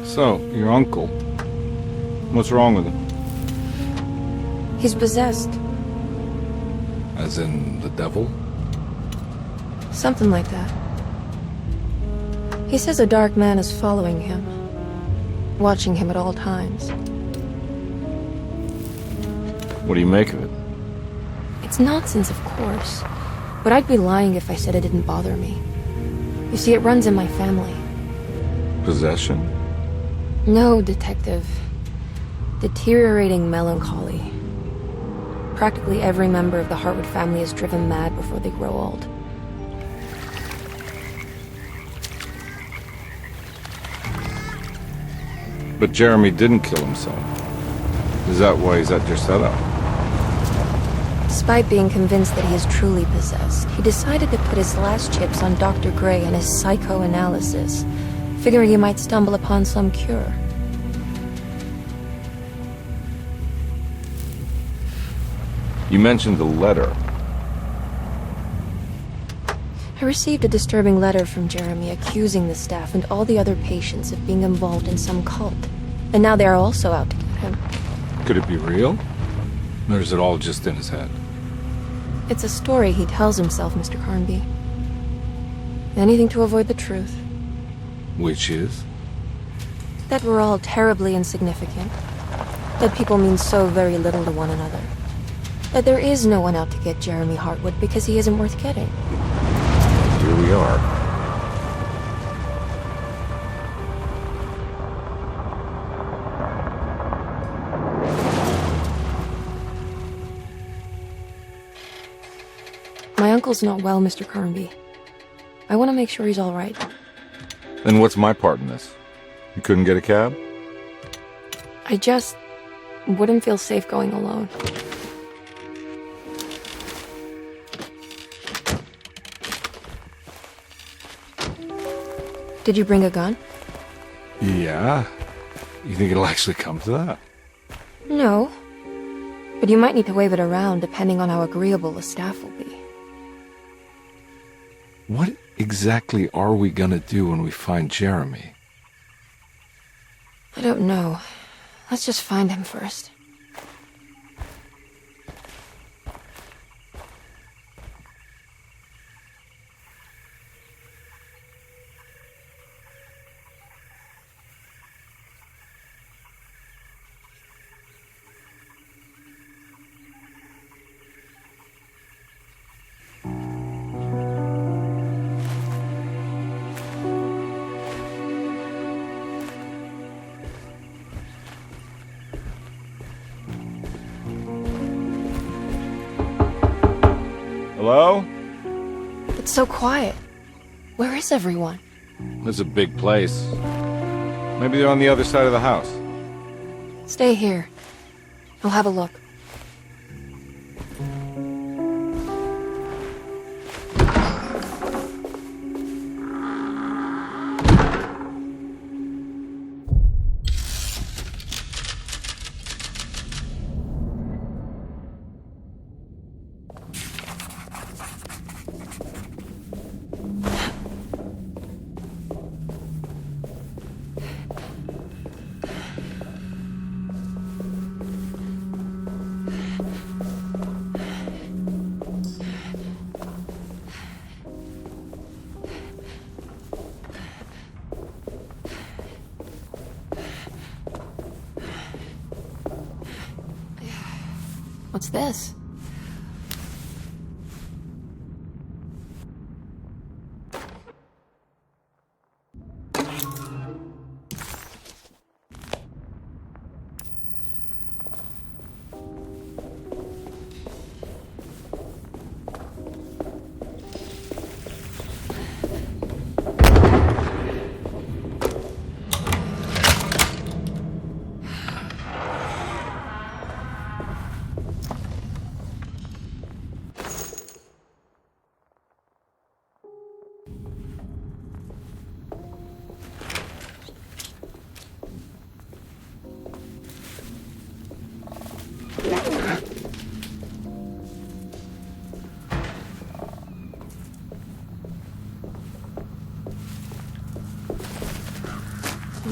So, your uncle. What's wrong with him? He's possessed. As in the devil? Something like that. He says a dark man is following him, watching him at all times. What do you make of it? It's nonsense, of course, but I'd be lying if I said it didn't bother me. You see, it runs in my family. Possession? No, detective. Deteriorating melancholy. Practically every member of the Hartwood family is driven mad before they grow old. But Jeremy didn't kill himself. Is that why he's at your setup? Despite being convinced that he is truly possessed, he decided to put his last chips on Dr. Gray and his psychoanalysis, figuring he might stumble upon some cure. You mentioned the letter. I received a disturbing letter from Jeremy accusing the staff and all the other patients of being involved in some cult. And now they are also out to get him. Could it be real? Or is it all just in his head? It's a story he tells himself, Mr. Carnby. Anything to avoid the truth. Which is? That we're all terribly insignificant. That people mean so very little to one another. That there is no one out to get Jeremy Hartwood because he isn't worth getting. Here we are. My uncle's not well, Mr. Carnby. I want to make sure he's all right. Then what's my part in this? You couldn't get a cab? I just wouldn't feel safe going alone. Did you bring a gun? Yeah. You think it'll actually come to that? No. But you might need to wave it around depending on how agreeable the staff will be. What exactly are we gonna do when we find Jeremy? I don't know. Let's just find him first. Hello? It's so quiet. Where is everyone? This is a big place. Maybe they're on the other side of the house. Stay here. I'll have a look. What's this?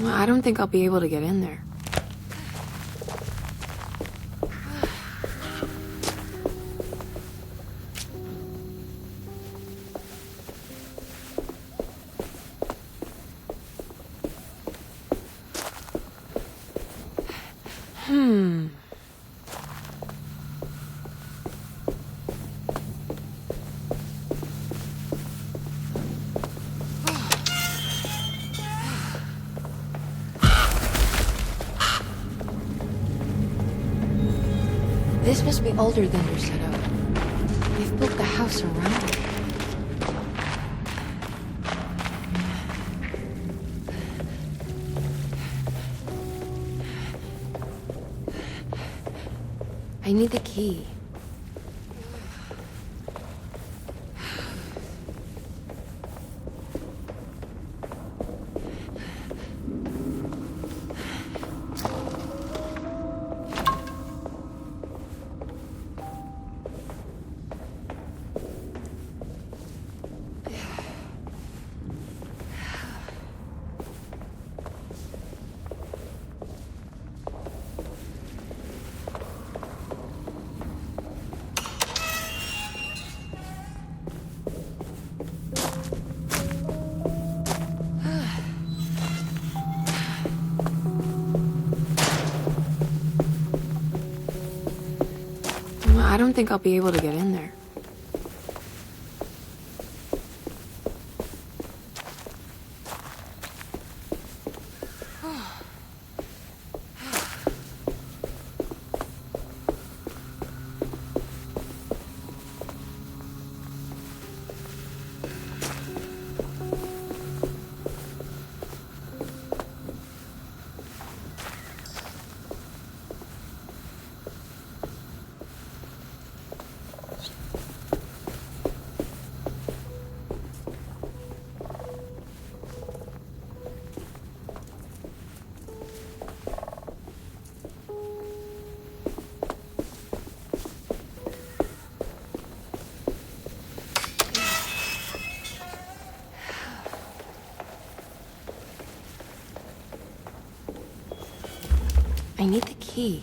I don't think I'll be able to get in there. This must be older than Derceto. They've built the house around it. I need the key. I don't think I'll be able to get in there. I need the key.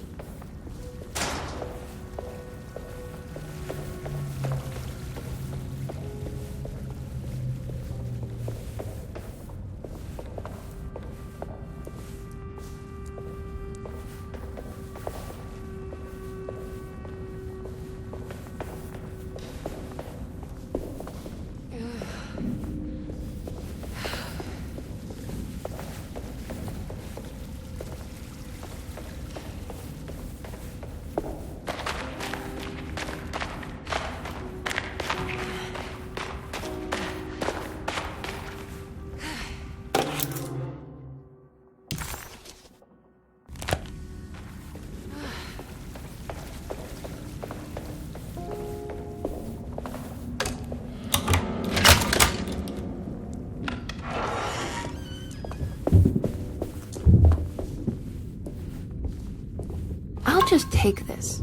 I'll just take this.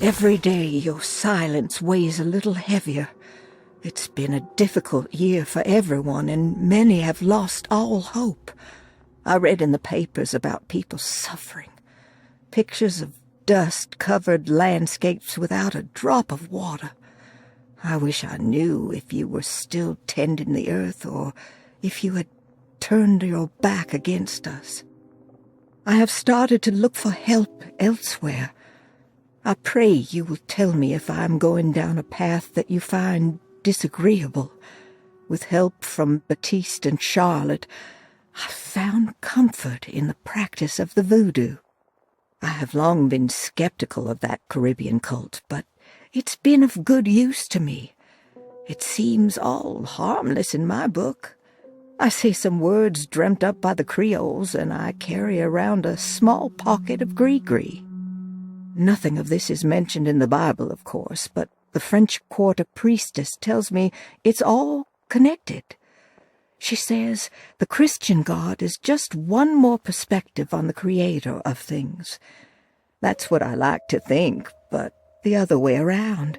Every day your silence weighs a little heavier. It's been a difficult year for everyone, and many have lost all hope. I read in the papers about people suffering. Pictures of dust-covered landscapes without a drop of water. I wish I knew if you were still tending the earth, or if you had turned your back against us. I have started to look for help elsewhere. I pray you will tell me if I am going down a path that you find disagreeable. With help from Baptiste and Charlotte, I found comfort in the practice of the voodoo. I have long been skeptical of that Caribbean cult, but it's been of good use to me. It seems all harmless in my book. I say some words dreamt up by the Creoles, and I carry around a small pocket of gris-gris. Nothing of this is mentioned in the Bible, of course, but the French Quarter priestess tells me it's all connected. She says the Christian God is just one more perspective on the creator of things. That's what I like to think, but the other way around.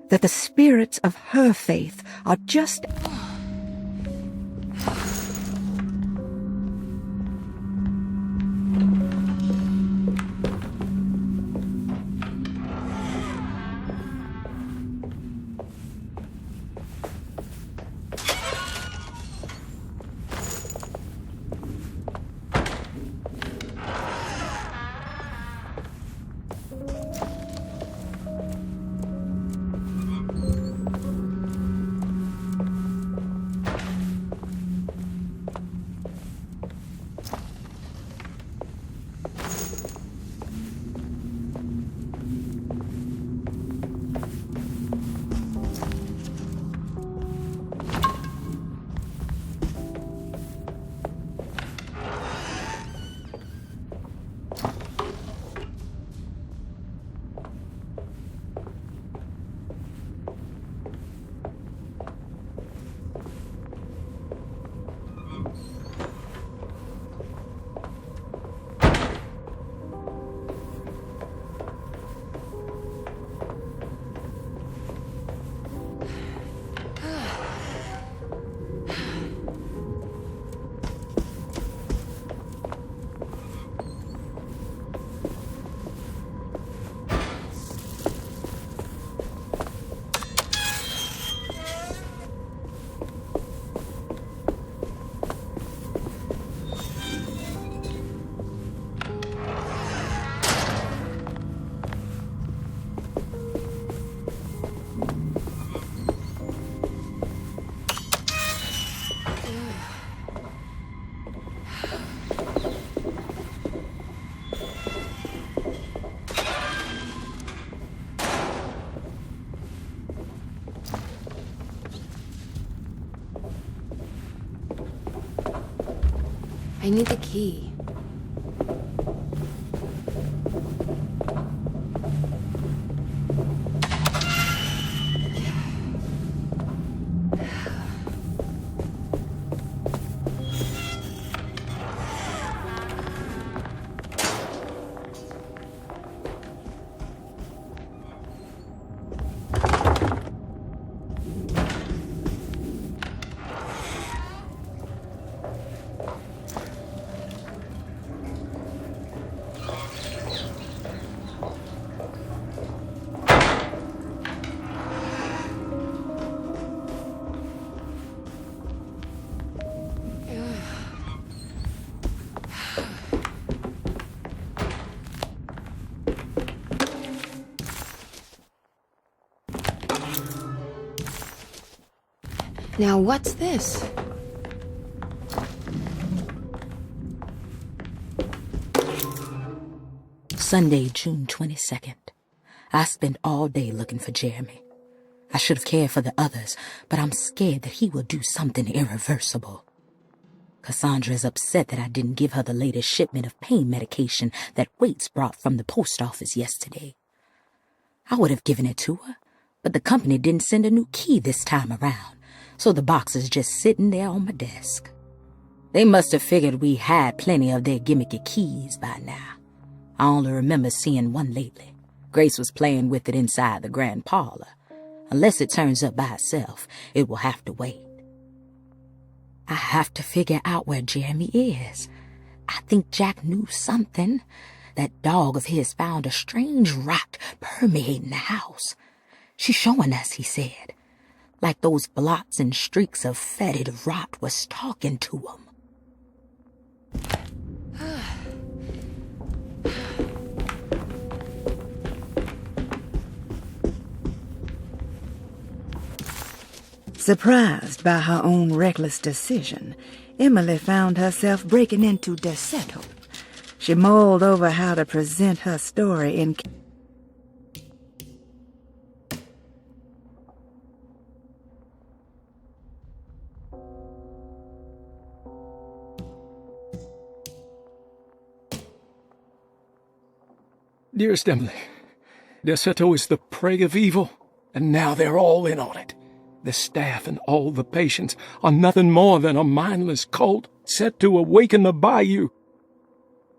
That the spirits of her faith are just... I need the key. Now what's this? Sunday, June 22nd. I spent all day looking for Jeremy. I should have cared for the others, but I'm scared that he will do something irreversible. Cassandra is upset that I didn't give her the latest shipment of pain medication that Waits brought from the post office yesterday. I would have given it to her, but the company didn't send a new key this time around, so the box is just sitting there on my desk. They must have figured we had plenty of their gimmicky keys by now. I only remember seeing one lately. Grace was playing with it inside the grand parlor. Unless it turns up by itself, it will have to wait. I have to figure out where Jeremy is. I think Jack knew something. That dog of his found a strange rot permeating the house. She's showing us, he said. Like those blots and streaks of fetid rot was talking to him. Surprised by her own reckless decision, Emily found herself breaking into Derceto. She mulled over how to present her story in... Dearest Emily, Derceto is the prey of evil, and now they're all in on it. The staff and all the patients are nothing more than a mindless cult set to awaken the bayou.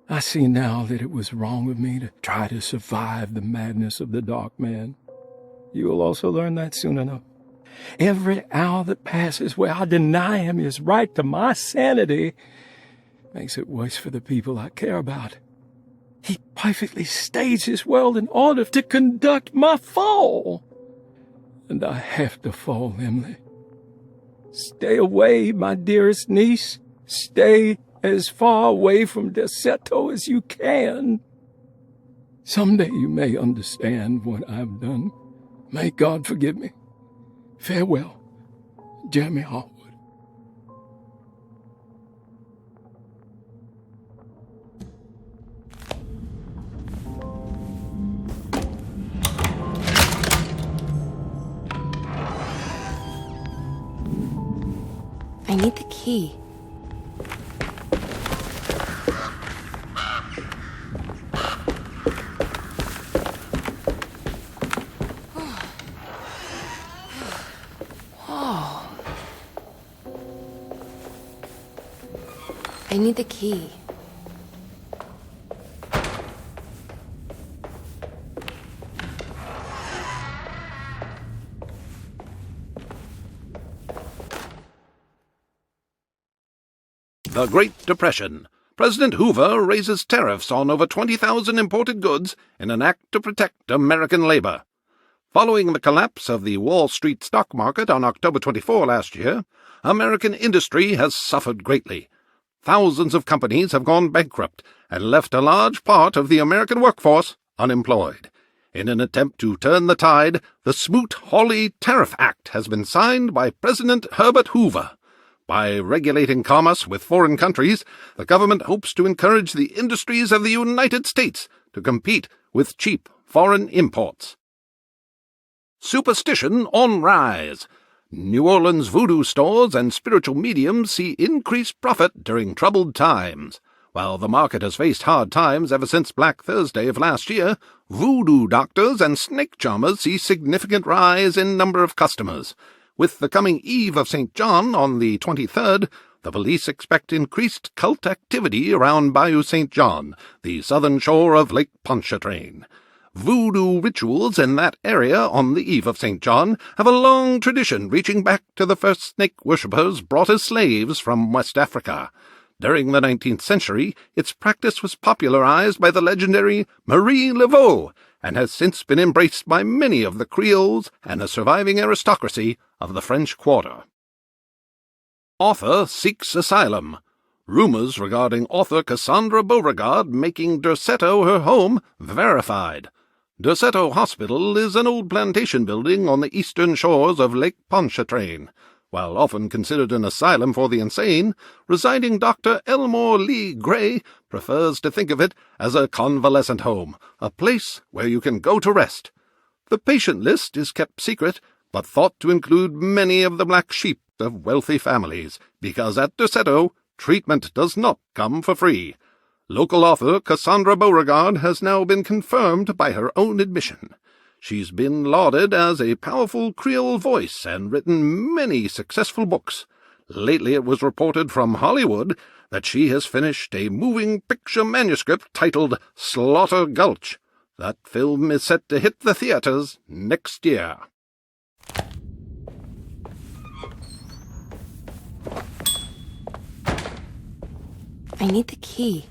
I see now that it was wrong of me to try to survive the madness of the dark man. You will also learn that soon enough. Every hour that passes where I deny him his right to my sanity makes it worse for the people I care about. He perfectly staged his world in order to conduct my fall. And I have to fall, Emily. Stay away, my dearest niece. Stay as far away from Derceto as you can. Someday you may understand what I've done. May God forgive me. Farewell, Jeremy Harwood. I need the key. I need the key. The Great Depression. President Hoover raises tariffs on over 20,000 imported goods in an act to protect American labor. Following the collapse of the Wall Street stock market on October 24 last year, American industry has suffered greatly. Thousands of companies have gone bankrupt and left a large part of the American workforce unemployed. In an attempt to turn the tide, the Smoot-Hawley Tariff Act has been signed by President Herbert Hoover. By regulating commerce with foreign countries, the government hopes to encourage the industries of the United States to compete with cheap foreign imports. Superstition on rise. New Orleans voodoo stores and spiritual mediums see increased profit during troubled times. While the market has faced hard times ever since Black Thursday of last year, voodoo doctors and snake charmers see significant rise in number of customers. With the coming Eve of St. John on the 23rd, the police expect increased cult activity around Bayou St. John, the southern shore of Lake Pontchartrain. Voodoo rituals in that area on the Eve of St. John have a long tradition reaching back to the first snake worshippers brought as slaves from West Africa. During the 19th century, its practice was popularized by the legendary Marie Laveau and has since been embraced by many of the Creoles and the surviving aristocracy of the French Quarter. Author seeks asylum. Rumors regarding author Cassandra Beauregard making Derceto her home verified. Derceto Hospital is an old plantation building on the eastern shores of Lake Pontchartrain. While often considered an asylum for the insane, residing Dr. Elmore Lee Gray prefers to think of it as a convalescent home, a place where you can go to rest. The patient list is kept secret, but thought to include many of the black sheep of wealthy families, because at Derceto, treatment does not come for free. Local author Cassandra Beauregard has now been confirmed by her own admission. She's been lauded as a powerful Creole voice and written many successful books. Lately it was reported from Hollywood that she has finished a moving picture manuscript titled Slaughter Gulch. That film is set to hit the theaters next year. I need the key.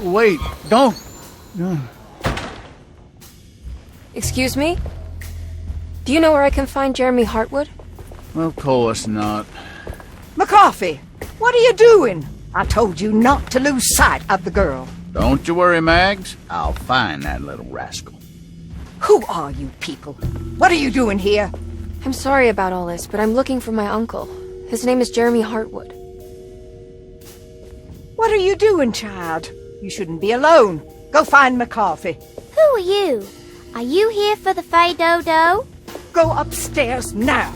Wait, don't. Excuse me? Do you know where I can find Jeremy Hartwood? Of course not. McCarthy, what are you doing? I told you not to lose sight of the girl. Don't you worry, Mags. I'll find that little rascal. Who are you people? What are you doing here? I'm sorry about all this, but I'm looking for my uncle. His name is Jeremy Hartwood. What are you doing, child? You shouldn't be alone. Go find my coffee. Who are you? Are you here for the Fay Dodo? Go upstairs now.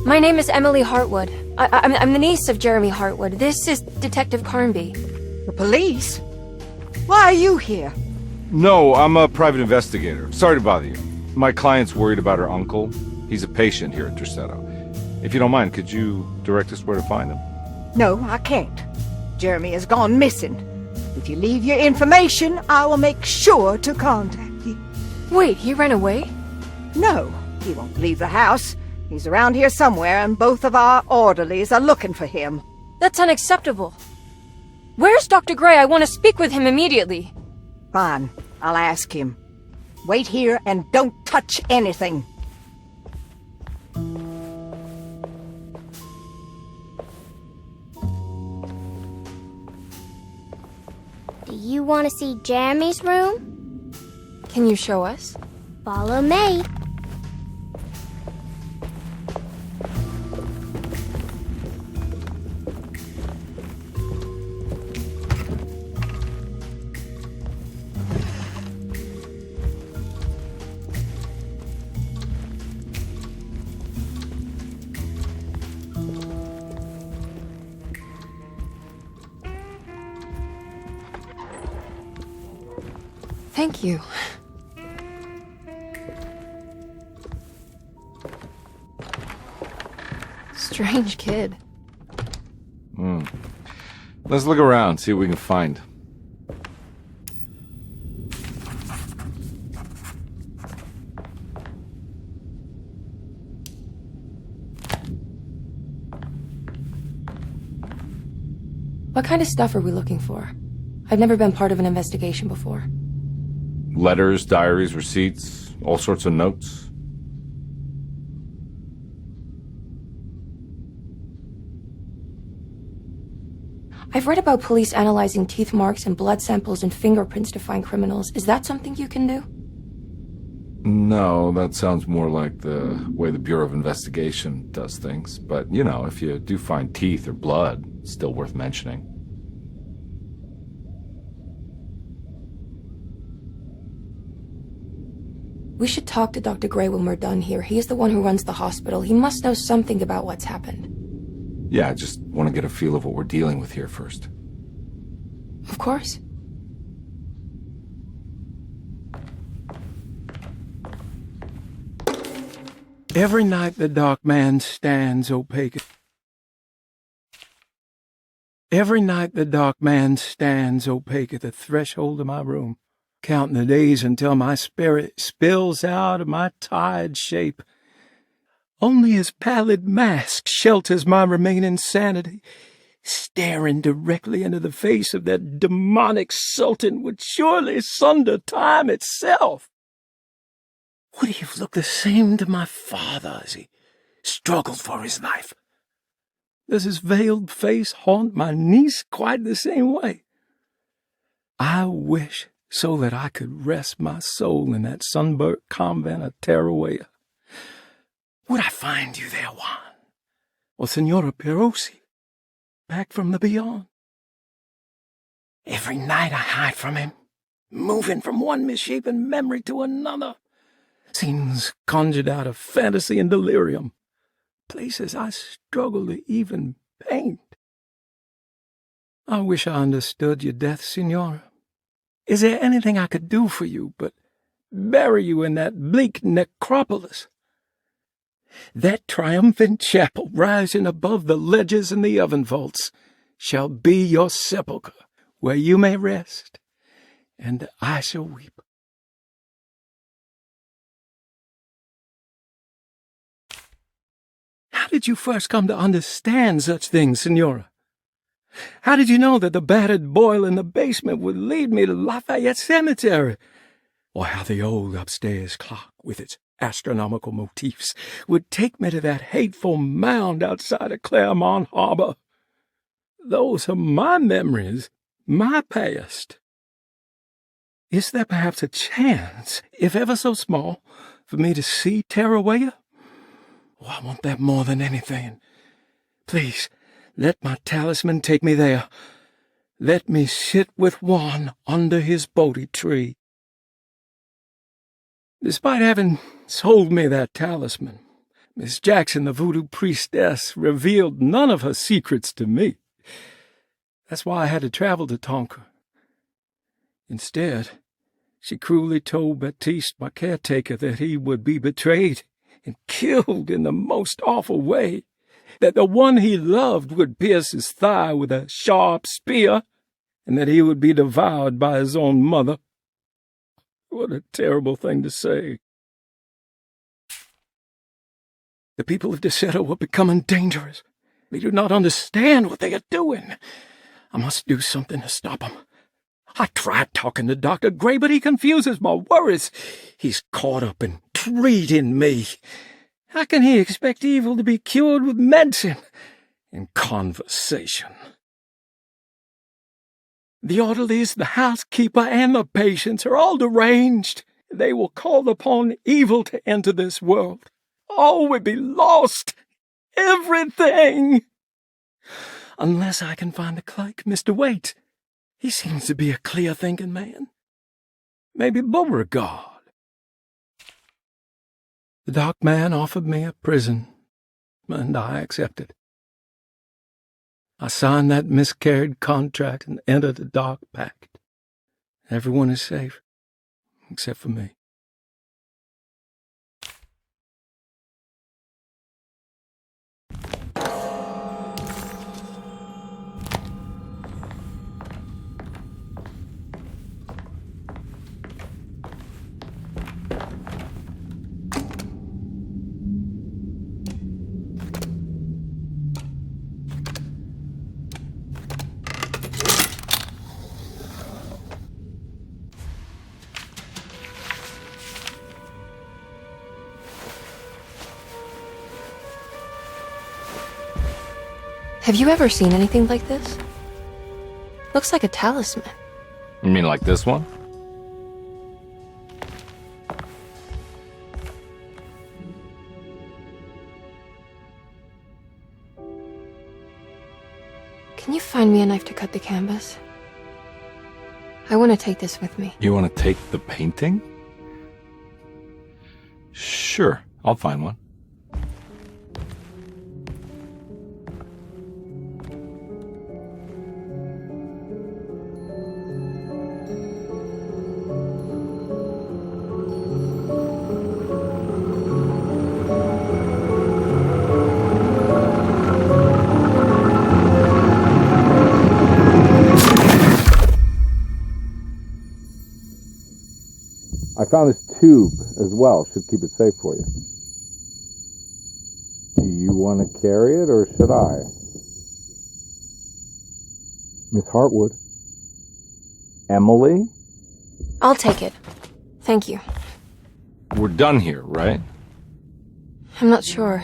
My name is Emily Hartwood. I'm the niece of Jeremy Hartwood. This is Detective Carnby. The police? Why are you here? No, I'm a private investigator. Sorry to bother you. My client's worried about her uncle. He's a patient here at Derceto. If you don't mind, could you direct us where to find him? No, I can't. Jeremy has gone missing. If you leave your information, I will make sure to contact you. Wait, he ran away? No, he won't leave the house. He's around here somewhere, and both of our orderlies are looking for him. That's unacceptable. Where's Dr. Gray? I want to speak with him immediately. Fine, I'll ask him. Wait here and don't touch anything. Do you want to see Jeremy's room? Can you show us? Follow me. Thank you. Strange kid. Let's look around, see what we can find. What kind of stuff are we looking for? I've never been part of an investigation before. Letters, diaries, receipts, all sorts of notes. I've read about police analyzing teeth marks and blood samples and fingerprints to find criminals. Is that something you can do? No, that sounds more like the way the Bureau of Investigation does things. But, you know, if you do find teeth or blood, it's still worth mentioning. We should talk to Dr. Gray when we're done here. He is the one who runs the hospital. He must know something about what's happened. Yeah, I just want to get a feel of what we're dealing with here first. Of course. Every night the dark man stands opaque. Every night the dark man stands opaque at the threshold of my room, counting the days until my spirit spills out of my tired shape. Only his pallid mask shelters my remaining sanity. Staring directly into the face of that demonic sultan would surely sunder time itself. Would he have looked the same to my father as he struggled for his life? Does his veiled face haunt my niece quite the same way? I wish so that I could rest my soul in that sunburnt convent of Teruel. Would I find you there, Juan? Or Senora Perosi, back from the beyond? Every night I hide from him, moving from one misshapen memory to another. Scenes conjured out of fantasy and delirium. Places I struggle to even paint. I wish I understood your death, Senora. Is there anything I could do for you but bury you in that bleak necropolis? That triumphant chapel rising above the ledges and the oven vaults shall be your sepulchre, where you may rest, and I shall weep. How did you first come to understand such things, Senora? How did you know that the battered boil in the basement would lead me to Lafayette Cemetery? Or how the old upstairs clock, with its astronomical motifs, would take me to that hateful mound outside of Claremont Harbor? Those are my memories, my past. Is there perhaps a chance, if ever so small, for me to see Teruel? Oh, I want that more than anything. Please, Let my talisman take me there. Let me sit with Juan under his Bodhi tree. Despite having sold me that talisman, Miss Jackson, the voodoo priestess, revealed none of her secrets to me. That's why I had to travel to Tonka. Instead, she cruelly told Baptiste, my caretaker, that he would be betrayed and killed in the most awful way, that the one he loved would pierce his thigh with a sharp spear, and that he would be devoured by his own mother. What a terrible thing to say. The people of Derceto were becoming dangerous. They do not understand what they are doing. I must do something to stop them. I tried talking to Dr. Gray, but he confuses my worries. He's caught up in treating me. How can he expect evil to be cured with medicine and conversation? The orderlies, the housekeeper, and the patients are all deranged. They will call upon evil to enter this world. All will be lost. Everything. Unless I can find the clerk, Mr. Waite. He seems to be a clear-thinking man. Maybe Beauregard. The dark man offered me a prison, and I accepted. I signed that miscarried contract and entered the dark pact. Everyone is safe, except for me. Have you ever seen anything like this? Looks like a talisman. You mean like this one? Can you find me a knife to cut the canvas? I want to take this with me. You want to take the painting? Sure, I'll find one. I found this tube as well. Should keep it safe for you. Do you want to carry it, or should I? Miss Hartwood? Emily? I'll take it. Thank you. We're done here, right? I'm not sure.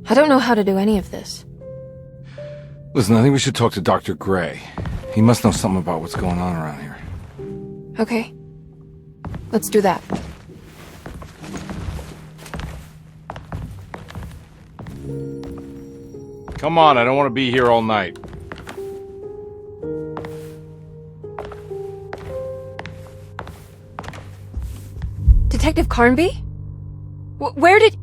I don't know how to do any of this. Listen, I think we should talk to Dr. Gray. He must know something about what's going on around here. Okay. Let's do that. Come on, I don't want to be here all night. Detective Carnby? Where did...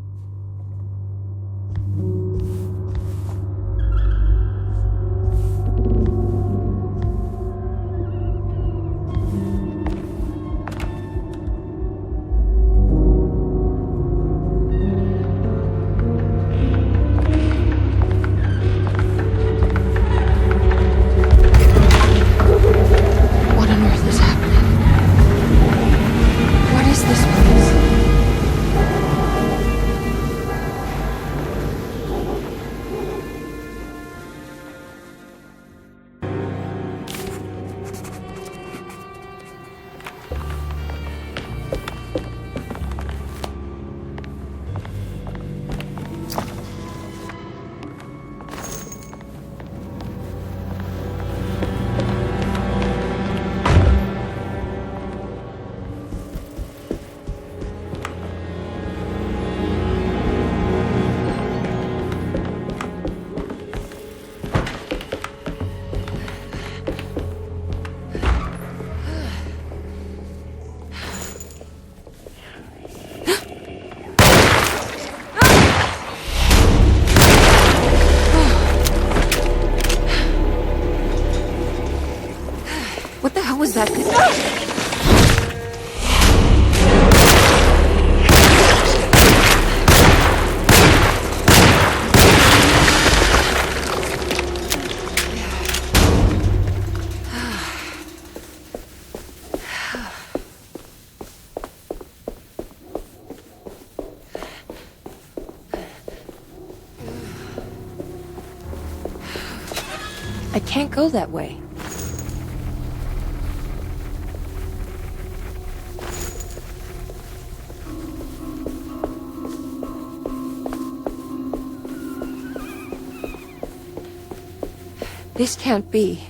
that... I can't go that way. This can't be.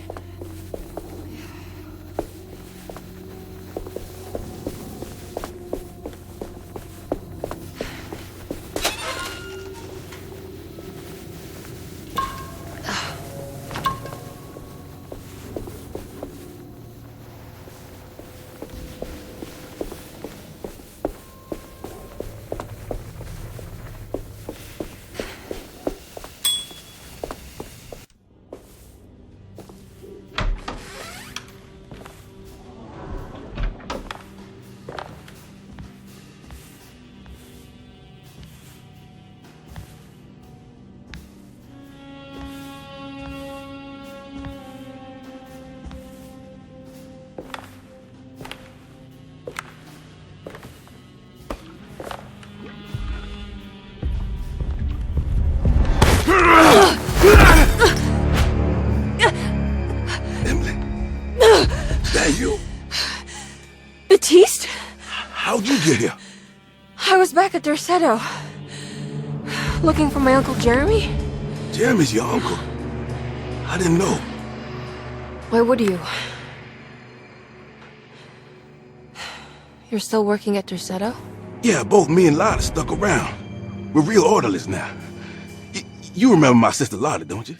Baptiste? How'd you get here? I was back at Derceto. Looking for my Uncle Jeremy? Jeremy's your uncle. I didn't know. Why would you? You're still working at Derceto? Yeah, both me and Lotta stuck around. We're real orderlies now. You remember my sister Lotta, don't you?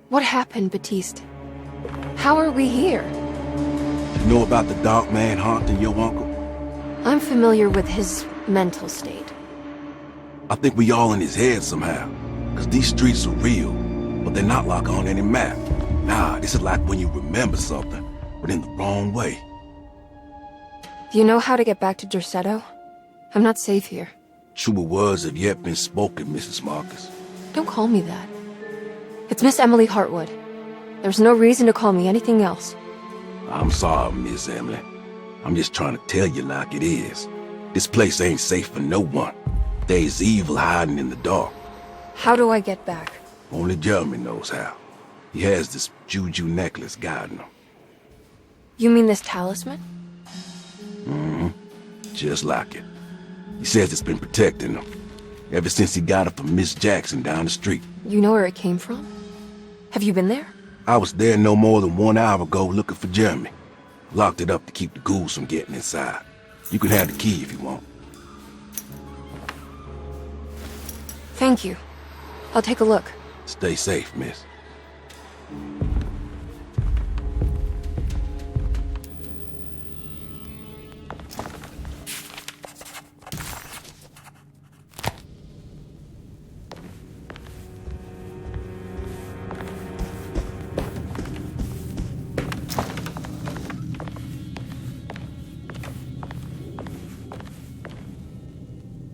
What happened, Baptiste? How are we here? You know about the dark man haunting your uncle? I'm familiar with his mental state. I think we all in his head somehow. Cause these streets are real, but they're not like on any map. Nah, this is like when you remember something, but in the wrong way. Do you know how to get back to Derceto? I'm not safe here. Truer words have yet been spoken, Mrs. Marcus. Don't call me that. It's Miss Emily Hartwood. There's no reason to call me anything else. I'm sorry, Miss Emily. I'm just trying to tell you like it is. This place ain't safe for no one. There's evil hiding in the dark. How do I get back? Only Jeremy knows how. He has this juju necklace guiding him. You mean this talisman? Mm-hmm. Just like it. He says it's been protecting him ever since he got it from Miss Jackson down the street. You know where it came from? Have you been there? I was there no more than 1 hour ago looking for Jeremy. Locked it up to keep the ghouls from getting inside. You can have the key if you want. Thank you. I'll take a look. Stay safe, miss.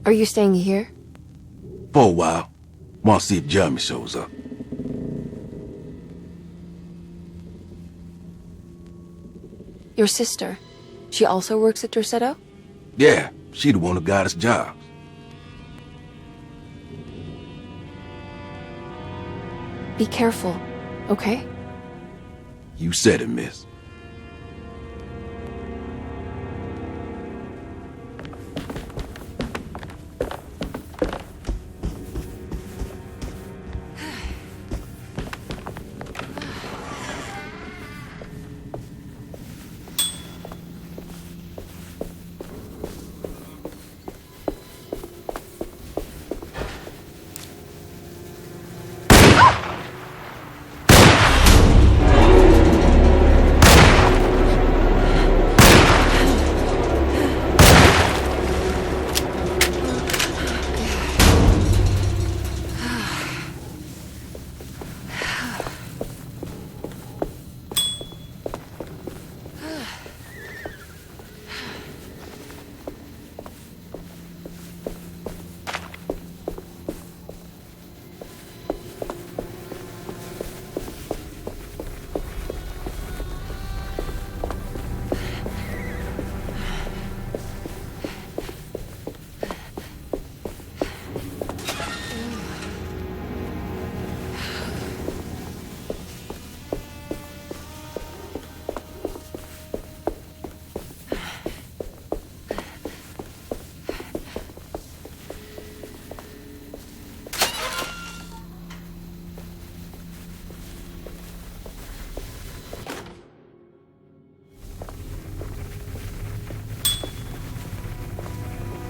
Are you staying here? For a while. Want to see if Jeremy shows up. Your sister. She also works at Derceto? Yeah, she the one who got us jobs. Be careful, okay? You said it, miss.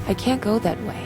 I can't go that way.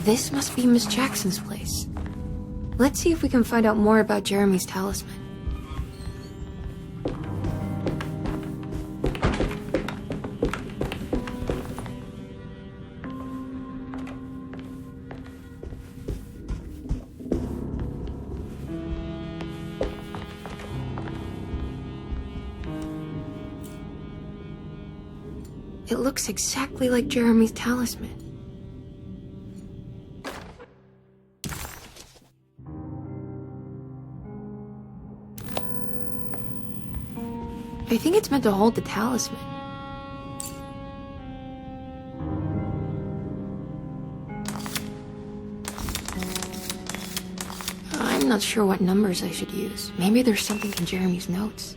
This must be Miss Jackson's place. Let's see if we can find out more about Jeremy's talisman. It looks exactly like Jeremy's talisman. I think it's meant to hold the talisman. I'm not sure what numbers I should use. Maybe there's something in Jeremy's notes.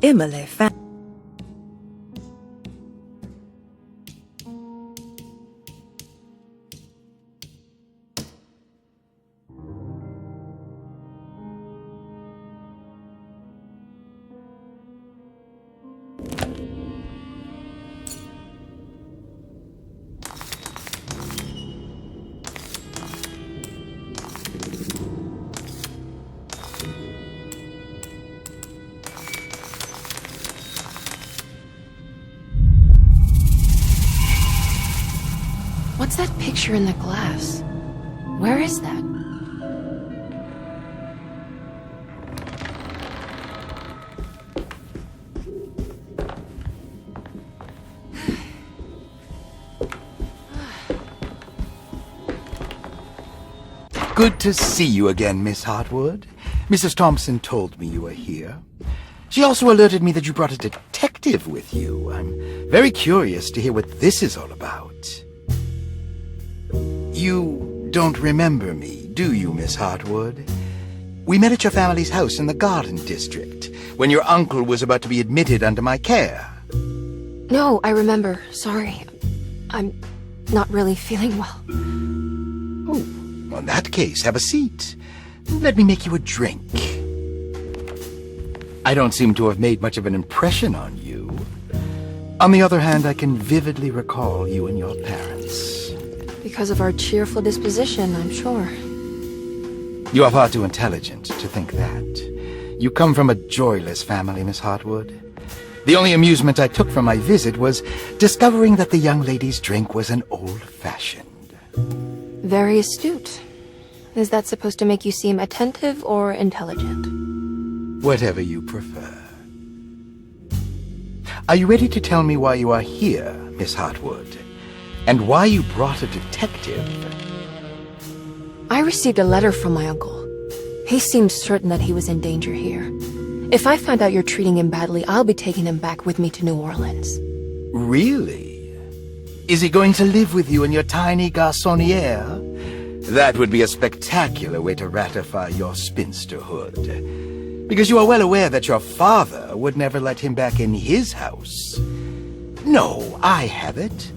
Emily found... What's that picture in the glass? Where is that? Good to see you again, Miss Hartwood. Mrs. Thompson told me you were here. She also alerted me that you brought a detective with you. I'm very curious to hear what this is all about. You don't remember me, do you, Miss Hartwood? We met at your family's house in the Garden District, when your uncle was about to be admitted under my care. No, I remember. Sorry. I'm not really feeling well. Oh, well, in that case, have a seat. Let me make you a drink. I don't seem to have made much of an impression on you. On the other hand, I can vividly recall you and your parents. Because of our cheerful disposition, I'm sure. You are far too intelligent to think that. You come from a joyless family, Miss Hartwood. The only amusement I took from my visit was discovering that the young lady's drink was an old-fashioned. Very astute. Is that supposed to make you seem attentive or intelligent? Whatever you prefer. Are you ready to tell me why you are here, Miss Hartwood? And why you brought a detective? I received a letter from my uncle. He seemed certain that he was in danger here. If I find out you're treating him badly, I'll be taking him back with me to New Orleans. Really? Is he going to live with you in your tiny garçonniere? That would be a spectacular way to ratify your spinsterhood. Because you are well aware that your father would never let him back in his house. No, I have it.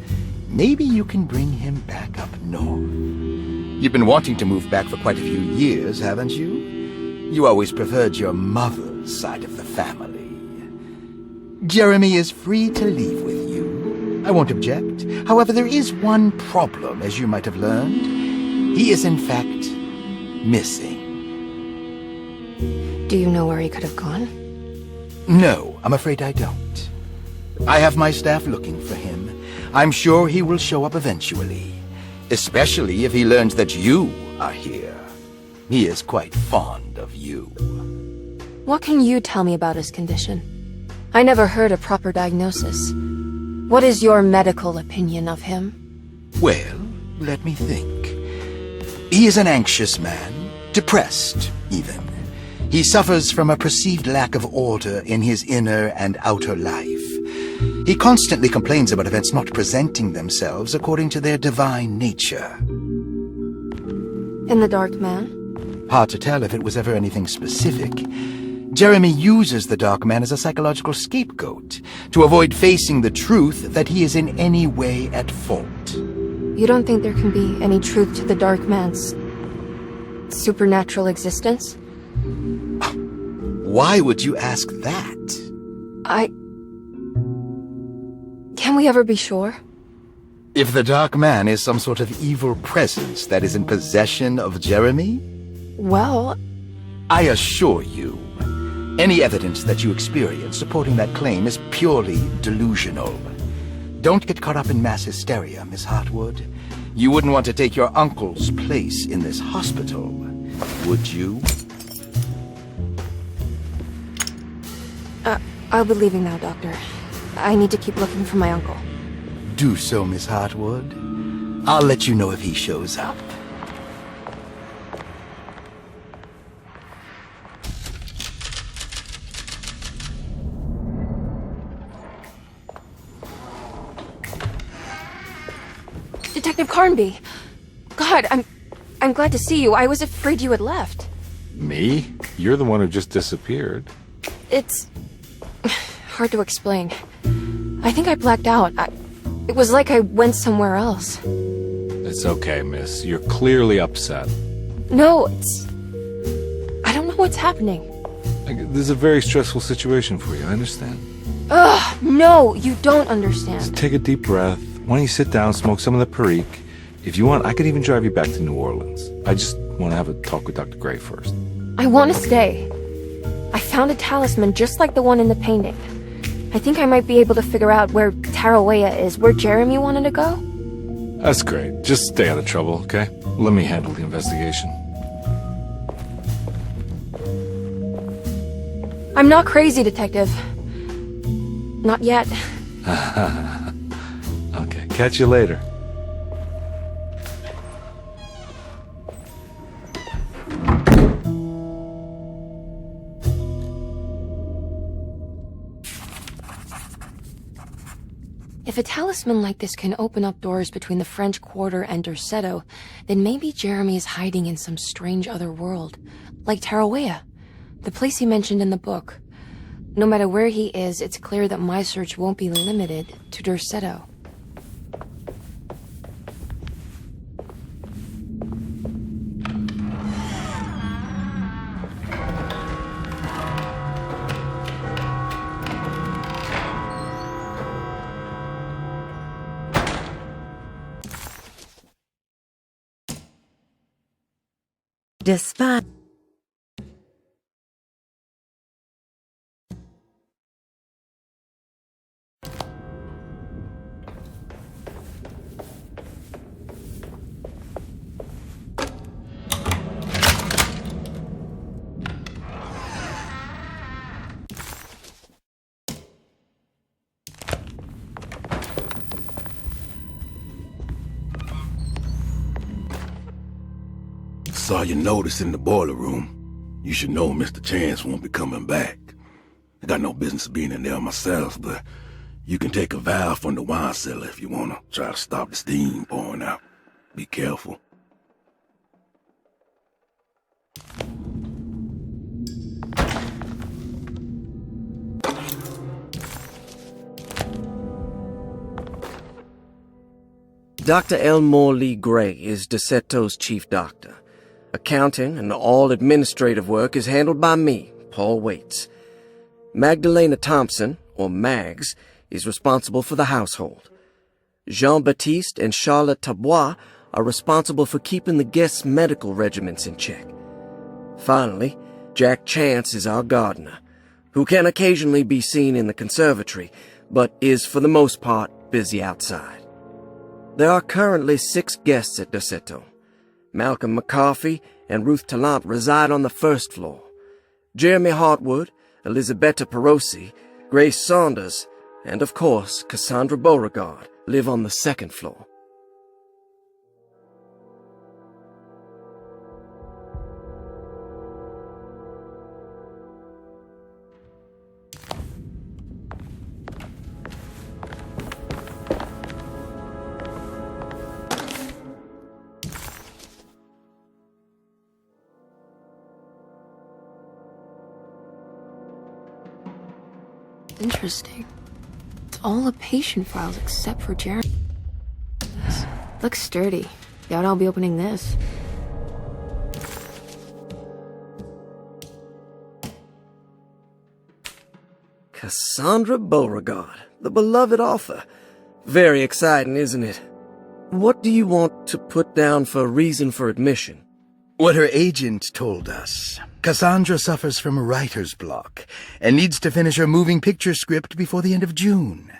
Maybe you can bring him back up north. You've been wanting to move back for quite a few years, haven't you? You always preferred your mother's side of the family. Jeremy is free to leave with you. I won't object. However, there is one problem, as you might have learned. He is, in fact, missing. Do you know where he could have gone? No, I'm afraid I don't. I have my staff looking for him. I'm sure he will show up eventually. Especially if he learns that you are here. He is quite fond of you. What can you tell me about his condition? I never heard a proper diagnosis. What is your medical opinion of him? Well, let me think. He is an anxious man, depressed, even. He suffers from a perceived lack of order in his inner and outer life. He constantly complains about events not presenting themselves according to their divine nature. And the Dark Man? Hard to tell if it was ever anything specific. Jeremy uses the Dark Man as a psychological scapegoat to avoid facing the truth that he is in any way at fault. You don't think there can be any truth to the Dark Man's supernatural existence? Why would you ask that? Can we ever be sure? If the Dark Man is some sort of evil presence that is in possession of Jeremy? Well, I assure you, any evidence that you experience supporting that claim is purely delusional. Don't get caught up in mass hysteria, Miss Hartwood. You wouldn't want to take your uncle's place in this hospital, would you? I'll be leaving now, Doctor. I need to keep looking for my uncle. Do so, Miss Hartwood. I'll let you know if he shows up. Detective Carnby! God, I'm glad to see you. I was afraid you had left. Me? You're the one who just disappeared. It's hard to explain. I think I blacked out. It was like I went somewhere else. It's okay, miss. You're clearly upset. No, I don't know what's happening. This is a very stressful situation for you, I understand. Ugh, no, you don't understand. Just take a deep breath. Why don't you sit down, smoke some of the Perique? If you want, I could even drive you back to New Orleans. I just want to have a talk with Dr. Gray first. I want to stay. I found a talisman just like the one in the painting. I think I might be able to figure out where Tarawea is, where Jeremy wanted to go. That's great. Just stay out of trouble, okay? Let me handle the investigation. I'm not crazy, Detective. Not yet. Okay, catch you later. If a talisman like this can open up doors between the French Quarter and Derceto, then maybe Jeremy is hiding in some strange other world, like Tarawea, the place he mentioned in the book. No matter where he is, it's clear that my search won't be limited to Derceto. Despite Saw your notice in the boiler room. You should know Mr. Chance won't be coming back. I got no business being in there myself, but you can take a valve from the wine cellar if you want to try to stop the steam pouring out. Be careful. Dr. Elmore Lee Gray is Derceto's chief doctor. Accounting and all administrative work is handled by me, Paul Waits. Magdalena Thompson, or Mags, is responsible for the household. Jean-Baptiste and Charlotte Tabois are responsible for keeping the guests' medical regimens in check. Finally, Jack Chance is our gardener, who can occasionally be seen in the conservatory, but is for the most part busy outside. There are currently 6 guests at Derceto. Malcolm McCarthy and Ruth Tallant reside on the first floor. Jeremy Hartwood, Elisabetta Perosi, Grace Saunders, and of course Cassandra Beauregard live on the second floor. Interesting. It's all the patient files except for Jeremy. Looks sturdy. Doubt I'll be opening this. Cassandra Beauregard, the beloved author. Very exciting, isn't it? What do you want to put down for reason for admission? What her agent told us. Cassandra suffers from writer's block and needs to finish her moving picture script before the end of June.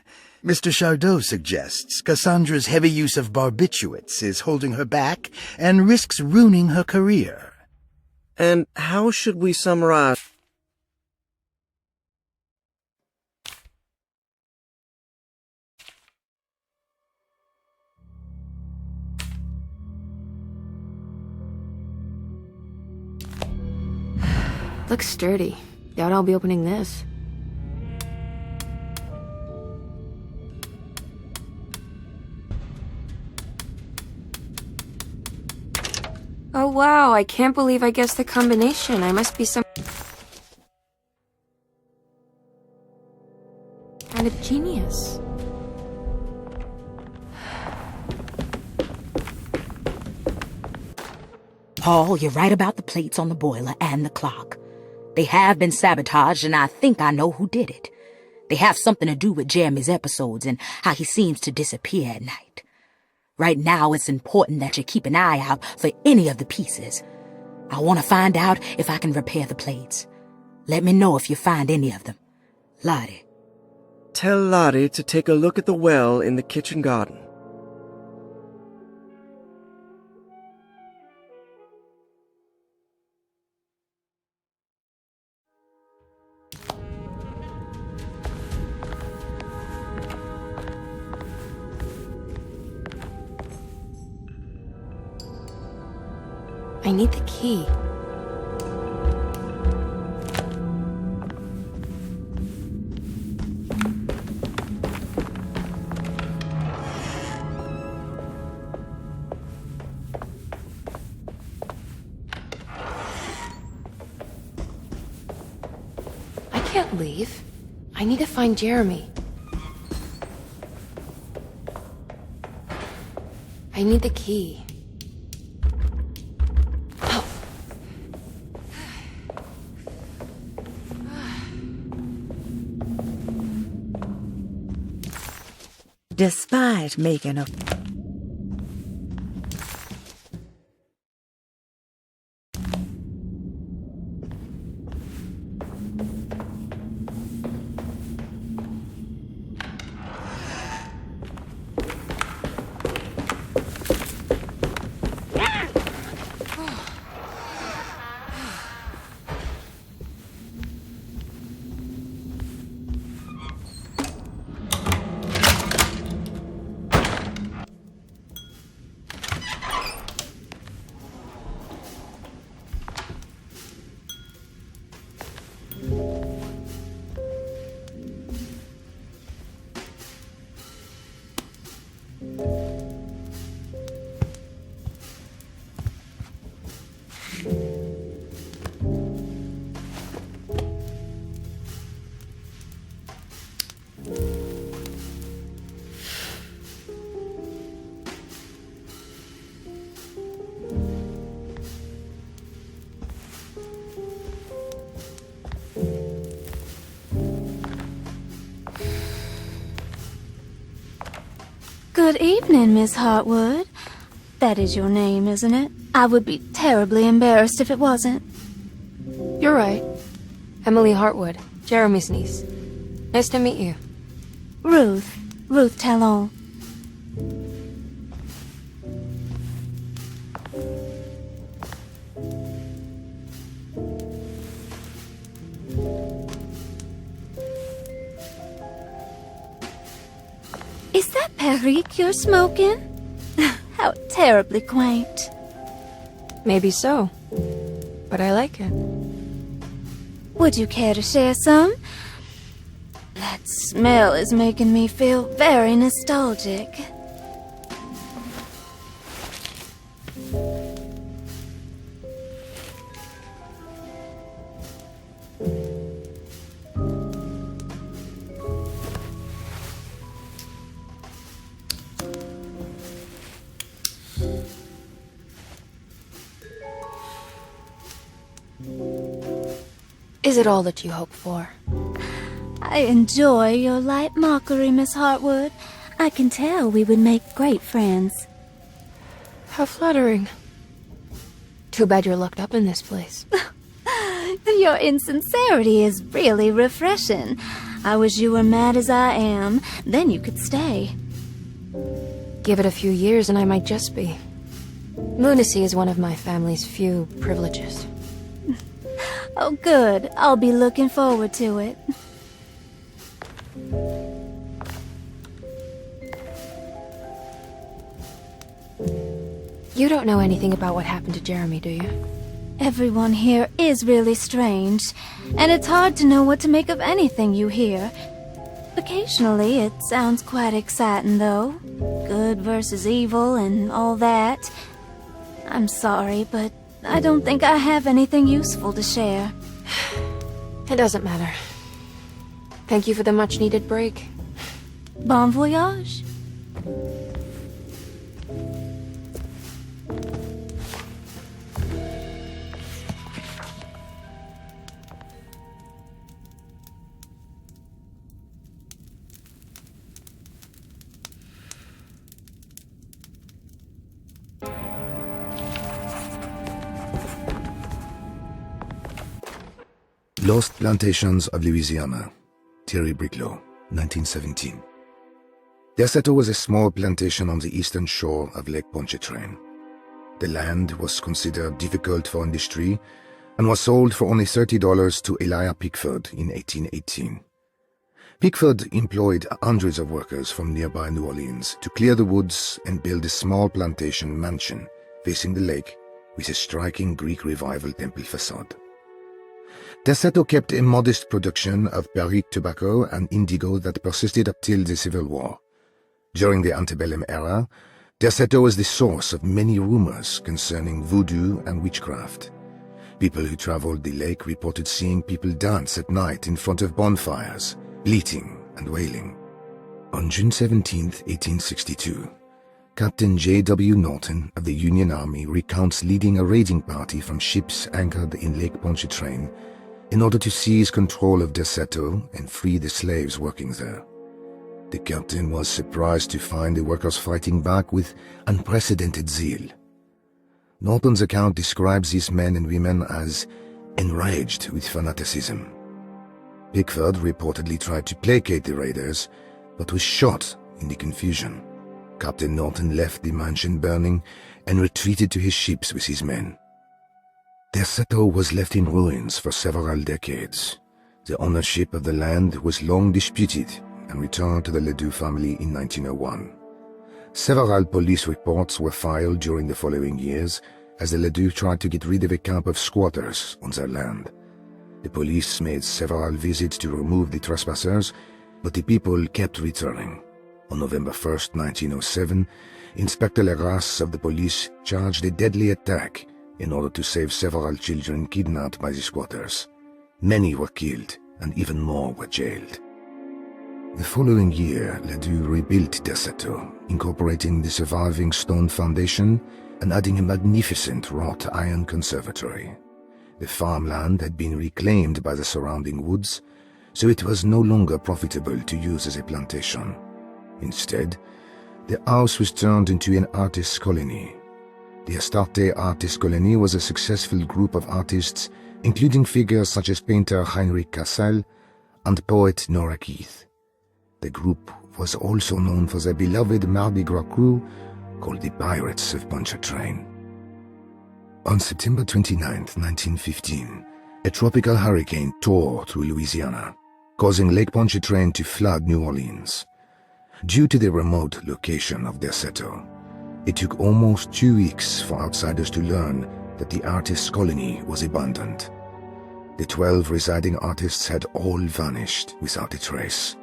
Mr. Chardot suggests Cassandra's heavy use of barbiturates is holding her back and risks ruining her career. And how should we summarize? Looks sturdy. Doubt I'll be opening this. Oh wow, I can't believe I guessed the combination. I must be some kind of genius. Paul, you're right about the plates on the boiler and the clock. They have been sabotaged, and I think I know who did it. They have something to do with Jeremy's episodes and how he seems to disappear at night. Right now, it's important that you keep an eye out for any of the pieces. I want to find out if I can repair the plates. Let me know if you find any of them. Lottie. Tell Lottie to take a look at the well in the kitchen garden. I need the key. I can't leave. I need to find Jeremy. I need the key. Despite making a Good evening, Miss Hartwood. That is your name, isn't it? I would be terribly embarrassed if it wasn't. You're right. Emily Hartwood, Jeremy's niece. Nice to meet you. Ruth Talon. Is that Perique you're smoking? How terribly quaint. Maybe so, but I like it. Would you care to share some? That smell is making me feel very nostalgic. Is it all that you hope for? I enjoy your light mockery, Miss Hartwood. I can tell we would make great friends. How flattering. Too bad you're locked up in this place. Your insincerity is really refreshing. I wish you were mad as I am. Then you could stay. Give it a few years and I might just be. Lunacy is one of my family's few privileges. Oh, good. I'll be looking forward to it. You don't know anything about what happened to Jeremy, do you? Everyone here is really strange, and it's hard to know what to make of anything you hear. Occasionally, it sounds quite exciting, though. Good versus evil and all that. I'm sorry, but I don't think I have anything useful to share. It doesn't matter. Thank you for the much-needed break. Bon voyage. Lost Plantations of Louisiana, Thierry Briclot, 1917. Derceto was a small plantation on the eastern shore of Lake Pontchartrain. The land was considered difficult for industry and was sold for only $30 to Elijah Pickford in 1818. Pickford employed hundreds of workers from nearby New Orleans to clear the woods and build a small plantation mansion facing the lake with a striking Greek Revival temple facade. Derceto kept a modest production of Perique tobacco and indigo that persisted up till the Civil War. During the antebellum era, Derceto was the source of many rumors concerning voodoo and witchcraft. People who traveled the lake reported seeing people dance at night in front of bonfires, bleating and wailing. On June 17, 1862, Captain J.W. Norton of the Union Army recounts leading a raiding party from ships anchored in Lake Pontchartrain in order to seize control of Derceto and free the slaves working there. The captain was surprised to find the workers fighting back with unprecedented zeal. Norton's account describes these men and women as enraged with fanaticism. Pickford reportedly tried to placate the raiders, but was shot in the confusion. Captain Norton left the mansion burning and retreated to his ships with his men. Derceto was left in ruins for several decades. The ownership of the land was long disputed and returned to the Ledoux family in 1901. Several police reports were filed during the following years as the Ledoux tried to get rid of a camp of squatters on their land. The police made several visits to remove the trespassers, but the people kept returning. On November 1st, 1907, Inspector Legras of the police charged a deadly attack in order to save several children kidnapped by the squatters. Many were killed, and even more were jailed. The following year, Ledoux rebuilt Derceto, incorporating the surviving stone foundation and adding a magnificent wrought iron conservatory. The farmland had been reclaimed by the surrounding woods, so it was no longer profitable to use as a plantation. Instead, The house was turned into an artist's colony. The Astarte Artist Colony was a successful group of artists, including figures such as painter Heinrich Cassel and poet Nora Keith. The group was also known for their beloved Mardi Gras crew, called the Pirates of Pontchartrain. On September 29, 1915, a tropical hurricane tore through Louisiana, causing Lake Pontchartrain to flood New Orleans. Due to the remote location of Derceto, it took almost 2 weeks for outsiders to learn that the artist's colony was abandoned. The 12 residing artists had all vanished without a trace.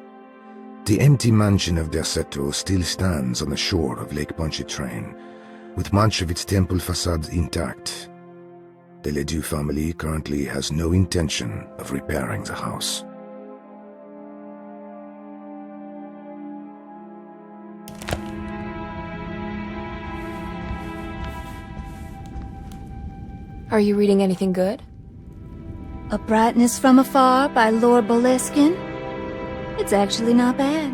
The empty mansion of Derceto still stands on the shore of Lake Pontchartrain, with much of its temple facade intact. The Ledoux family currently has no intention of repairing the house. Are you reading anything good? A Brightness from Afar by Lord Boleskine. It's actually not bad.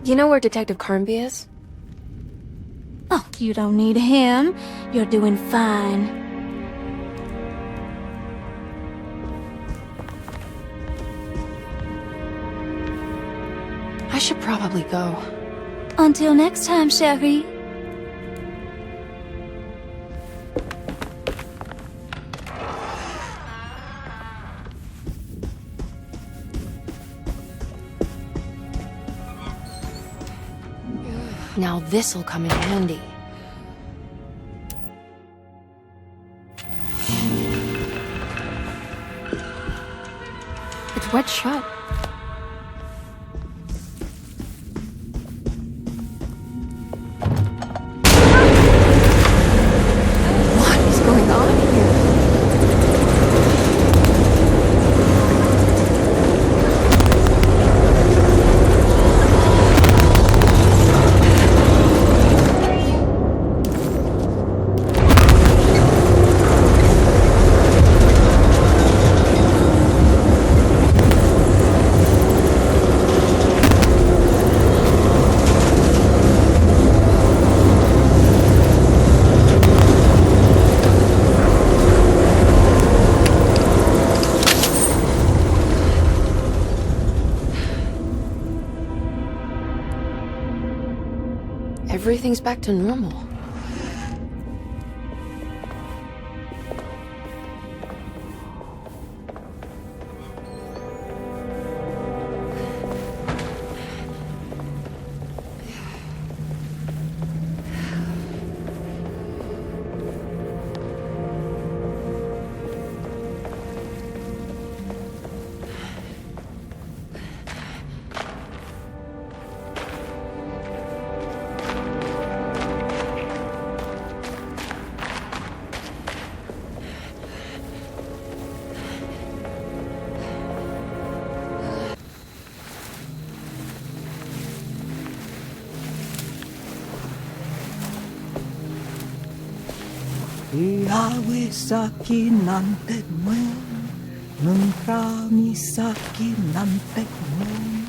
You know where Detective Carnby is? Oh, you don't need him. You're doing fine. I should probably go. Until next time, chérie. Now this'll come in handy. It's wet shut. What is going on here? Everything's back to normal. Iawe saki nantek mon, nun prami saki nantek mon,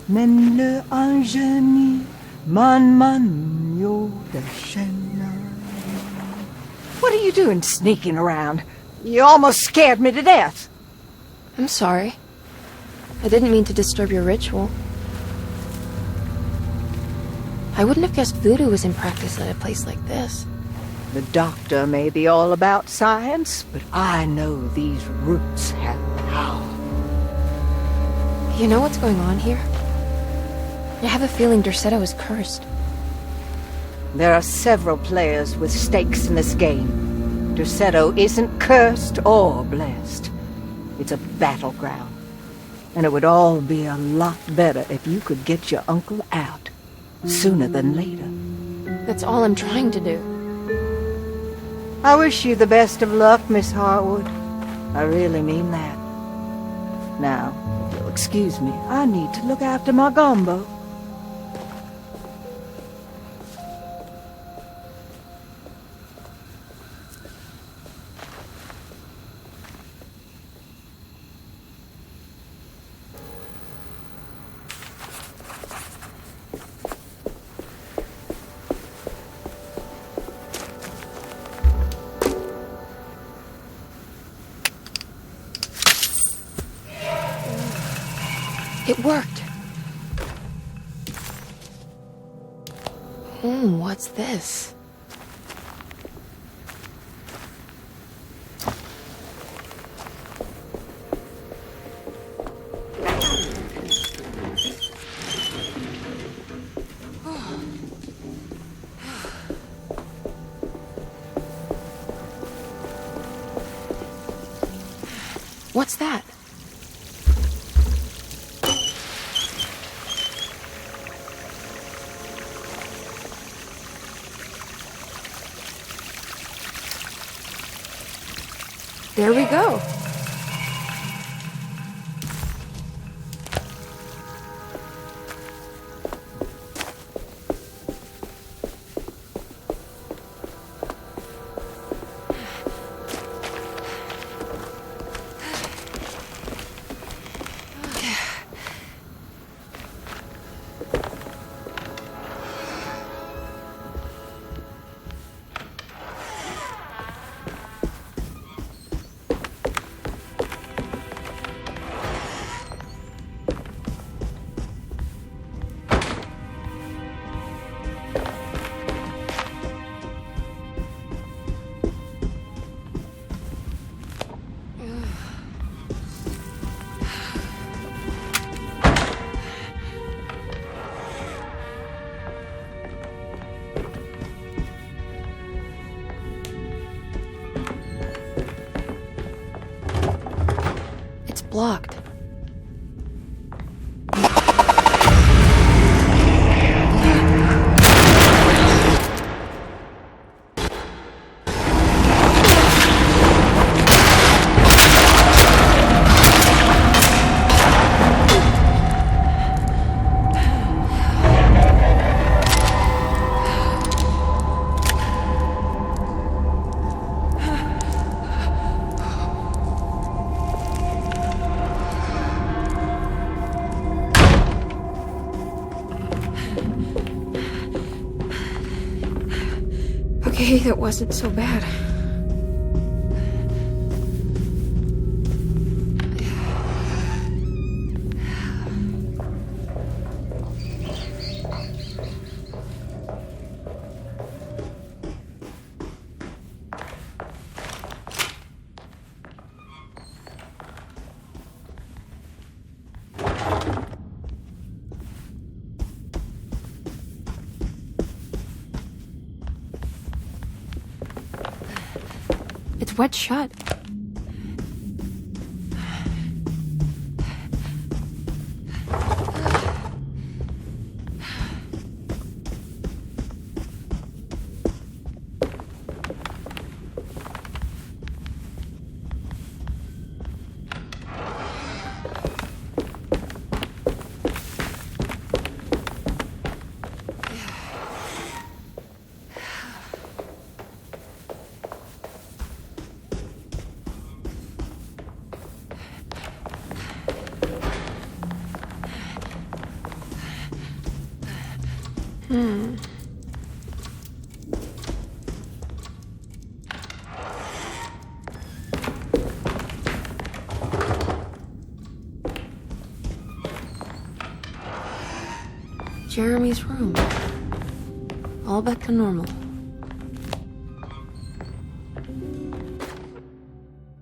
men le angeni man yo deshena. What are you doing sneaking around? You almost scared me to death. I'm sorry. I didn't mean to disturb your ritual. I wouldn't have guessed voodoo was in practice at a place like this. The doctor may be all about science, but I know these roots have power. You know what's going on here? I have a feeling Derceto is cursed. There are several players with stakes in this game. Derceto isn't cursed or blessed. It's a battleground. And it would all be a lot better if you could get your uncle out sooner than later. That's all I'm trying to do. I wish you the best of luck, Miss Hartwood. I really mean that. Now, if you'll excuse me, I need to look after my gumbo. It worked. What's this? What's that? There we go. Blocked. Okay, that wasn't so bad. It's wet shut. Jeremy's room. All back to normal.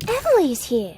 Emily's here.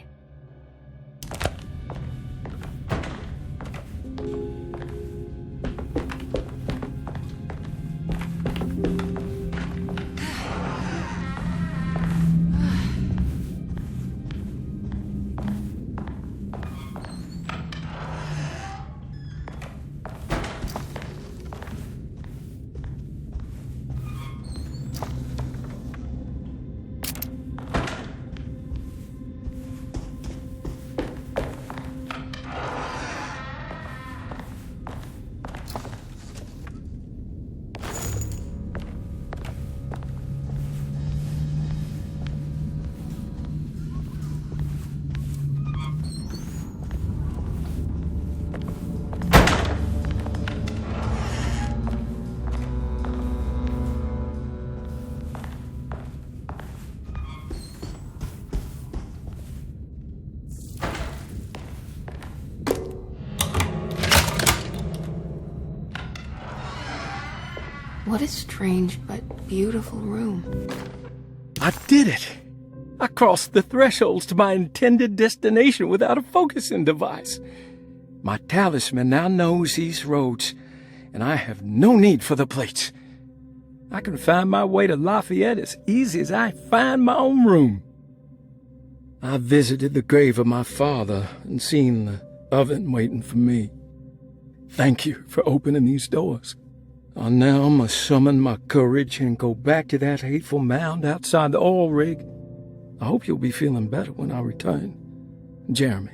What a strange but beautiful room. I did it! I crossed the thresholds to my intended destination without a focusing device. My talisman now knows these roads, and I have no need for the plates. I can find my way to Lafayette as easy as I find my own room. I visited the grave of my father and seen the oven waiting for me. Thank you for opening these doors. I now must summon my courage and go back to that hateful mound outside the oil rig. I hope you'll be feeling better when I return. Jeremy.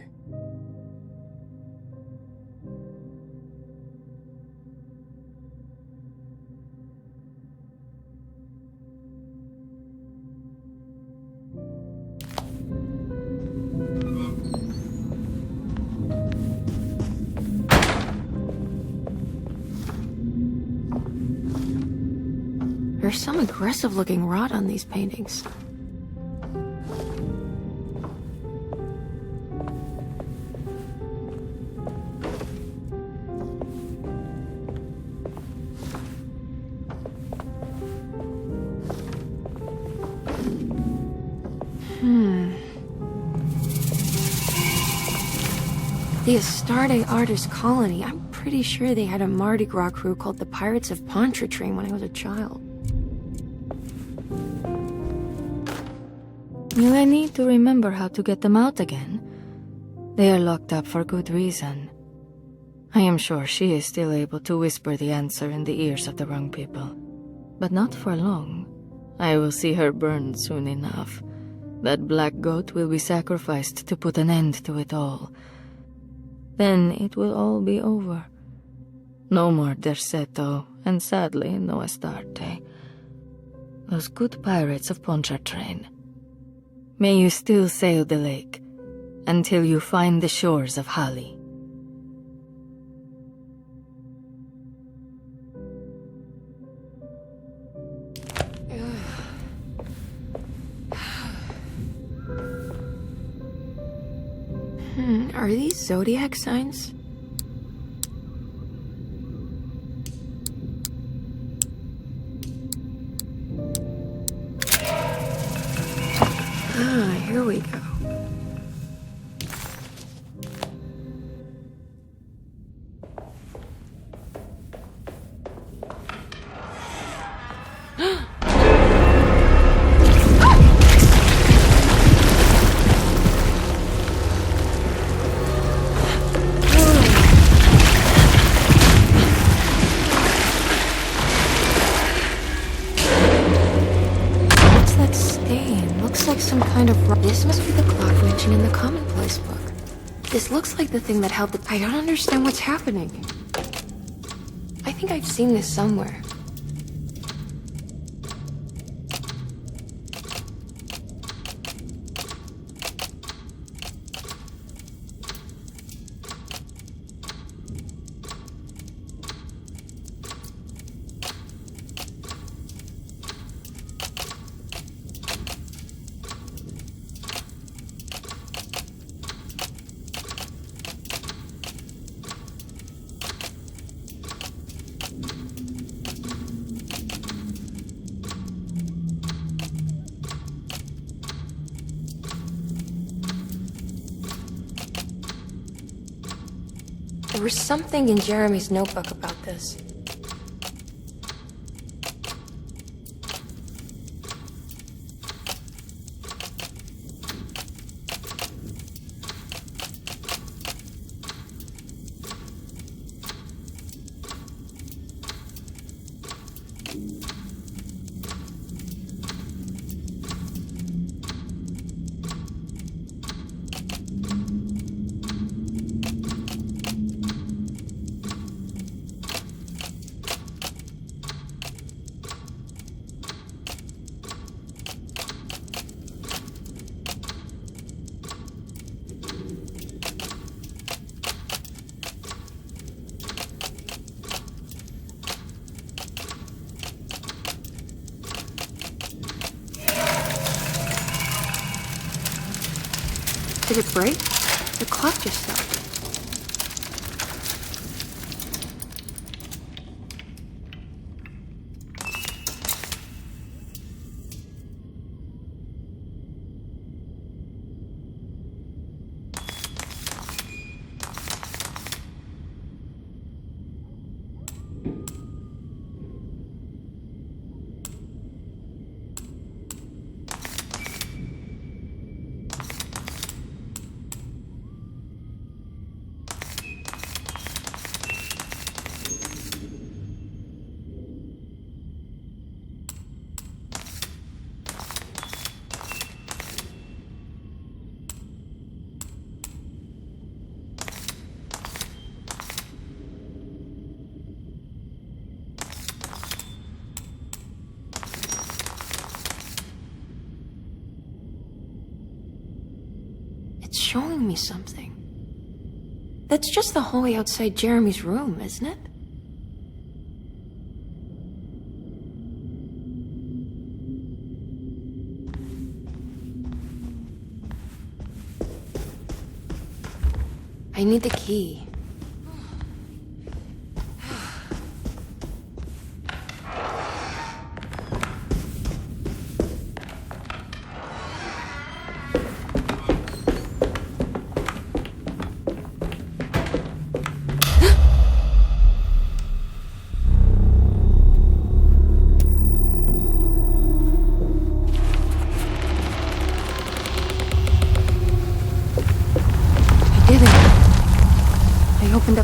There's some aggressive-looking rot on these paintings. The Astarte Artist Colony. I'm pretty sure they had a Mardi Gras crew called the Pirates of Pontchartrain when I was a child. Will I need to remember how to get them out again? They are locked up for good reason. I am sure she is still able to whisper the answer in the ears of the wrong people. But not for long. I will see her burned soon enough. That black goat will be sacrificed to put an end to it all. Then it will all be over. No more Derceto, and sadly no Astarte. Those good pirates of Pontchartrain. May you still sail the lake until you find the shores of Hali. Are these zodiac signs? Here we go. This must be the clock mentioned in the commonplace book. This looks like the thing that held the... I don't understand what's happening. I think I've seen this somewhere. There was something in Jeremy's notebook about this. Did it break? The clock just stopped. showing me something. That's just the hallway outside Jeremy's room, isn't it? I need the key.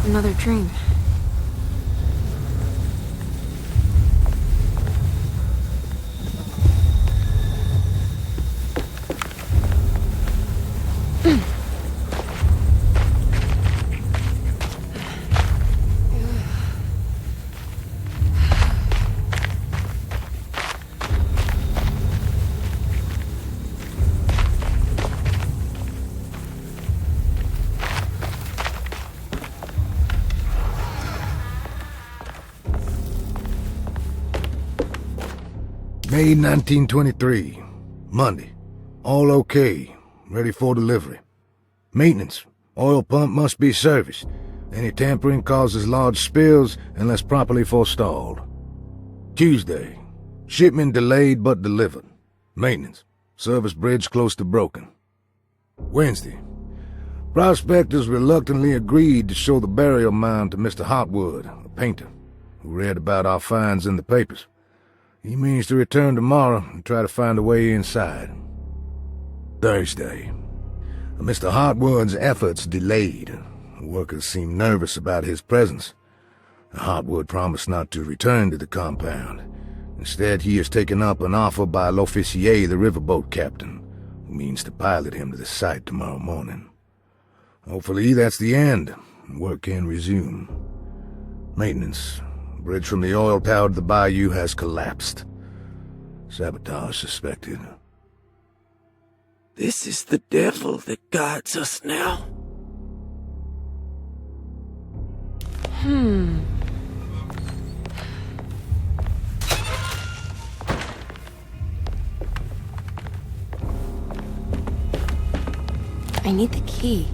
Another dream. May 1923, Monday. All okay, ready for delivery. Maintenance, oil pump must be serviced. Any tampering causes large spills unless properly forestalled. Tuesday, shipment delayed but delivered. Maintenance, service bridge close to broken. Wednesday, prospectors reluctantly agreed to show the burial mound to Mr. Hotwood, a painter, who read about our finds in the papers. He means to return tomorrow and try to find a way inside. Thursday, Mr. Hotwood's efforts delayed. The workers seemed nervous about his presence. Hotwood promised not to return to the compound. Instead, he has taken up an offer by l'officier, the riverboat captain, who means to pilot him to the site tomorrow morning. Hopefully that's the end, and work can resume. Maintenance. Bridge from the oil tower to the bayou has collapsed. Sabotage suspected. This is the devil that guides us now. I need the key.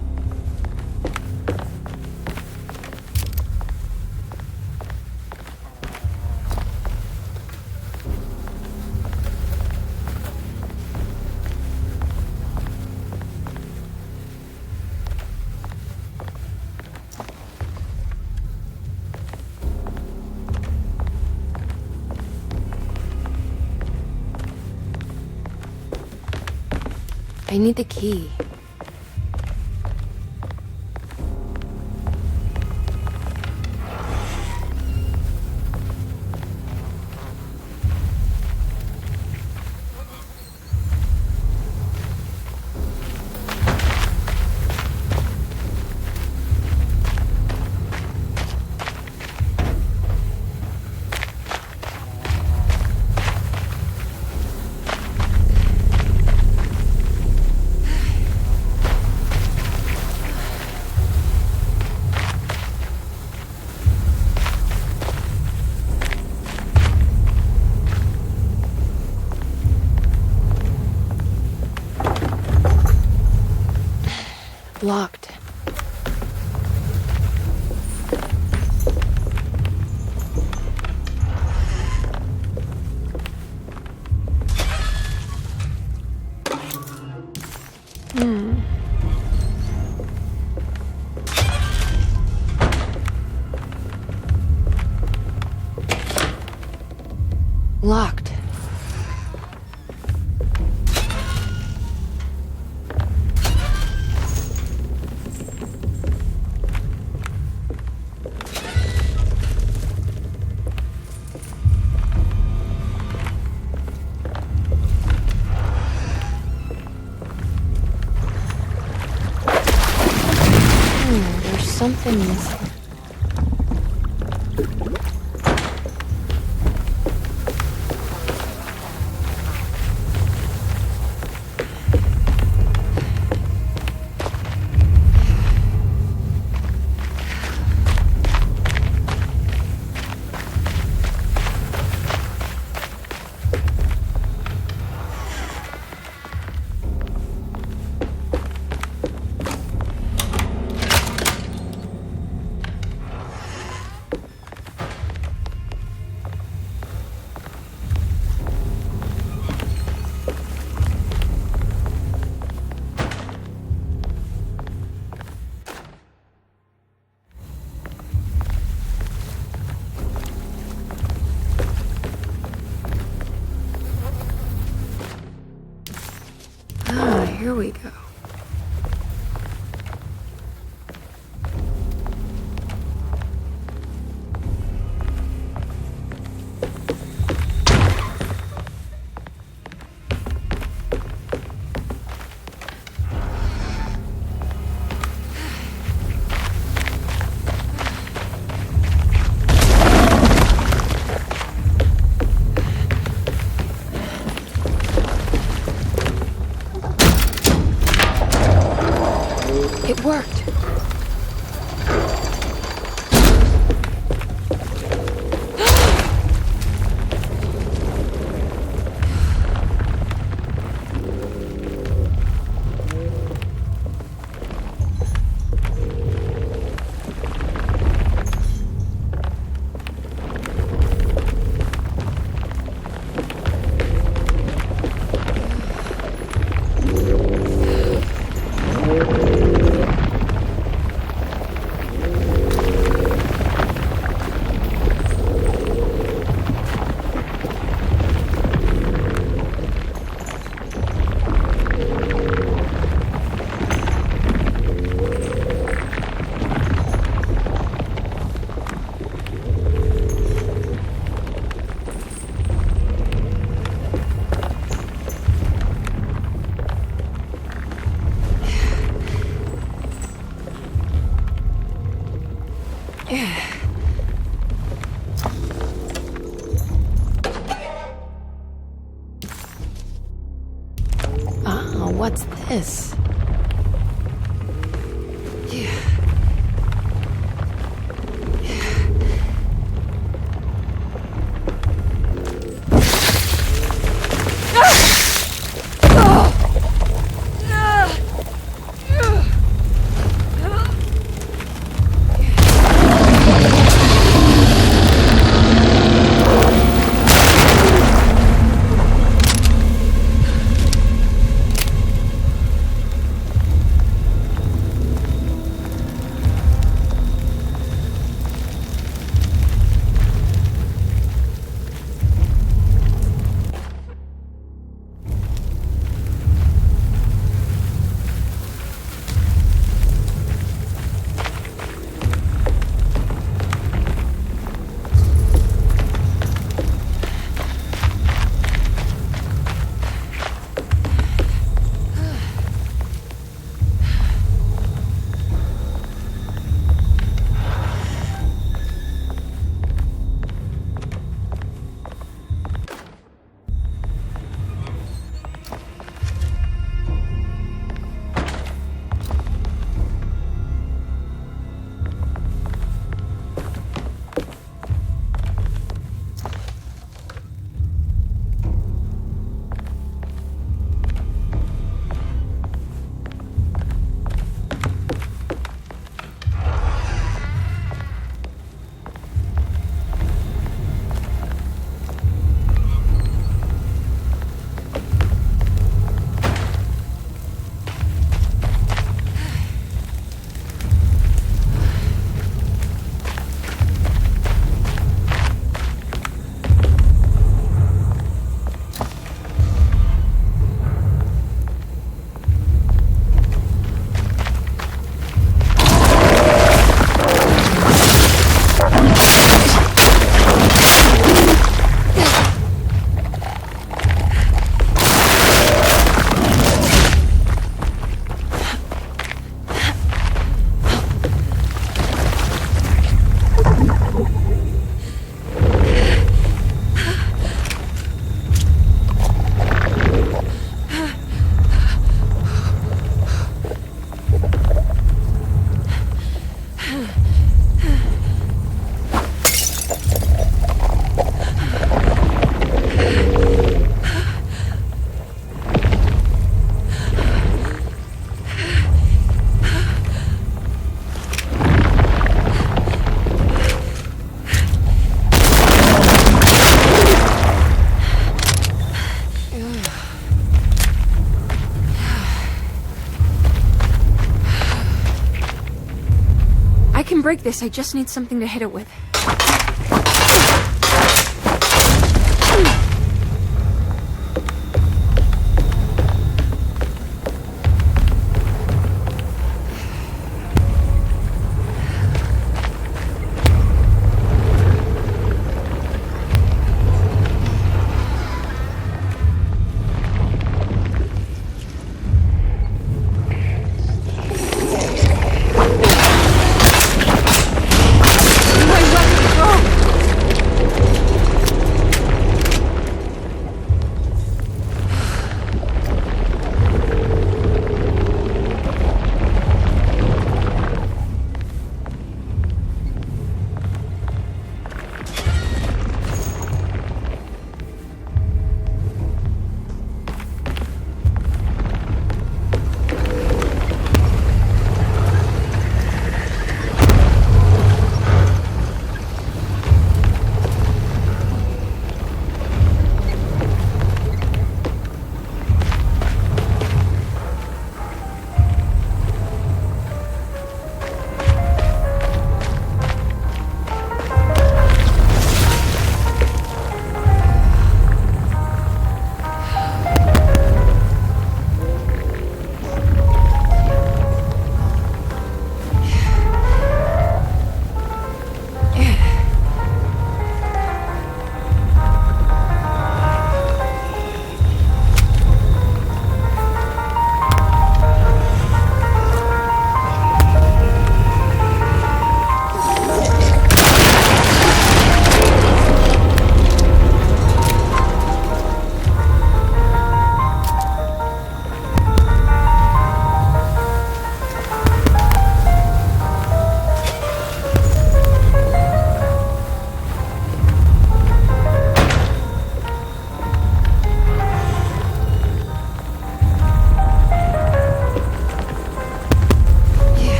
I need the key. Locked. Locked. There's something missing. Here we go. It worked. What's this? I can break this, I just need something to hit it with.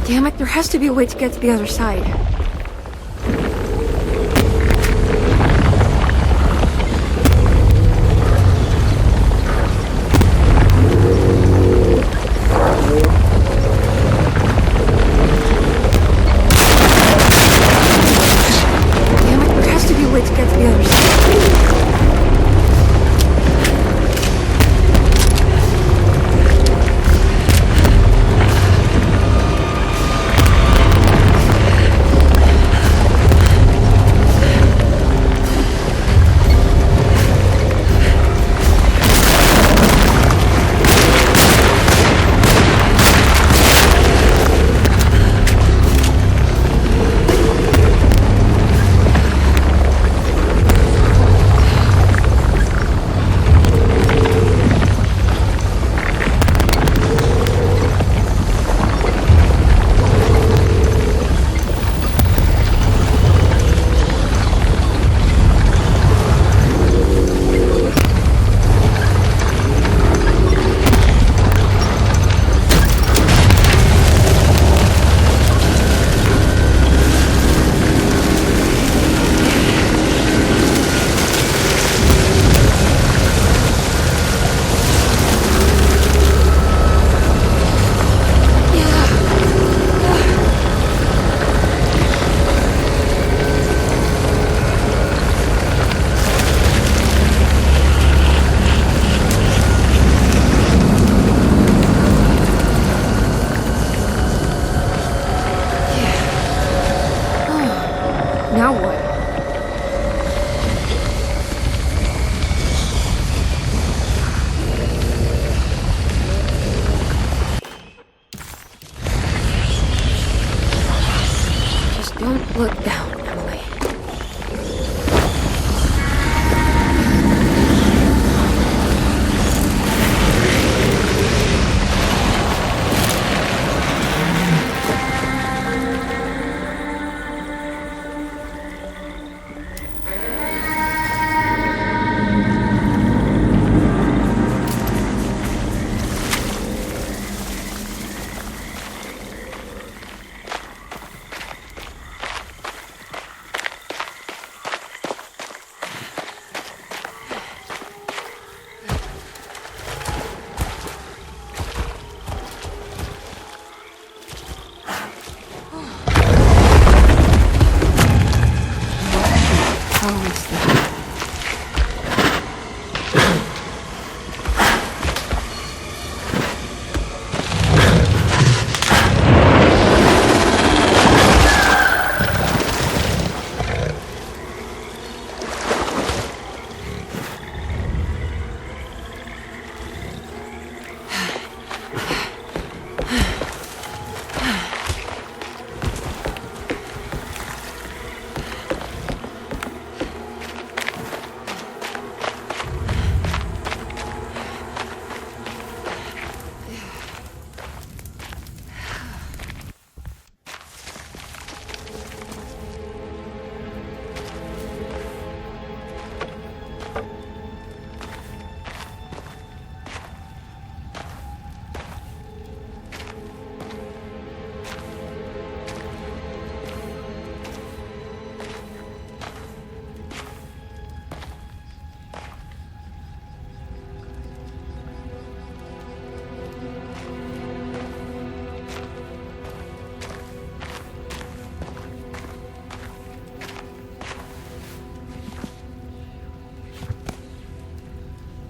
Damn it, there has to be a way to get to the other side. Now what? Just don't look down, Emily.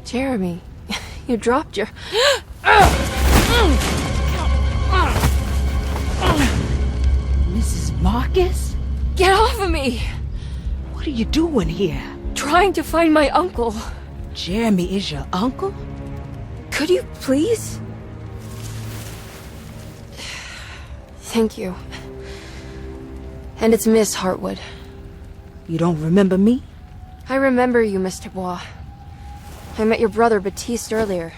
Jeremy, you dropped your... Mrs. Marcus? Get off of me! What are you doing here? Trying to find my uncle. Jeremy is your uncle? Could you please? Thank you. And it's Miss Hartwood. You don't remember me? I remember you, Mr. Bois. I met your brother Baptiste earlier.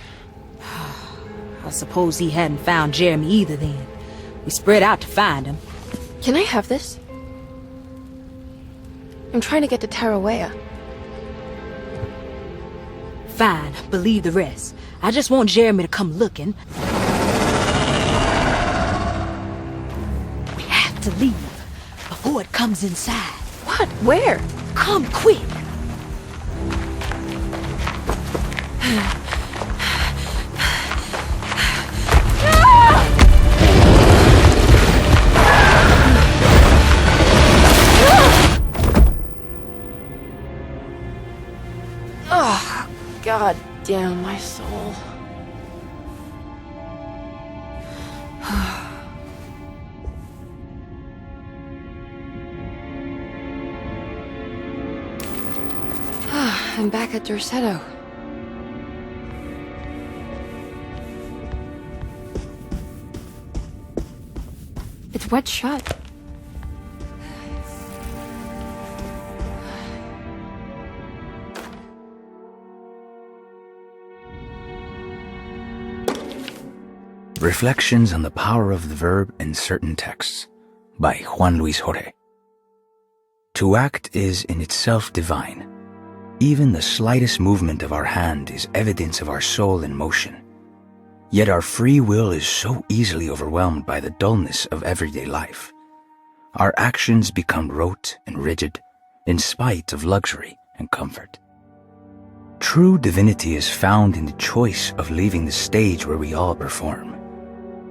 I suppose he hadn't found Jeremy either then. We spread out to find him. Can I have this? I'm trying to get to Tarawea. Fine, believe the rest. I just want Jeremy to come looking. to leave before it comes inside. What? Where? Come quick! Oh, God damn my soul. I'm back at Derceto. It's wet shut. Reflections on the Power of the Verb in Certain Texts by Juan Luis Jorge. To act is in itself divine. Even the slightest movement of our hand is evidence of our soul in motion. Yet our free will is so easily overwhelmed by the dullness of everyday life. Our actions become rote and rigid in spite of luxury and comfort. True divinity is found in the choice of leaving the stage where we all perform.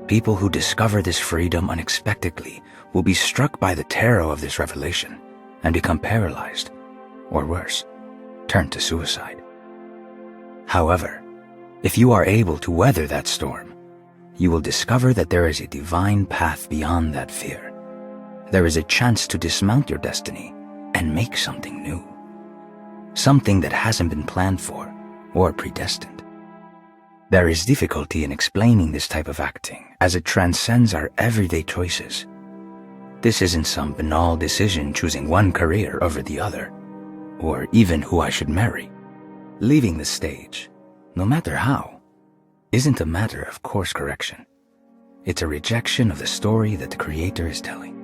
People who discover this freedom unexpectedly will be struck by the terror of this revelation and become paralyzed, or worse, turn to suicide. However, if you are able to weather that storm, you will discover that there is a divine path beyond that fear. There is a chance to dismount your destiny and make something new. Something that hasn't been planned for or predestined. There is difficulty in explaining this type of acting as it transcends our everyday choices. This isn't some banal decision choosing one career over the other, or even who I should marry. Leaving the stage, no matter how, isn't a matter of course correction. It's a rejection of the story that the Creator is telling.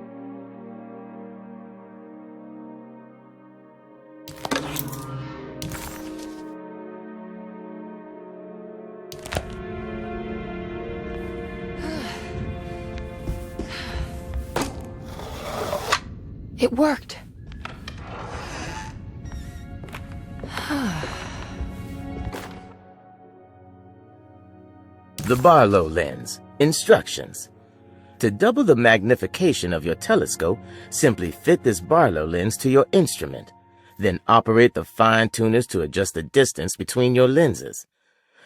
It worked. The Barlow lens. Instructions. To double the magnification of your telescope, simply fit this Barlow lens to your instrument. Then operate the fine tuners to adjust the distance between your lenses.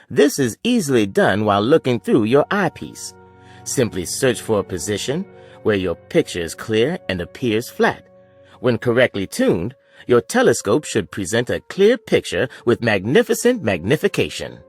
This is easily done while looking through your eyepiece. Simply search for a position where your picture is clear and appears flat. When correctly tuned, your telescope should present a clear picture with magnificent magnification.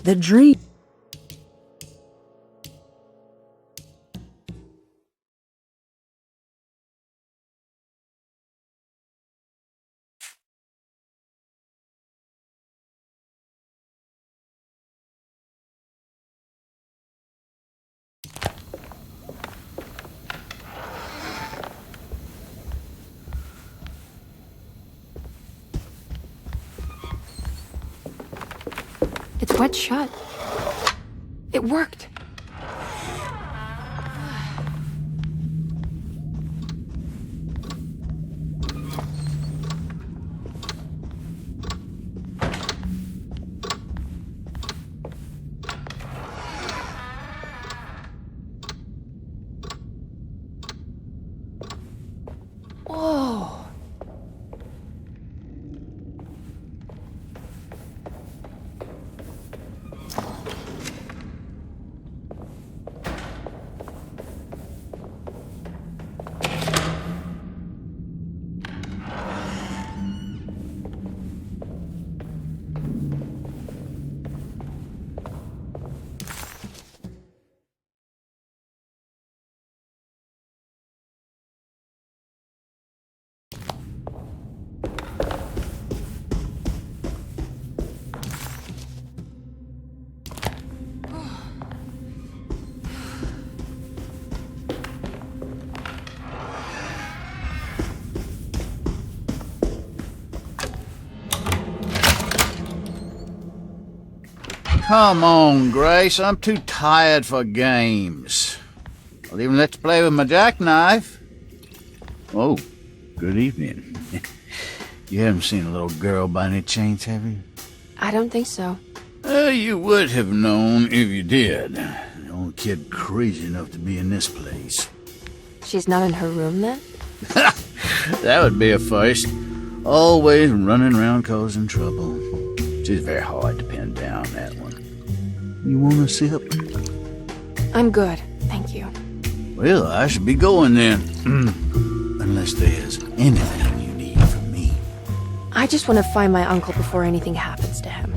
The dream. It's wet shut. It worked. Whoa. Come on, Grace. I'm too tired for games. I'll even let you play with my jackknife. Oh, good evening. You haven't seen a little girl by any chance, have you? I don't think so. You would have known if you did. The only kid crazy enough to be in this place. She's not in her room then? That would be a first. Always running around causing trouble. She's very hard to pin down, that one. You want a sip? I'm good, thank you. Well, I should be going then. Unless there's anything you need from me. I just want to find my uncle before anything happens to him.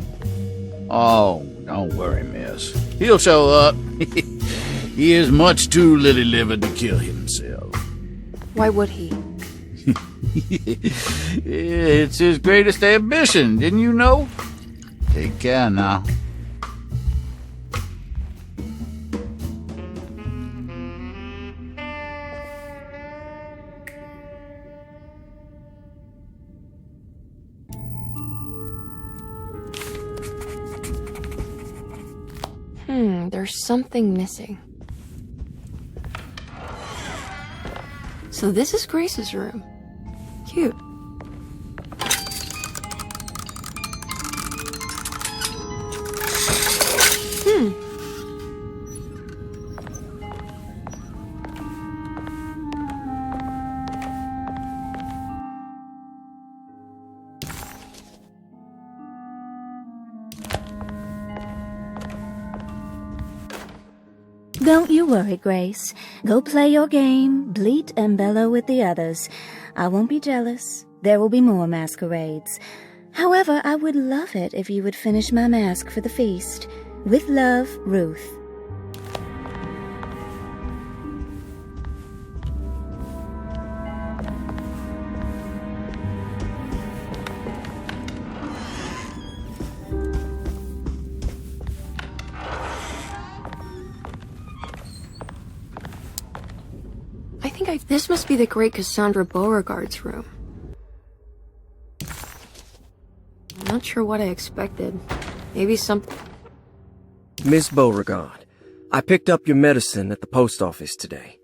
Oh, don't worry, miss. He'll show up. He is much too lily-livered to kill himself. Why would he? It's his greatest ambition, didn't you know? Take care now. There's something missing. So this is Grace's room. Cute. Don't you worry, Grace. Go play your game, bleat and bellow with the others. I won't be jealous. There will be more masquerades. However, I would love it if you would finish my mask for the feast. With love, Ruth. This must be the great Cassandra Beauregard's room. I'm not sure what I expected. Maybe something... Miss Beauregard, I picked up your medicine at the post office today.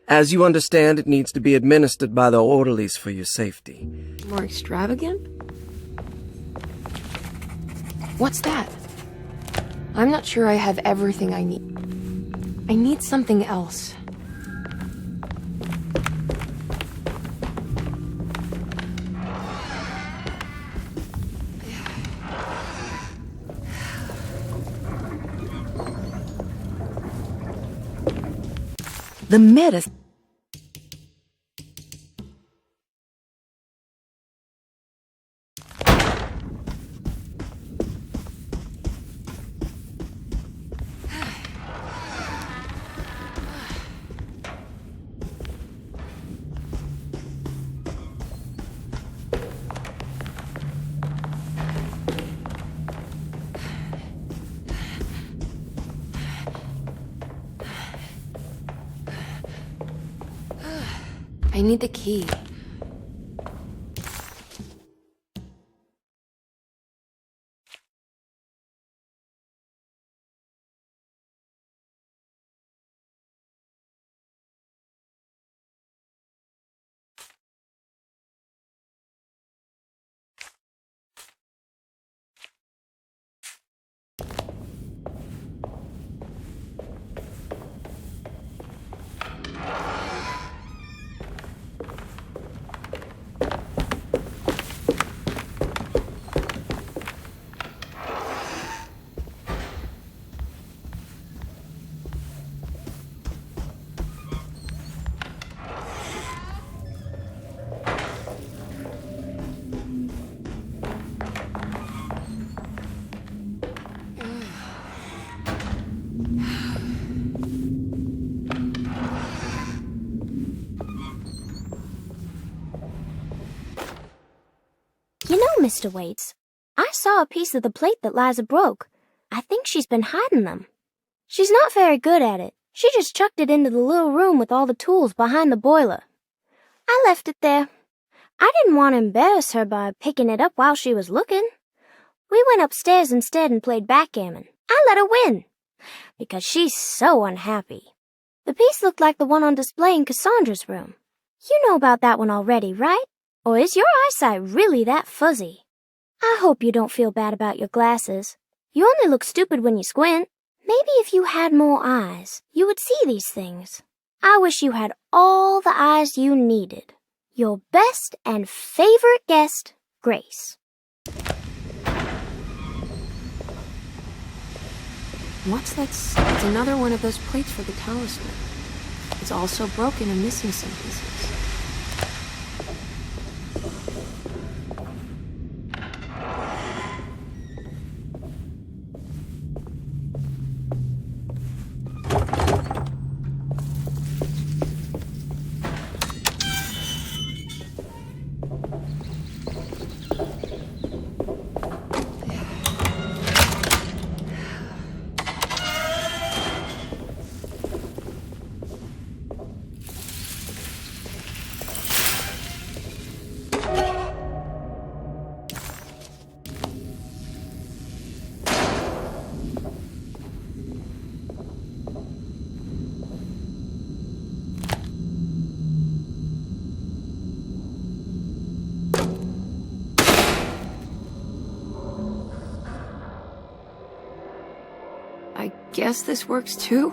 As you understand, it needs to be administered by the orderlies for your safety. More extravagant? What's that? I'm not sure I have everything I need. I need something else. The medicine. I need the key. sudista waits. I saw a piece of the plate that Liza broke. I think she's been hiding them. She's not very good at it. She just chucked it into the little room with all the tools behind the boiler. I left it there. I didn't want to embarrass her by picking it up while she was looking. We went upstairs instead and played backgammon. I let her win, because she's so unhappy. The piece looked like the one on display in Cassandra's room. You know about that one already, right? Or is your eyesight really that fuzzy? I hope you don't feel bad about your glasses. You only look stupid when you squint. Maybe if you had more eyes, you would see these things. I wish you had all the eyes you needed. Your best and favorite guest, Grace. What's that? It's another one of those plates for the talisman. It's also broken and missing some pieces. I guess this works too?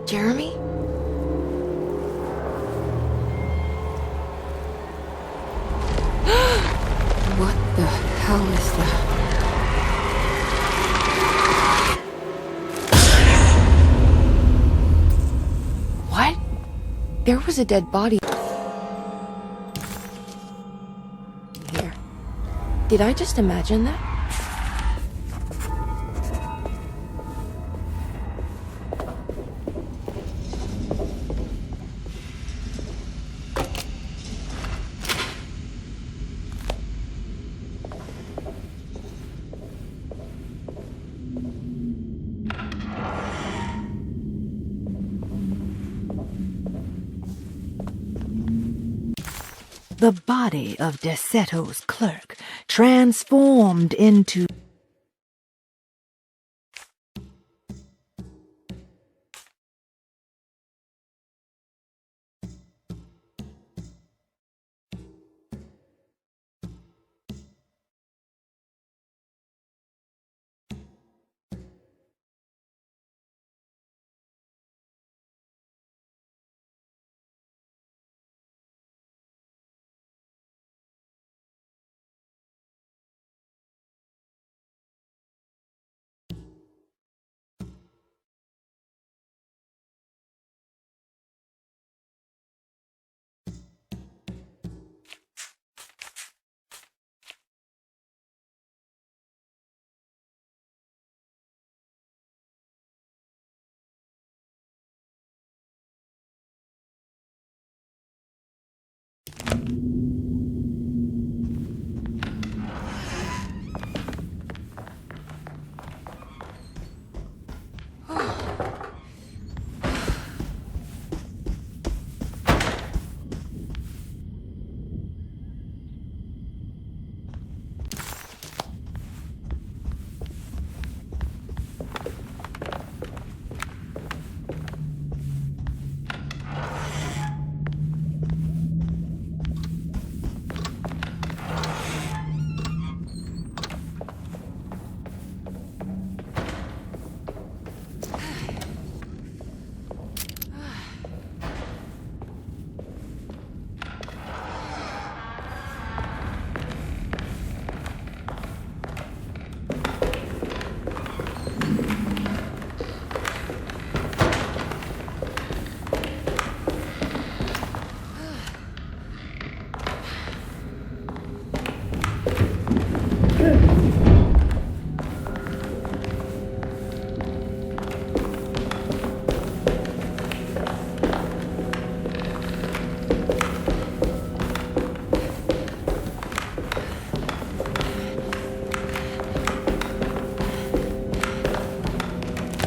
Jeremy? What the hell is that? What? There was a dead body here. Did I just imagine that? The body of Derceto's clerk transformed into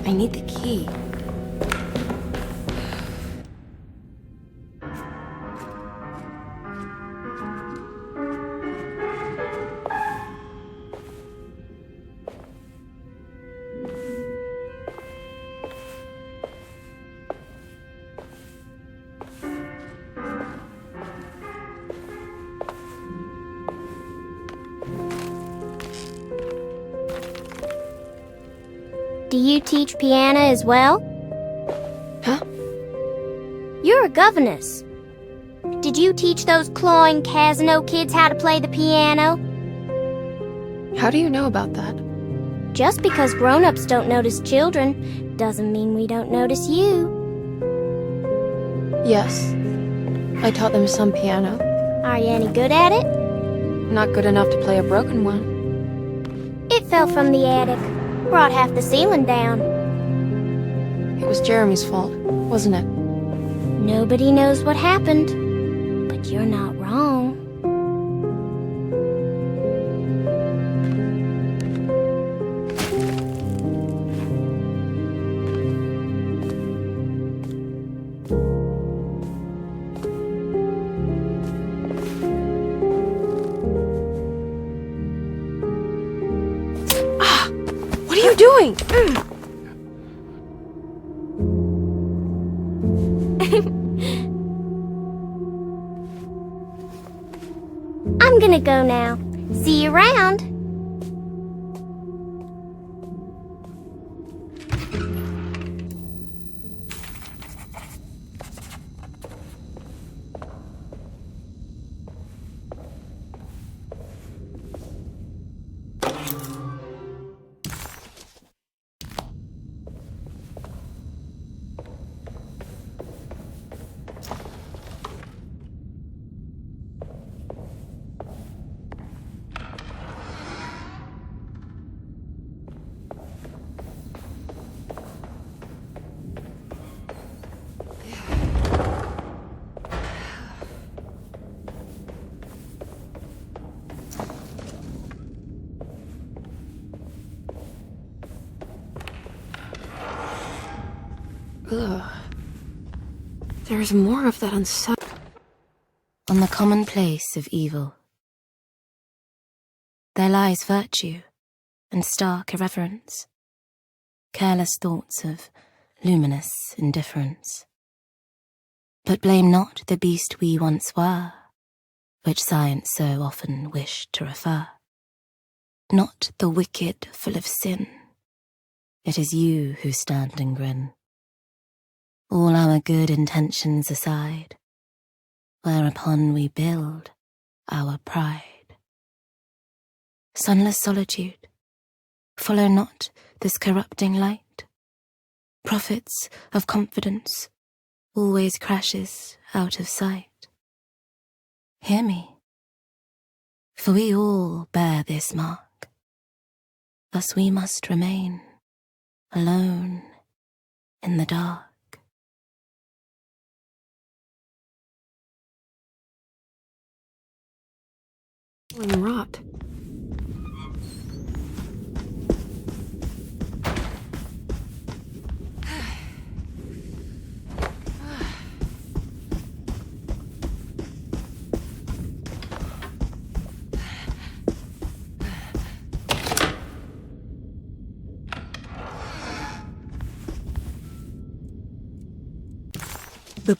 I need the key. Do you teach piano as well? Huh? You're a governess. Did you teach those clawing Casino kids how to play the piano? How do you know about that? Just because grown-ups don't notice children doesn't mean we don't notice you. Yes. I taught them some piano. Are you any good at it? Not good enough to play a broken one. It fell from the attic. Brought half the ceiling down. It was Jeremy's fault, wasn't it? Nobody knows what happened, but you're not wrong. What are you doing? I'm gonna go now. See you around. Ugh. There's more of that on the commonplace of evil. There lies virtue and stark irreverence, careless thoughts of luminous indifference. But blame not the beast we once were, which science so often wished to refer. Not the wicked full of sin, it is you who stand and grin. All our good intentions aside, whereupon we build our pride. Sunless solitude, follow not this corrupting light. Prophets of confidence always crashes out of sight. Hear me, for we all bear this mark. Thus we must remain alone in the dark. And rot. The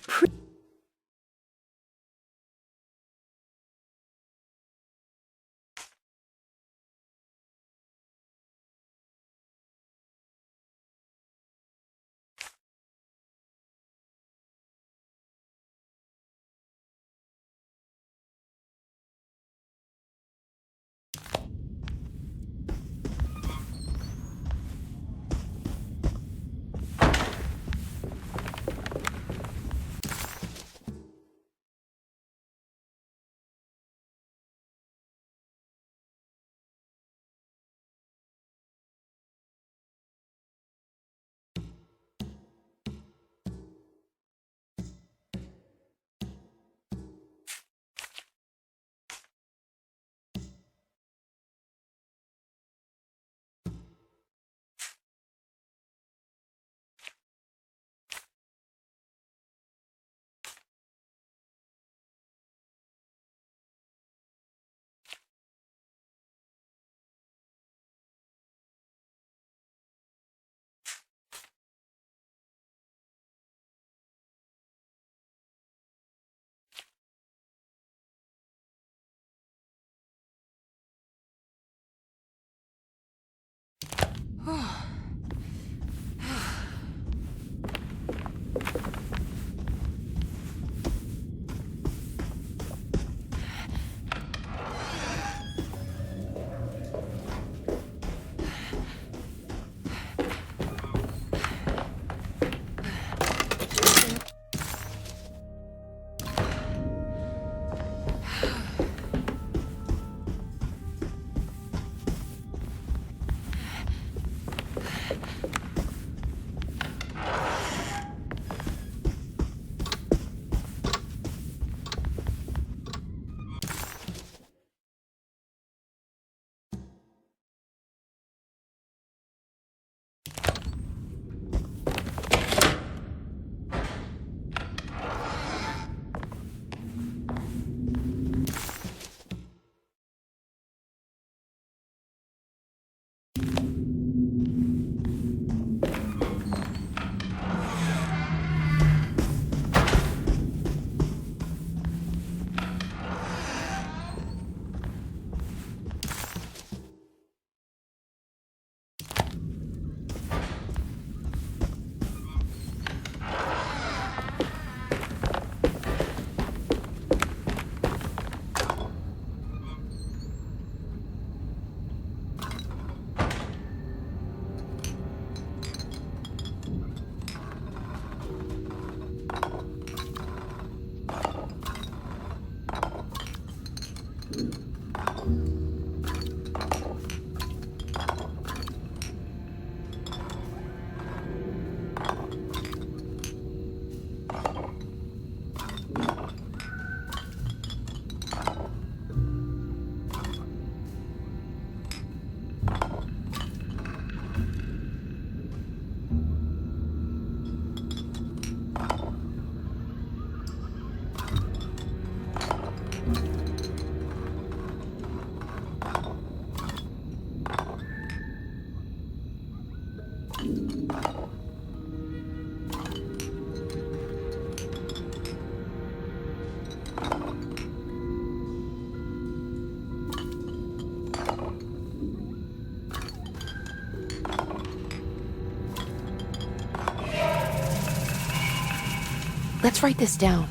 Let's write this down.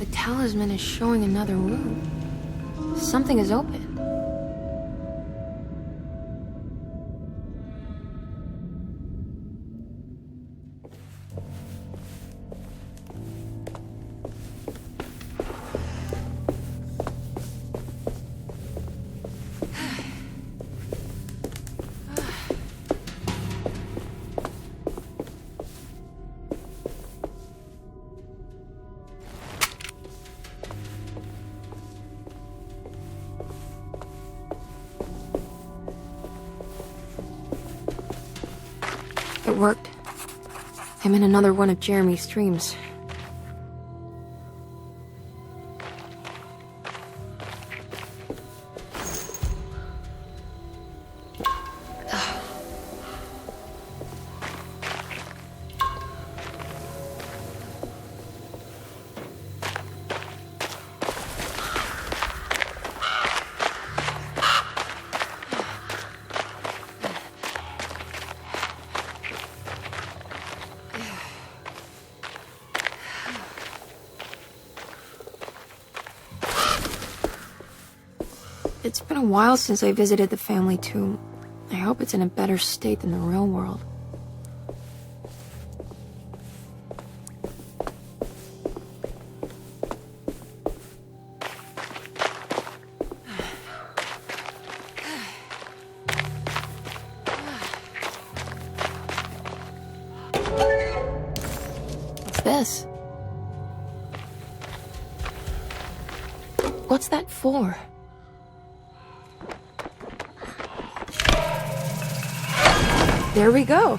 The talisman is showing another room. Something is open. It worked. I'm in another one of Jeremy's dreams. It's been a while since I visited the family tomb. I hope it's in a better state than the real world. What's this? What's that for? There we go.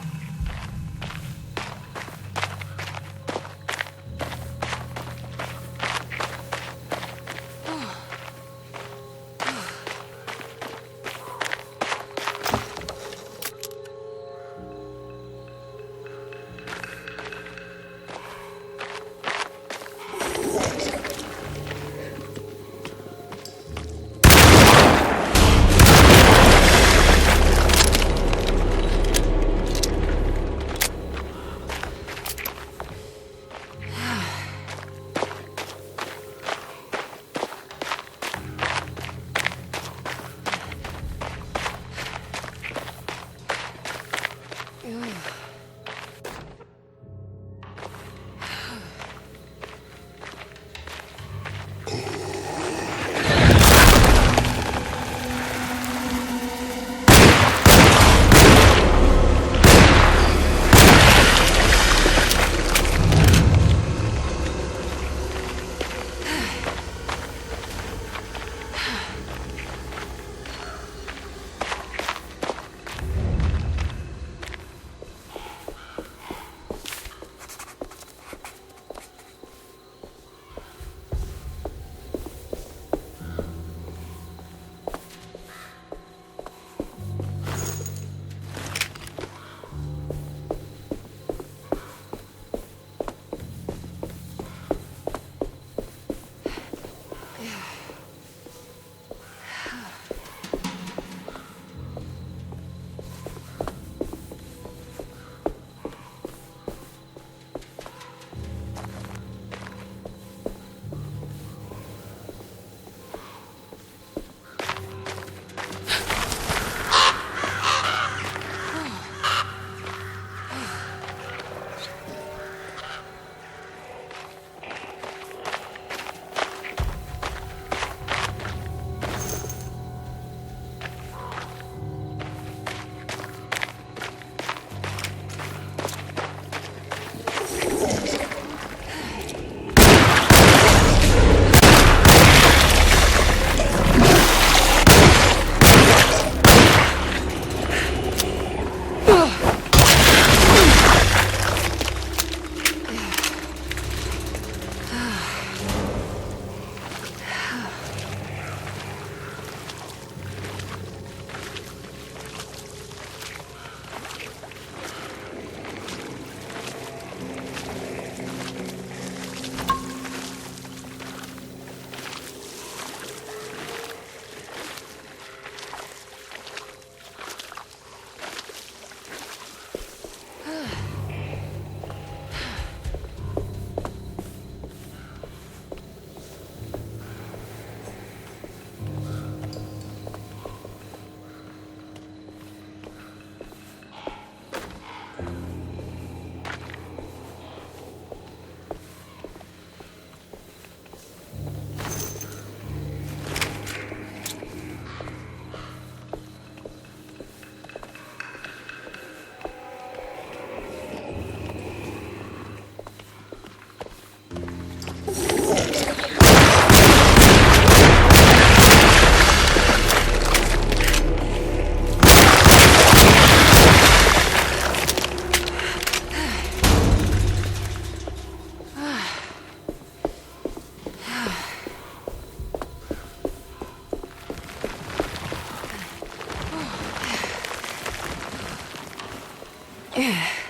Yeah.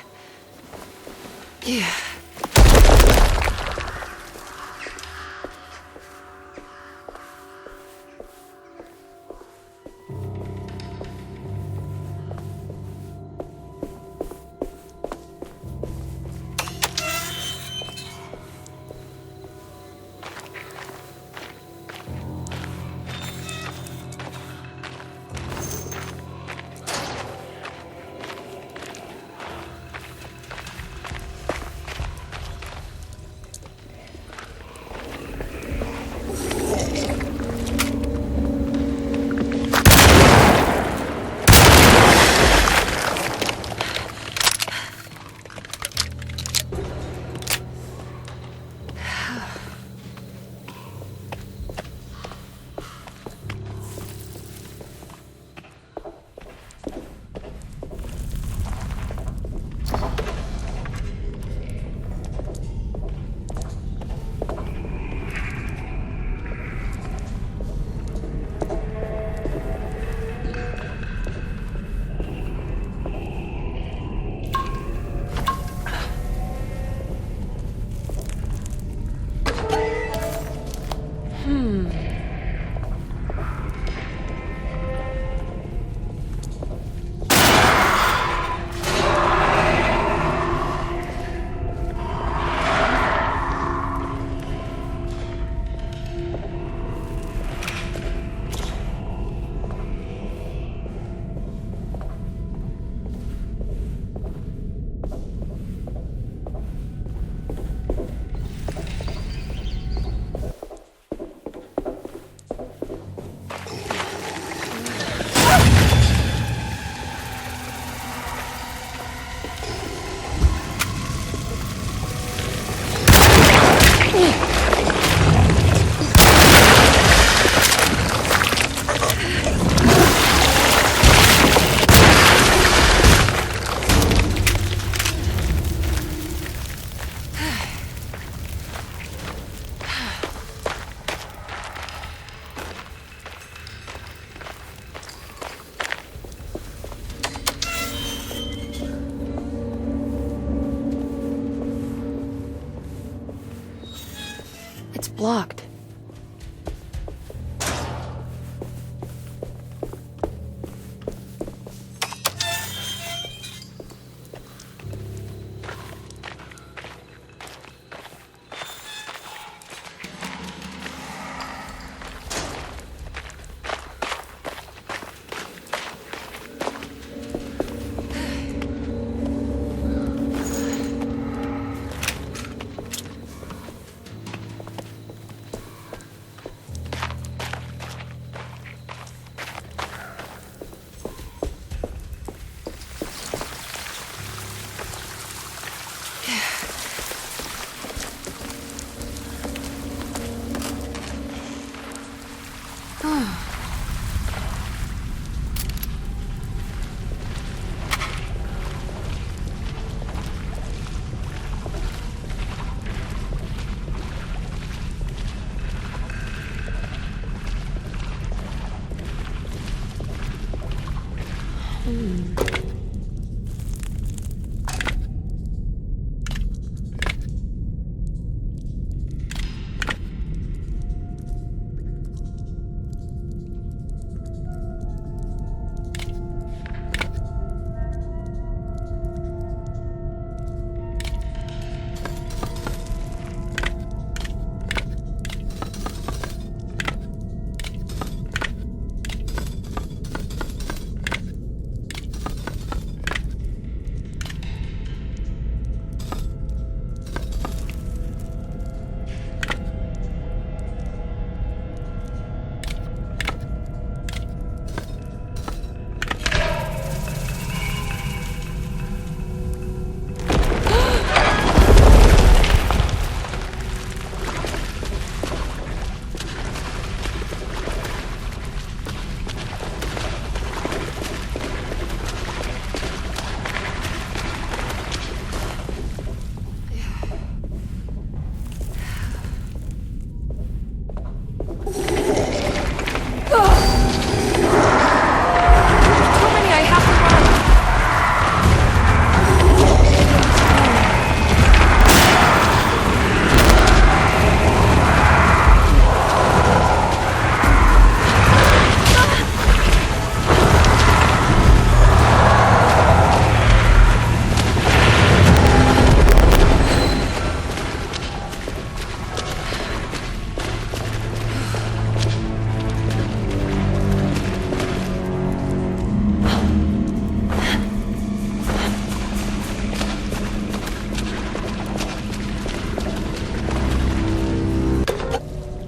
Blocked.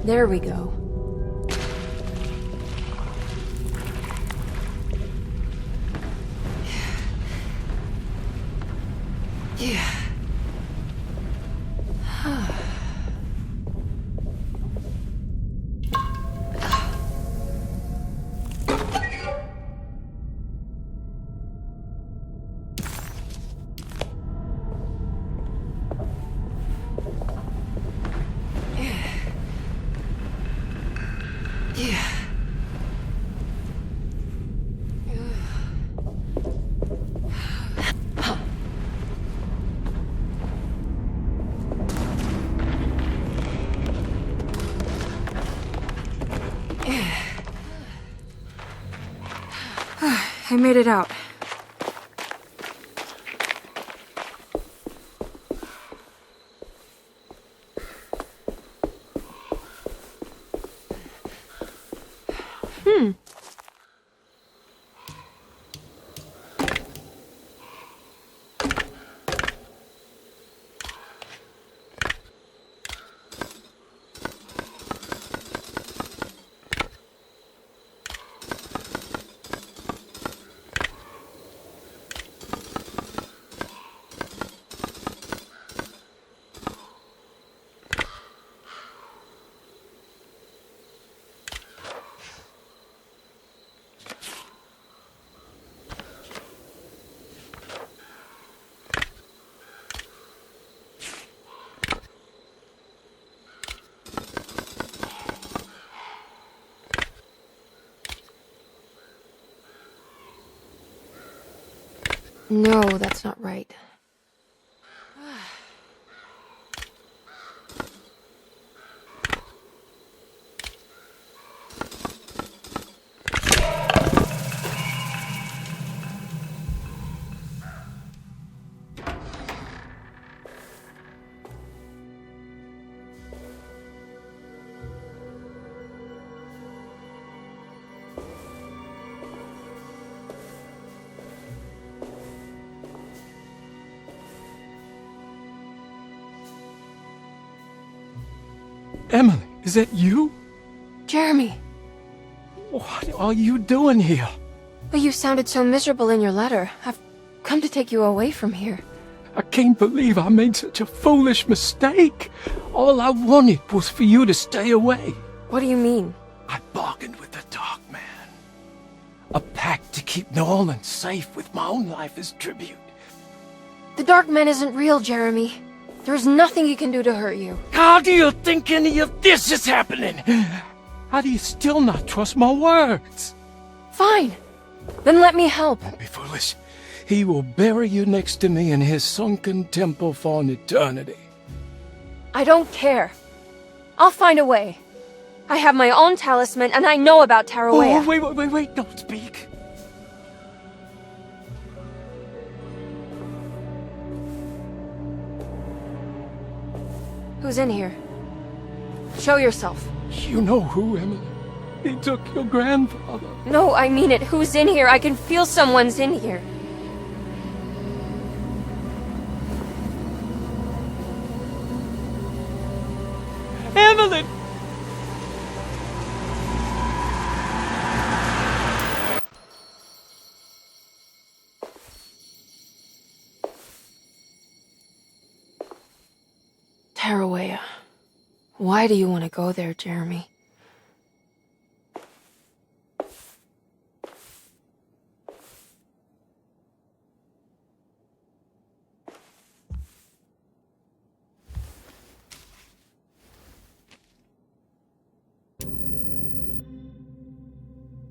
There we go. Yeah. I made it out. No, that's not right. Emily, is that you? Jeremy! What are you doing here? But you sounded so miserable in your letter. I've come to take you away from here. I can't believe I made such a foolish mistake. All I wanted was for you to stay away. What do you mean? I bargained with the Dark Man. A pact to keep New Orleans safe with my own life as tribute. The Dark Man isn't real, Jeremy. There's nothing he can do to hurt you. How do you think any of this is happening? How do you still not trust my words? Fine. Then let me help. Don't be foolish. He will bury you next to me in his sunken temple for an eternity. I don't care. I'll find a way. I have my own talisman, and I know about Tarawea. Oh, wait, don't speak. Who's in here? Show yourself. You know who, Emily. He took your grandfather. No, I mean it. Who's in here? I can feel someone's in here. Evelyn! Tarawea. Why do you want to go there, Jeremy?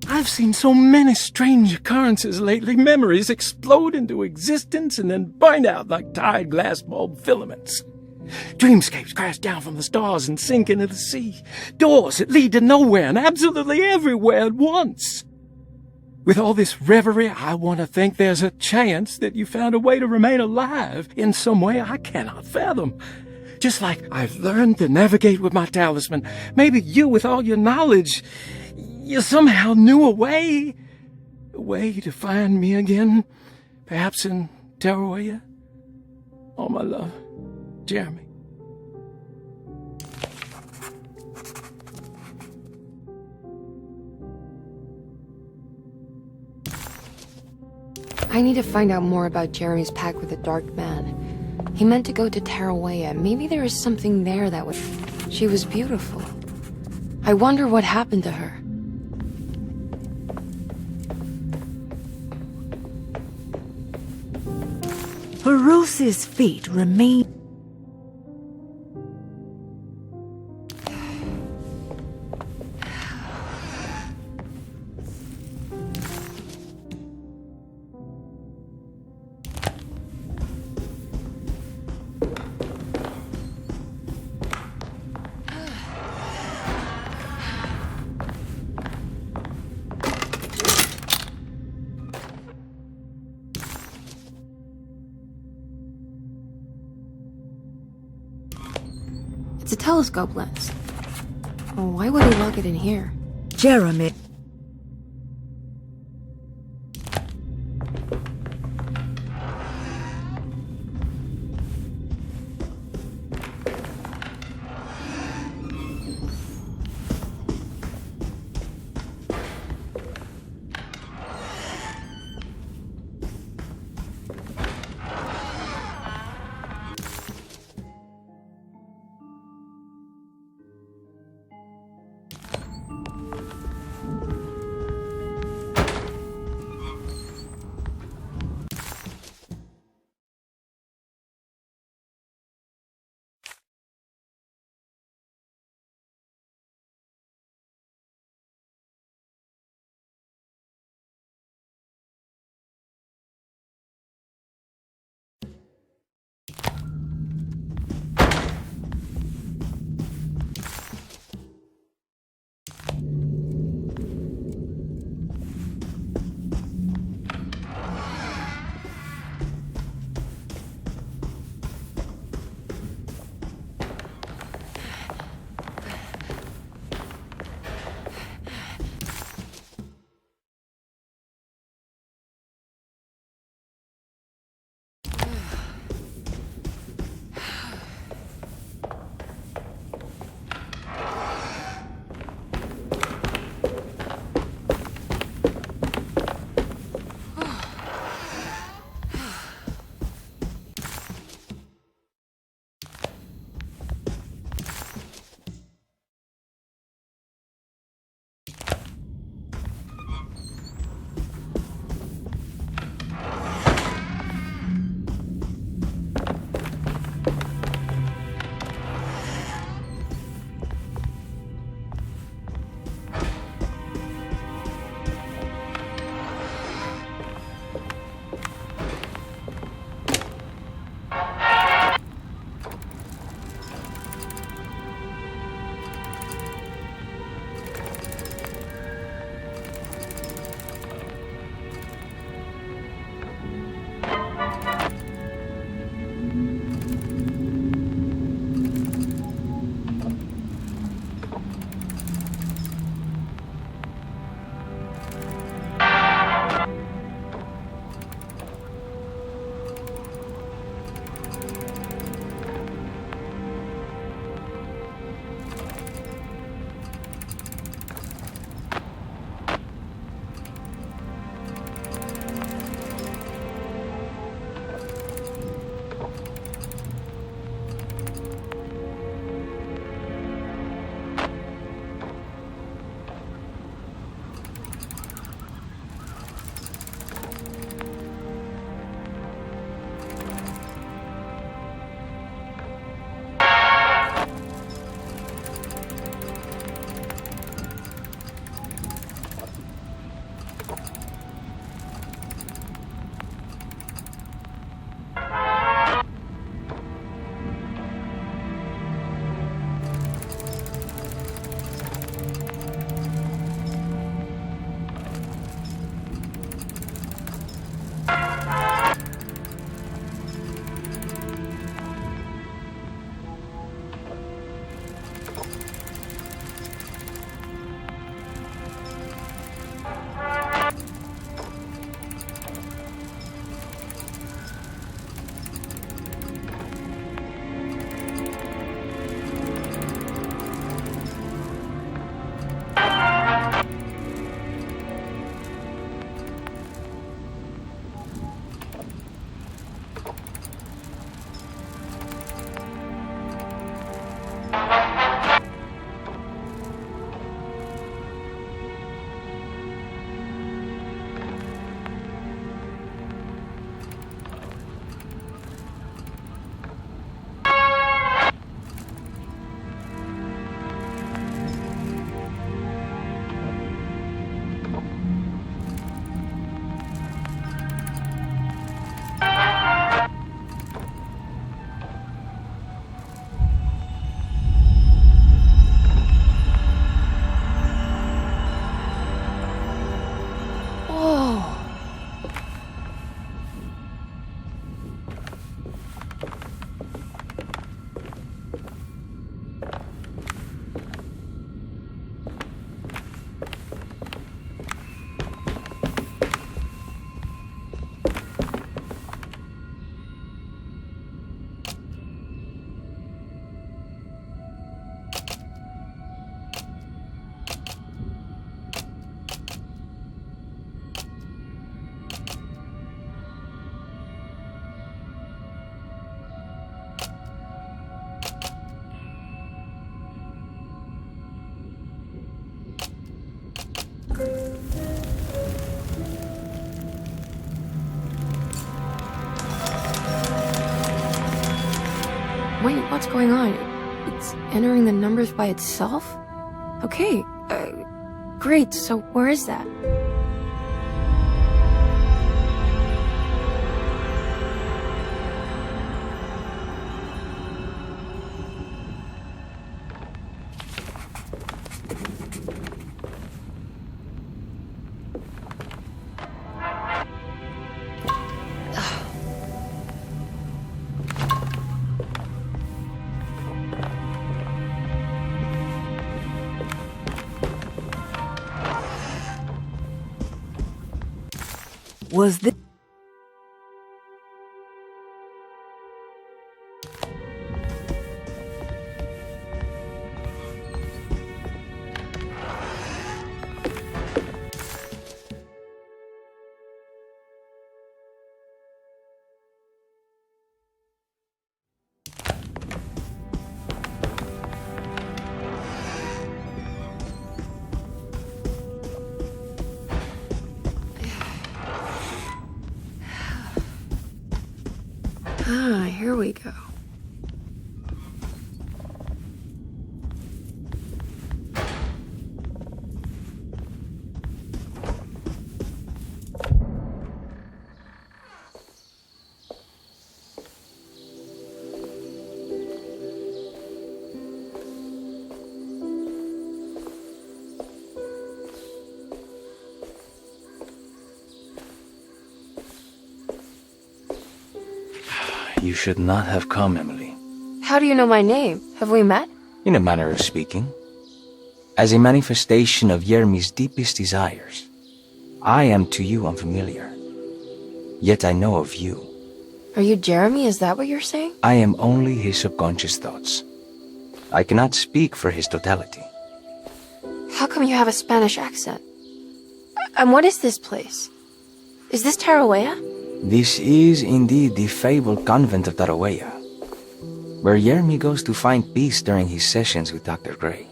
I've seen so many strange occurrences lately. Memories explode into existence and then burn out like tired glass bulb filaments. Dreamscapes crash down from the stars and sink into the sea. Doors that lead to nowhere and absolutely everywhere at once. With all this reverie, I want to think there's a chance that you found a way to remain alive in some way I cannot fathom. Just like I've learned to navigate with my talisman. Maybe you, with all your knowledge, you somehow knew a way to find me again. Perhaps in Tarawea. All my love. Jeremy. I need to find out more about Jeremy's pact with the Dark Man. He meant to go to Tarawea. Maybe there is something there that would... She was beautiful. I wonder what happened to her. Baros's feet remain... It's a telescope lens. Oh, why would he lock it in here? Jeremy. What's going on? It's entering the numbers by itself? Okay, great, so where is that? Was this... Here we go. You should not have come, Emily. How do you know my name? Have we met? In a manner of speaking. As a manifestation of Yermi's deepest desires, I am to you unfamiliar. Yet I know of you. Are you Jeremy? Is that what you're saying? I am only his subconscious thoughts. I cannot speak for his totality. How come you have a Spanish accent? And what is this place? Is this Tarawea? This is indeed the fabled convent of Tarawea, where Yermi goes to find peace during his sessions with Dr. Gray.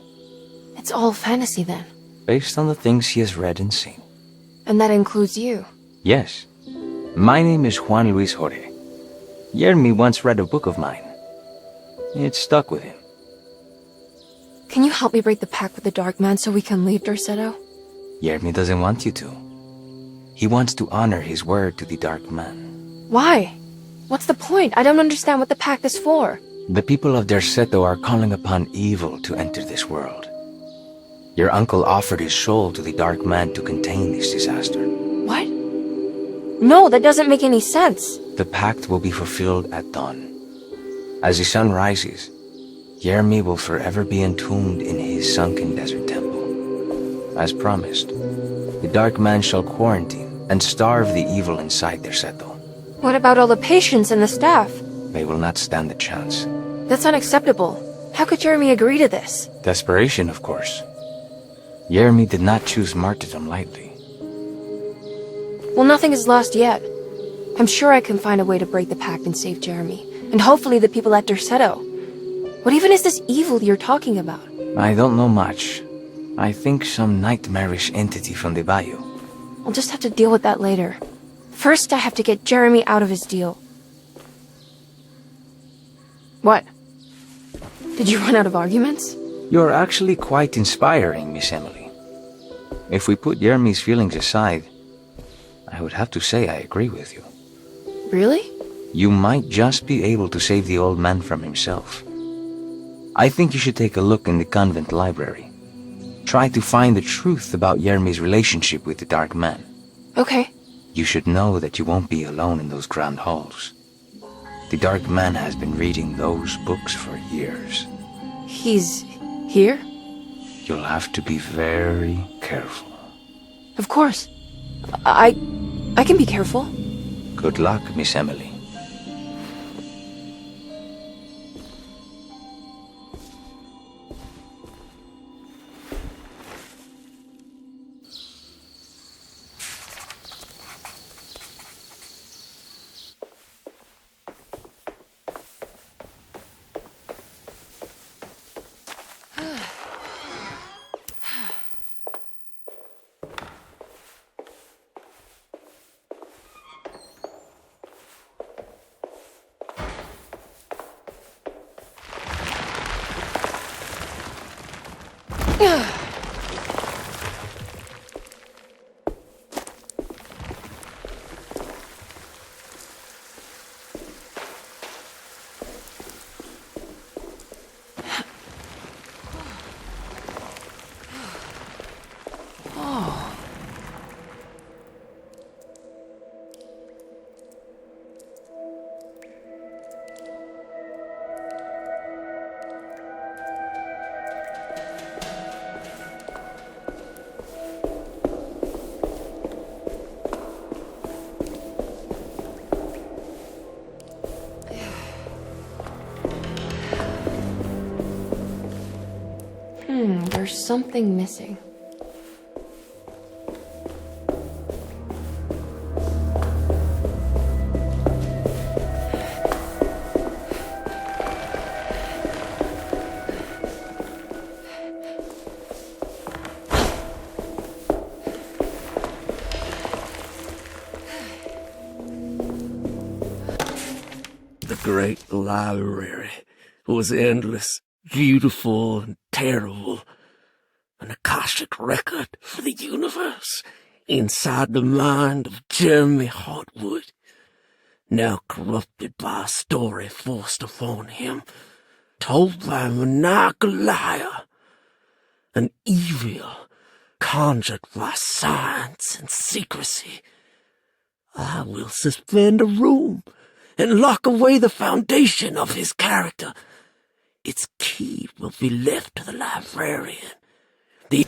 It's all fantasy then. Based on the things he has read and seen. And that includes you. Yes. My name is Juan Luis Jorge. Yermi once read a book of mine. It stuck with him. Can you help me break the pact with the Dark Man so we can leave Derceto? Yermi doesn't want you to. He wants to honor his word to the Dark Man. Why? What's the point? I don't understand what the pact is for. The people of Derceto are calling upon evil to enter this world. Your uncle offered his soul to the Dark Man to contain this disaster. What? No, that doesn't make any sense. The pact will be fulfilled at dawn. As the sun rises, Yermi will forever be entombed in his sunken desert temple. As promised, the Dark Man shall quarantine and starve the evil inside Derceto. What about all the patients and the staff? They will not stand a chance. That's unacceptable. How could Jeremy agree to this? Desperation, of course. Yermi did not choose martyrdom lightly. Well, nothing is lost yet. I'm sure I can find a way to break the pact and save Jeremy. And hopefully the people at Derceto. What even is this evil you're talking about? I don't know much. I think some nightmarish entity from the bayou. I'll just have to deal with that later. First, I have to get Jeremy out of his deal. What? Did you run out of arguments? You're actually quite inspiring, Miss Emily. If we put Yermi's feelings aside, I would have to say I agree with you. Really? You might just be able to save the old man from himself. I think you should take a look in the convent library. Try to find the truth about Yermi's relationship with the Dark Man. Okay. You should know that you won't be alone in those grand halls. The Dark Man has been reading those books for years. He's here? You'll have to be very careful. Of course. I can be careful. Good luck, Miss Emily. There's something missing. The great library was endless, beautiful, and terrible. An Akashic record for the universe inside the mind of Jeremy Hartwood, now corrupted by a story forced upon him, told by a maniacal liar, an evil conjured by science and secrecy. I will suspend a room and lock away the foundation of his character. Its key will be left to the librarian. The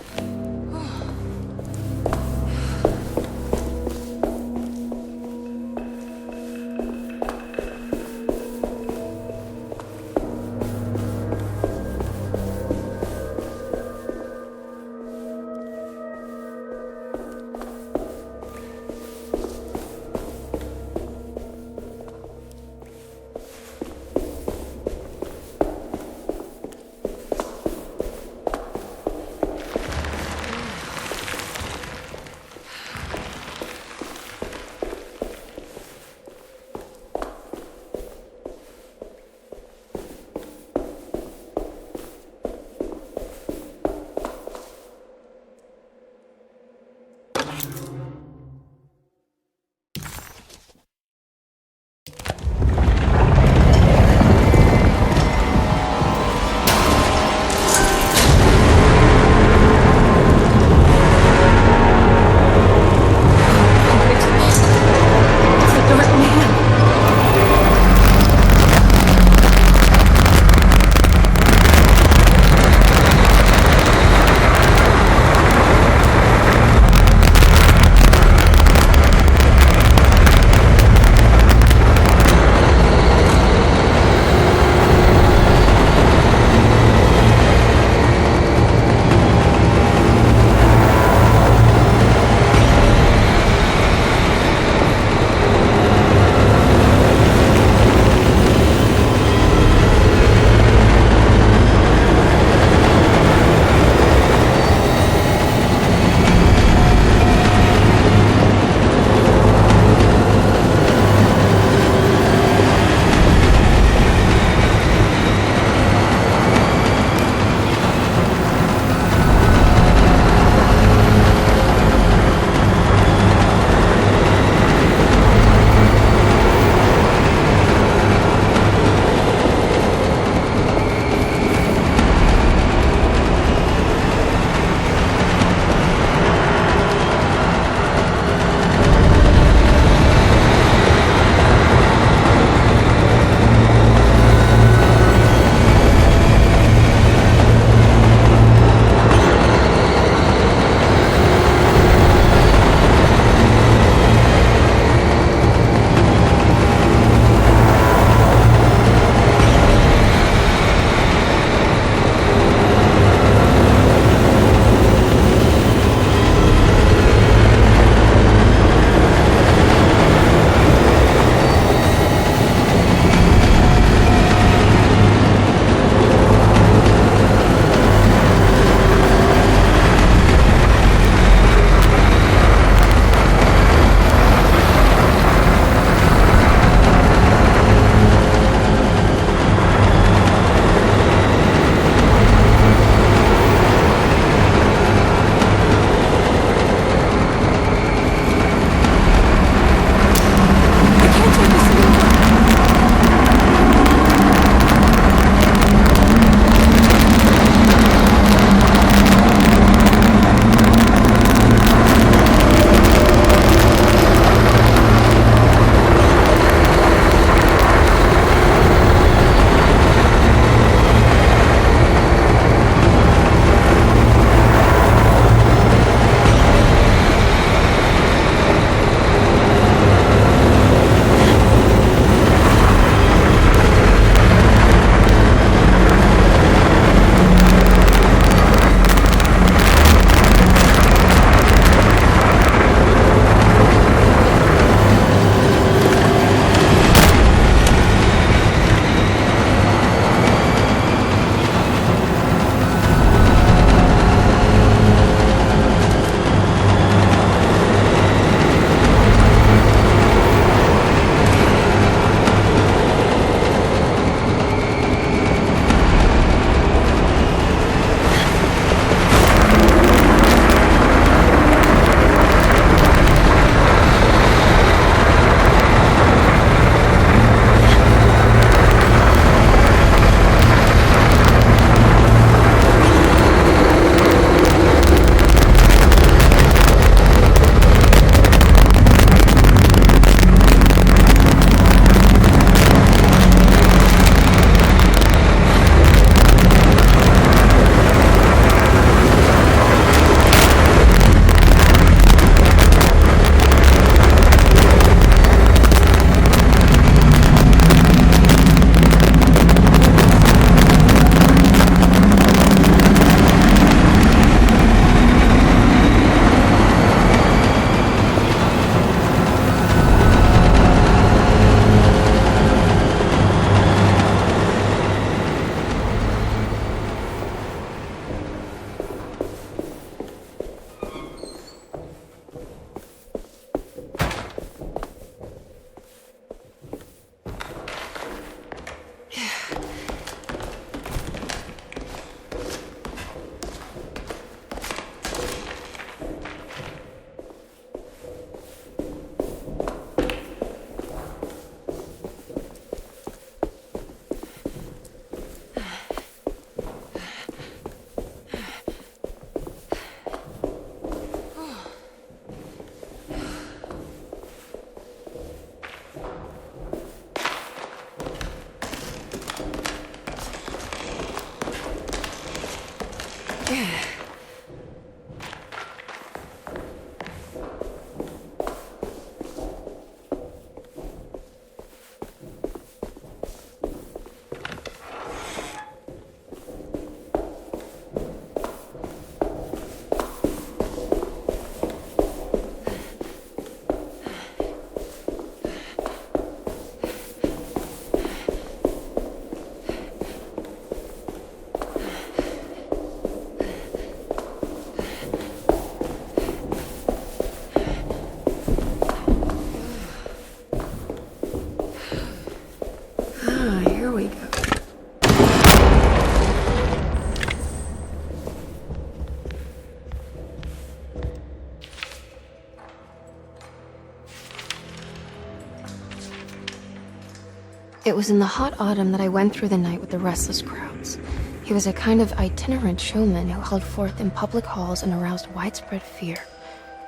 It was in the hot autumn that I went through the night with the restless crowds. He was a kind of itinerant showman who held forth in public halls and aroused widespread fear.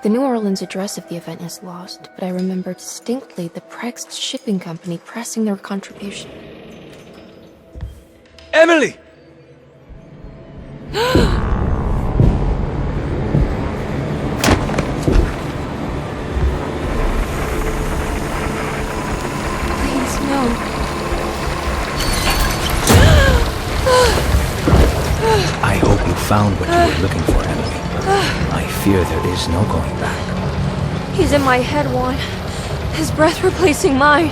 The New Orleans address of the event is lost, but I remember distinctly the Prex shipping company pressing their contribution. Emily! Please, no. I hope you found what you were looking for, Emily. I fear there is no going back. He's in my head, Juan. His breath replacing mine.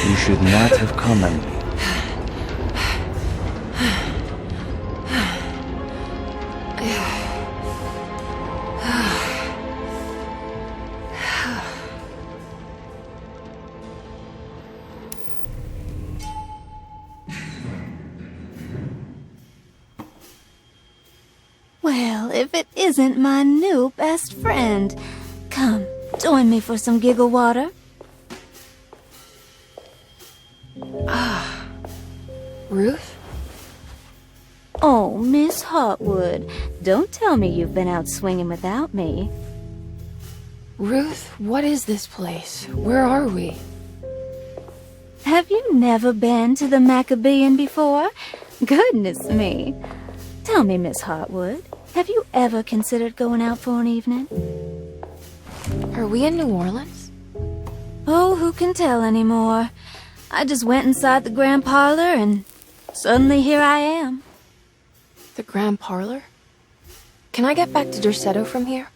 You should not have come, Emily. Well, if it isn't my new best friend. Come, join me for some giggle water. Ruth? Oh, Miss Hotwood, don't tell me you've been out swinging without me. Ruth, what is this place? Where are we? Have you never been to the Maccabean before? Goodness me. Tell me, Miss Hotwood, have you ever considered going out for an evening? Are we in New Orleans? Oh, who can tell anymore? I just went inside the grand parlor and suddenly here I am. The grand parlor? Can I get back to Derceto from here?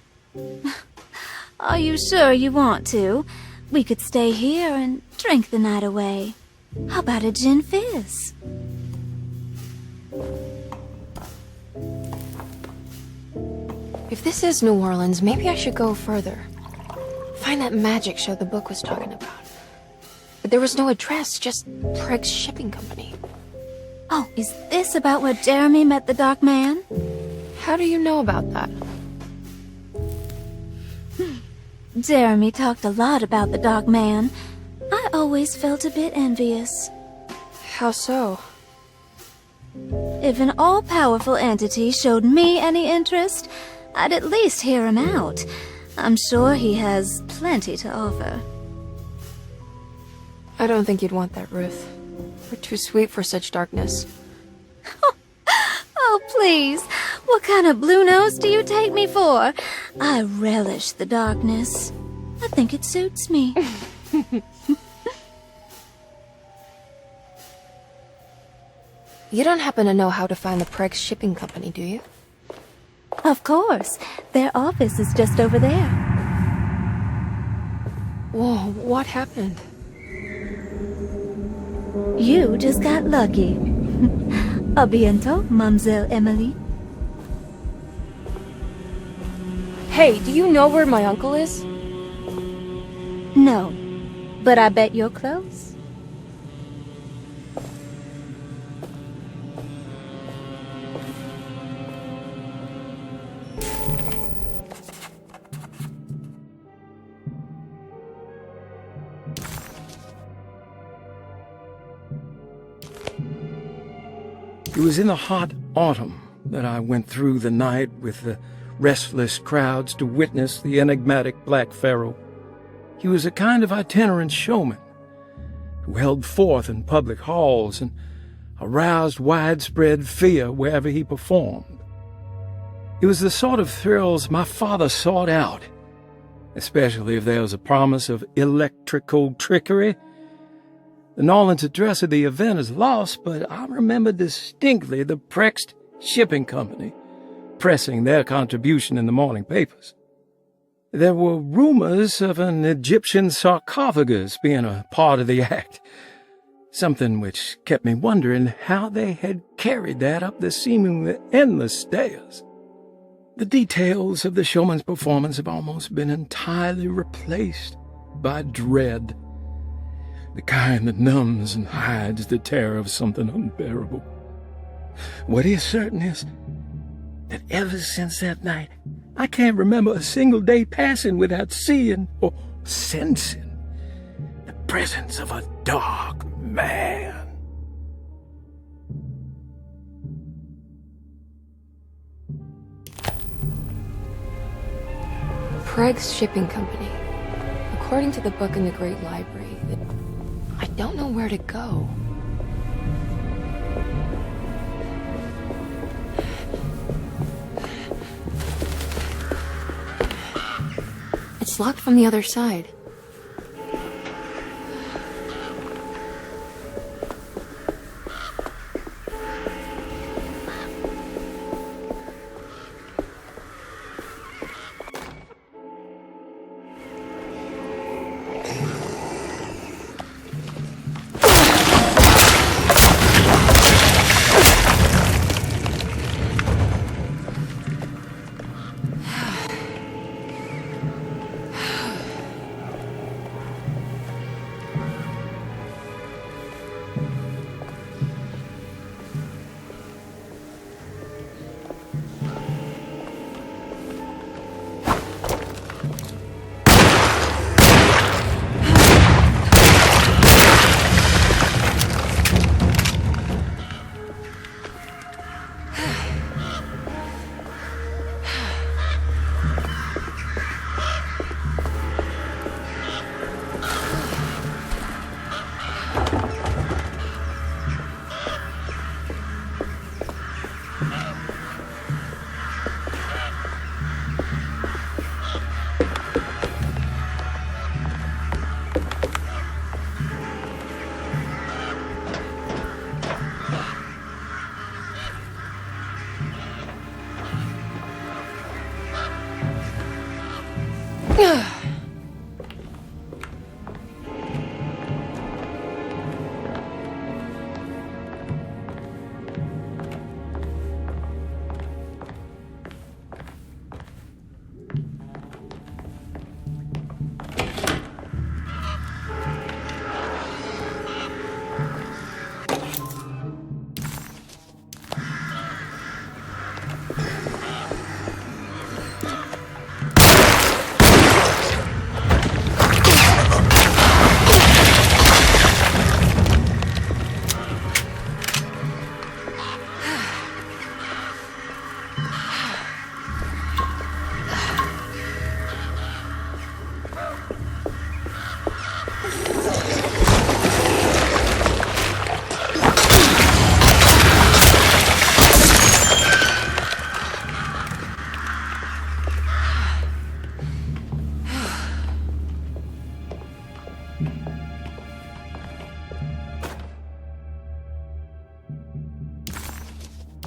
Are you sure you want to? We could stay here and drink the night away. How about a gin fizz? If this is New Orleans, maybe I should go further. Find that magic show the book was talking about. But there was no address, just Prex Shipping Company. Oh, is this about where Jeremy met the Dark Man? How do you know about that? Jeremy talked a lot about the Dark Man. I always felt a bit envious. How so? If an all-powerful entity showed me any interest, I'd at least hear him out. I'm sure he has plenty to offer. I don't think you'd want that, Ruth. We're too sweet for such darkness. Oh, please. What kind of blue nose do you take me for? I relish the darkness. I think it suits me. You don't happen to know how to find the Prex Shipping Company, do you? Of course. Their office is just over there. Whoa, what happened? You just got lucky. A bientôt, Mademoiselle Emily. Hey, do you know where my uncle is? No, but I bet you're close. It was in the hot autumn that I went through the night with the restless crowds to witness the enigmatic Black Pharaoh. He was a kind of itinerant showman who held forth in public halls and aroused widespread fear wherever he performed. It was the sort of thrills my father sought out, especially if there was a promise of electrical trickery. The Nolan's address of the event is lost, but I remember distinctly the Prex Shipping Company pressing their contribution in the morning papers. There were rumors of an Egyptian sarcophagus being a part of the act, something which kept me wondering how they had carried that up the seemingly endless stairs. The details of the showman's performance have almost been entirely replaced by dread, the kind that numbs and hides the terror of something unbearable. What is certain is that ever since that night, I can't remember a single day passing without seeing or sensing presence of a dark man. Craig's Shipping Company. According to the book in the Great Library, I don't know where to go. It's locked from the other side.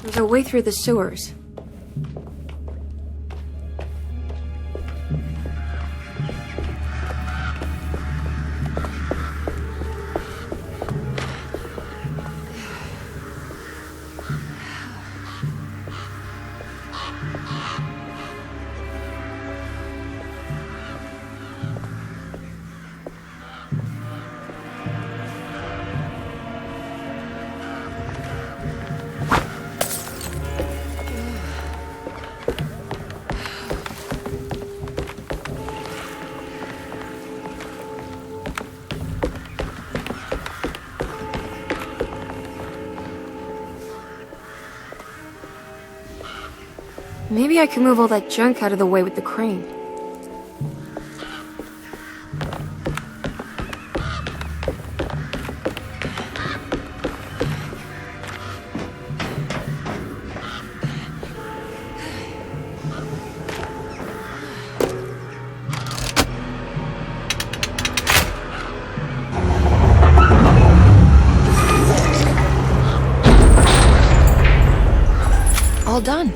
There's a way through the sewers. Maybe I can move all that junk out of the way with the crane. All done.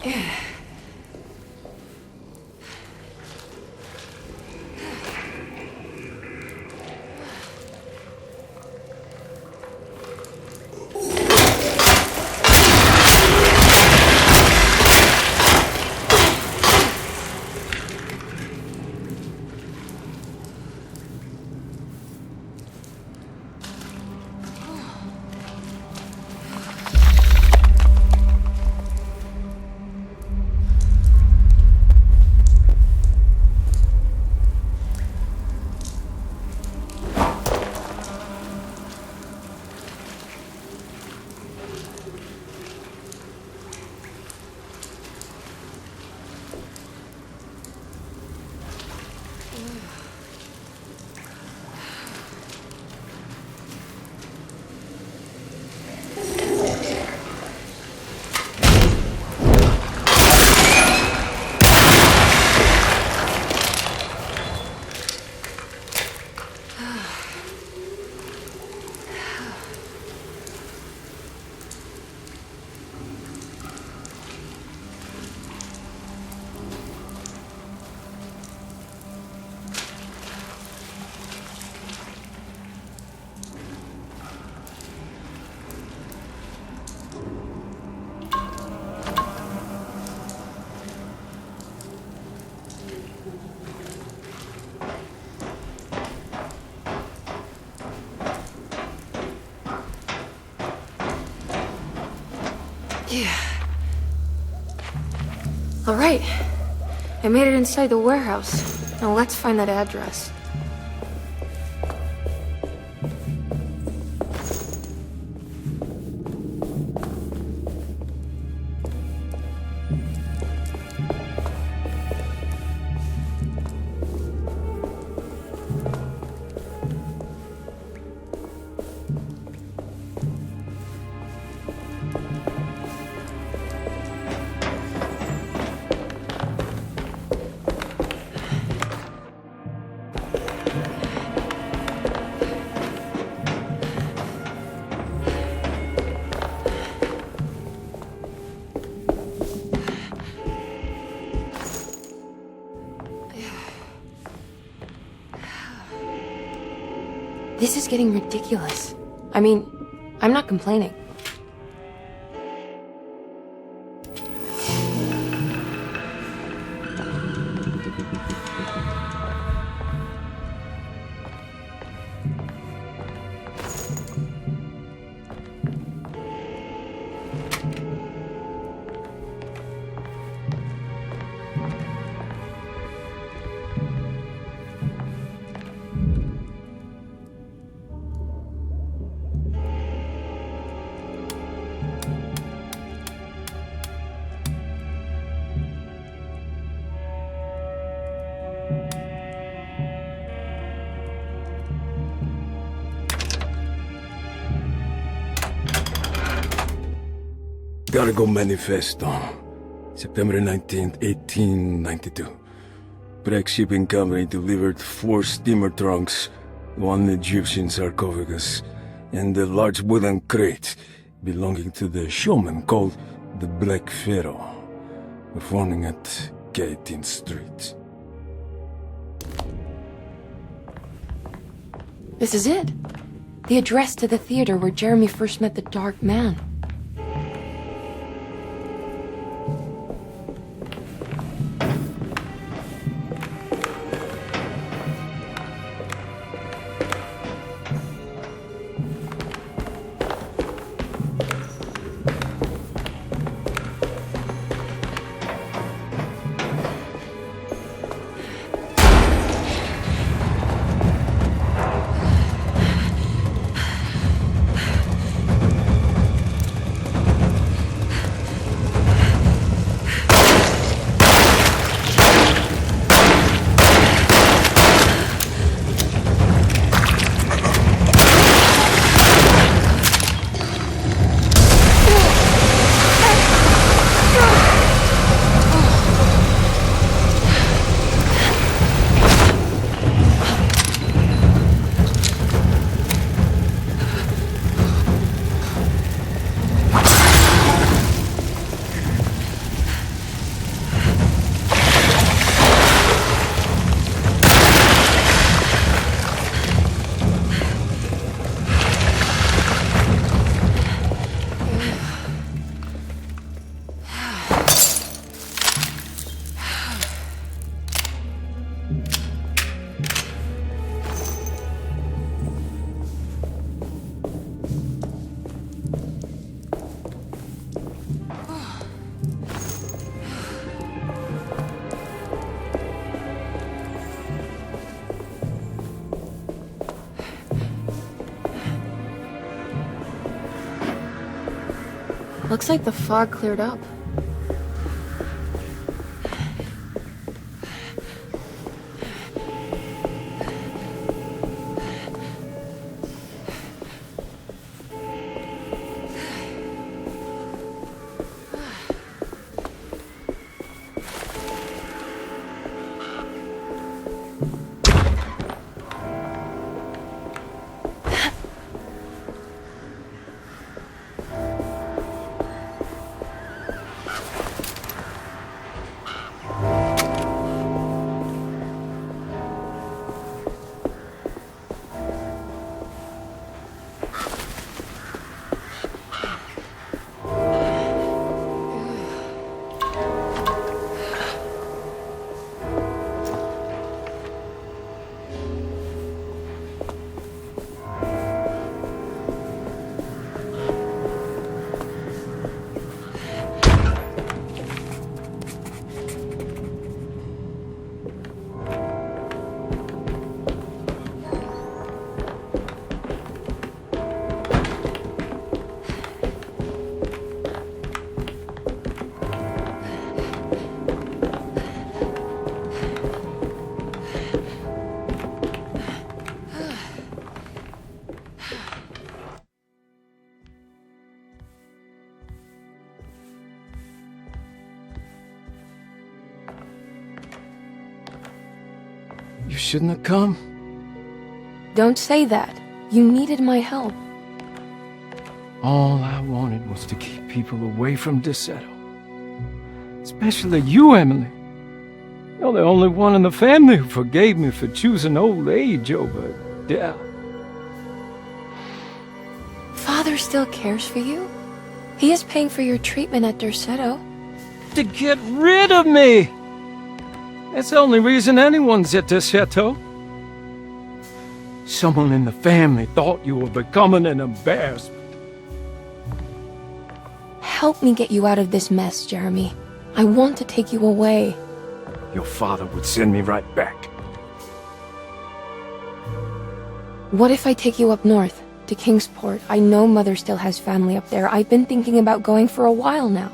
Yeah. All right. I made it inside the warehouse. Now let's find that address. This is getting ridiculous. I mean, I'm not complaining. Cargo Manifesto, September 19th, 1892. Breck Shipping Company delivered 4 steamer trunks, 1 Egyptian sarcophagus, and a large wooden crate belonging to the showman called the Black Pharaoh, performing at 18th Street. This is it. The address to the theater where Jeremy first met the Dark Man. Looks like the fog cleared up. You shouldn't have come. Don't say that. You needed my help. All I wanted was to keep people away from Derceto. Especially you, Emily. You're the only one in the family who forgave me for choosing old age over death. Father still cares for you? He is paying for your treatment at Derceto. To get rid of me! That's the only reason anyone's at Derceto. Someone in the family thought you were becoming an embarrassment. Help me get you out of this mess, Jeremy. I want to take you away. Your father would send me right back. What if I take you up north, to Kingsport? I know Mother still has family up there. I've been thinking about going for a while now.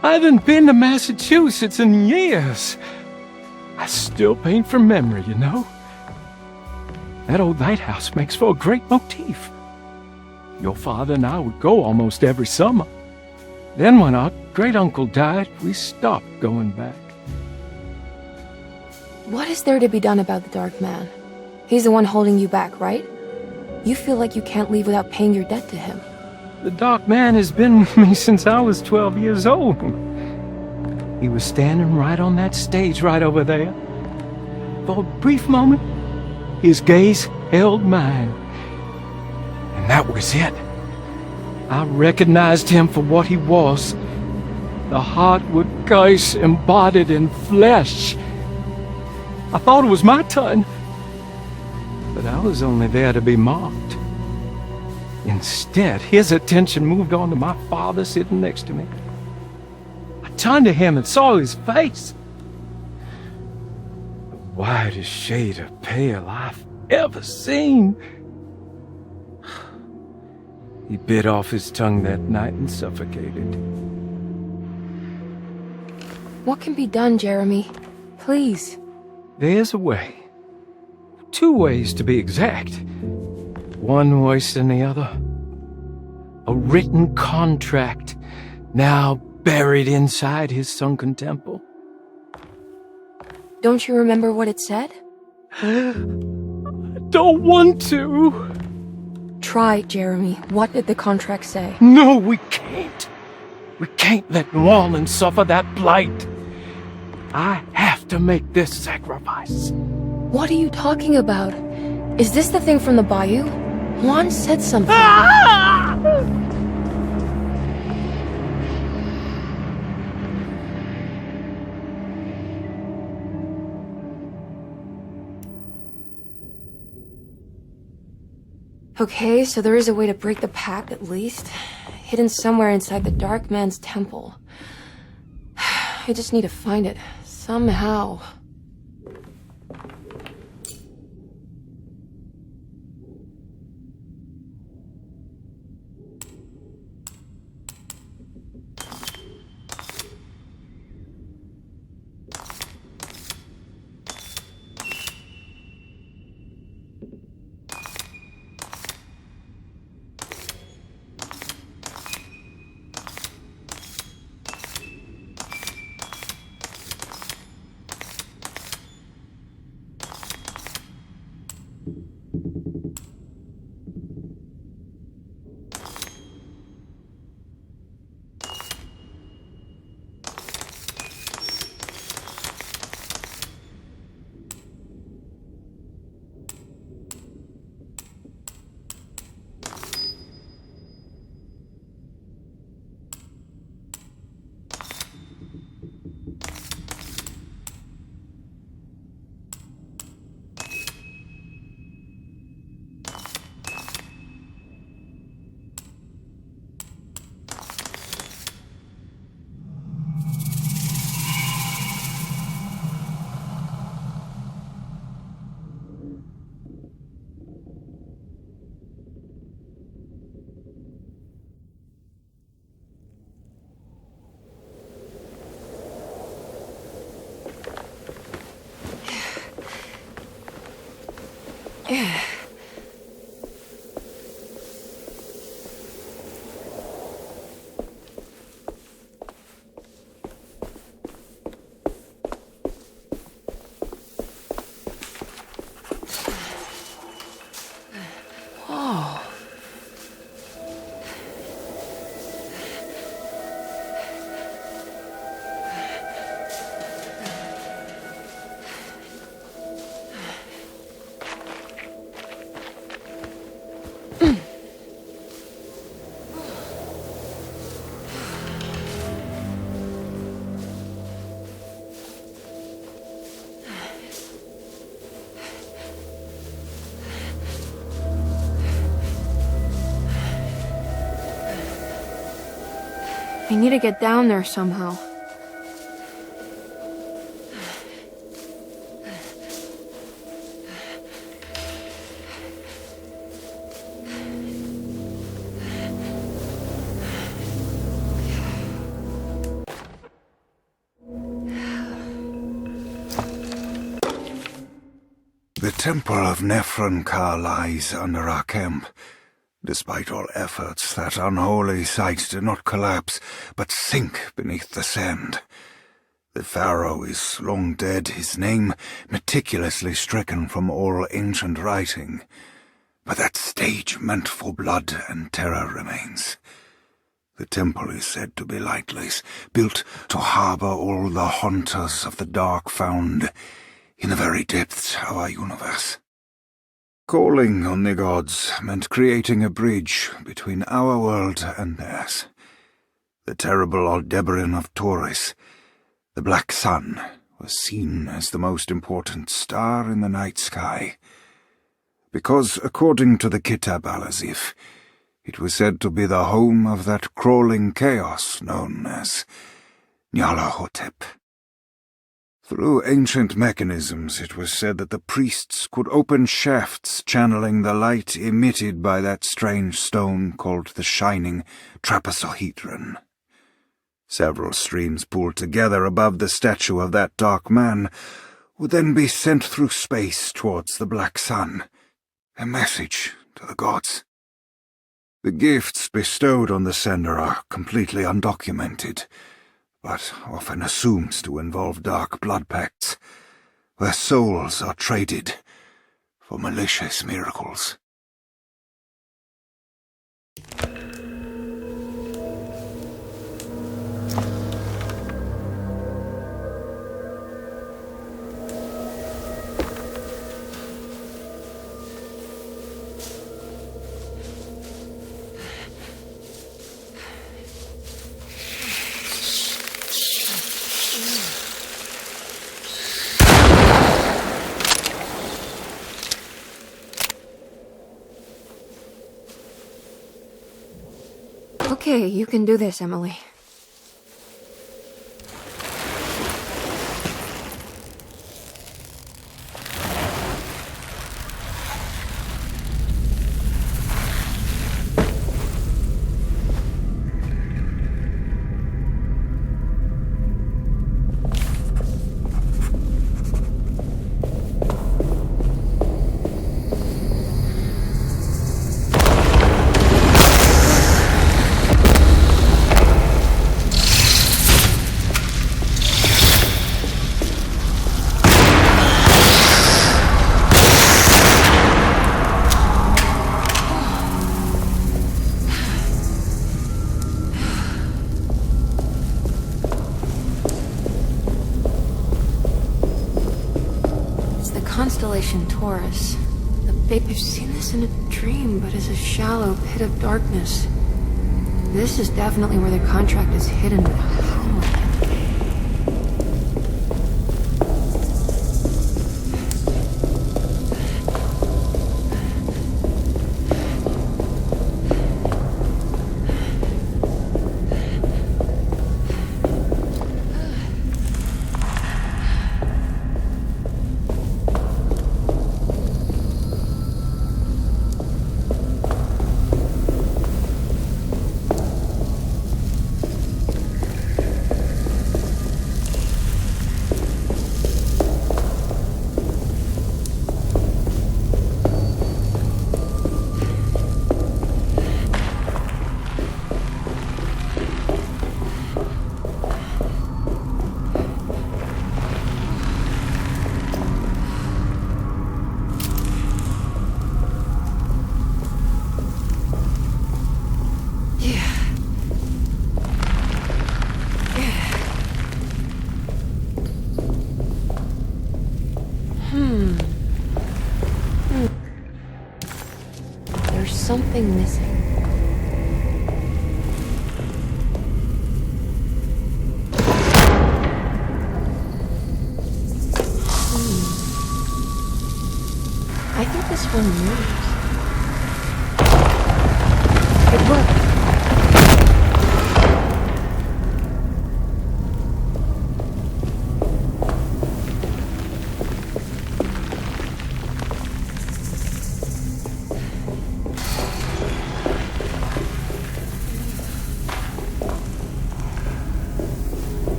I haven't been to Massachusetts in years. I still paint from memory, you know. That old lighthouse makes for a great motif. Your father and I would go almost every summer. Then when our great-uncle died, we stopped going back. What is there to be done about the Dark Man? He's the one holding you back, right? You feel like you can't leave without paying your debt to him. The Dark Man has been with me since I was 12 years old. He was standing right on that stage right over there. For a brief moment, his gaze held mine. And that was it. I recognized him for what he was. The Heartwood curse embodied in flesh. I thought it was my turn. But I was only there to be mocked. Instead, his attention moved on to my father sitting next to me. I turned to him and saw his face. The whitest shade of pale I've ever seen. He bit off his tongue that night and suffocated. What can be done, Jeremy? Please. There's a way. 2 ways to be exact. One worse than the other. A written contract, now buried inside his sunken temple. Don't you remember what it said? I don't want to. Try, Jeremy. What did the contract say? No, we can't. We can't let New Orleans suffer that blight. I have to make this sacrifice. What are you talking about? Is this the thing from the bayou? Juan said something. Okay, so there is a way to break the pact, at least. Hidden somewhere inside the Dark Man's temple. I just need to find it, somehow. I need to get down there somehow. The temple of Nephron-Ka lies under our camp. Despite all efforts, that unholy site did not collapse, but sink beneath the sand. The pharaoh is long dead, his name meticulously stricken from all ancient writing. But that stage meant for blood and terror remains. The temple is said to be lightless, built to harbour all the haunters of the dark found in the very depths of our universe. Calling on the gods meant creating a bridge between our world and theirs. The terrible Aldebaran of Taurus, the black sun, was seen as the most important star in the night sky, because, according to the Kitab al-Azif, it was said to be the home of that crawling chaos known as Nyarlathotep. Through ancient mechanisms, it was said that the priests could open shafts channeling the light emitted by that strange stone called the Shining Trapezohedron. Several streams pooled together above the statue of that dark man would then be sent through space towards the black sun, a message to the gods. The gifts bestowed on the sender are completely undocumented, but often assumed to involve dark blood pacts, where souls are traded for malicious miracles. Okay, you can do this, Emily. Constellation Taurus. I've seen this in a dream, but as a shallow pit of darkness. This is definitely where the contract is hidden, but how?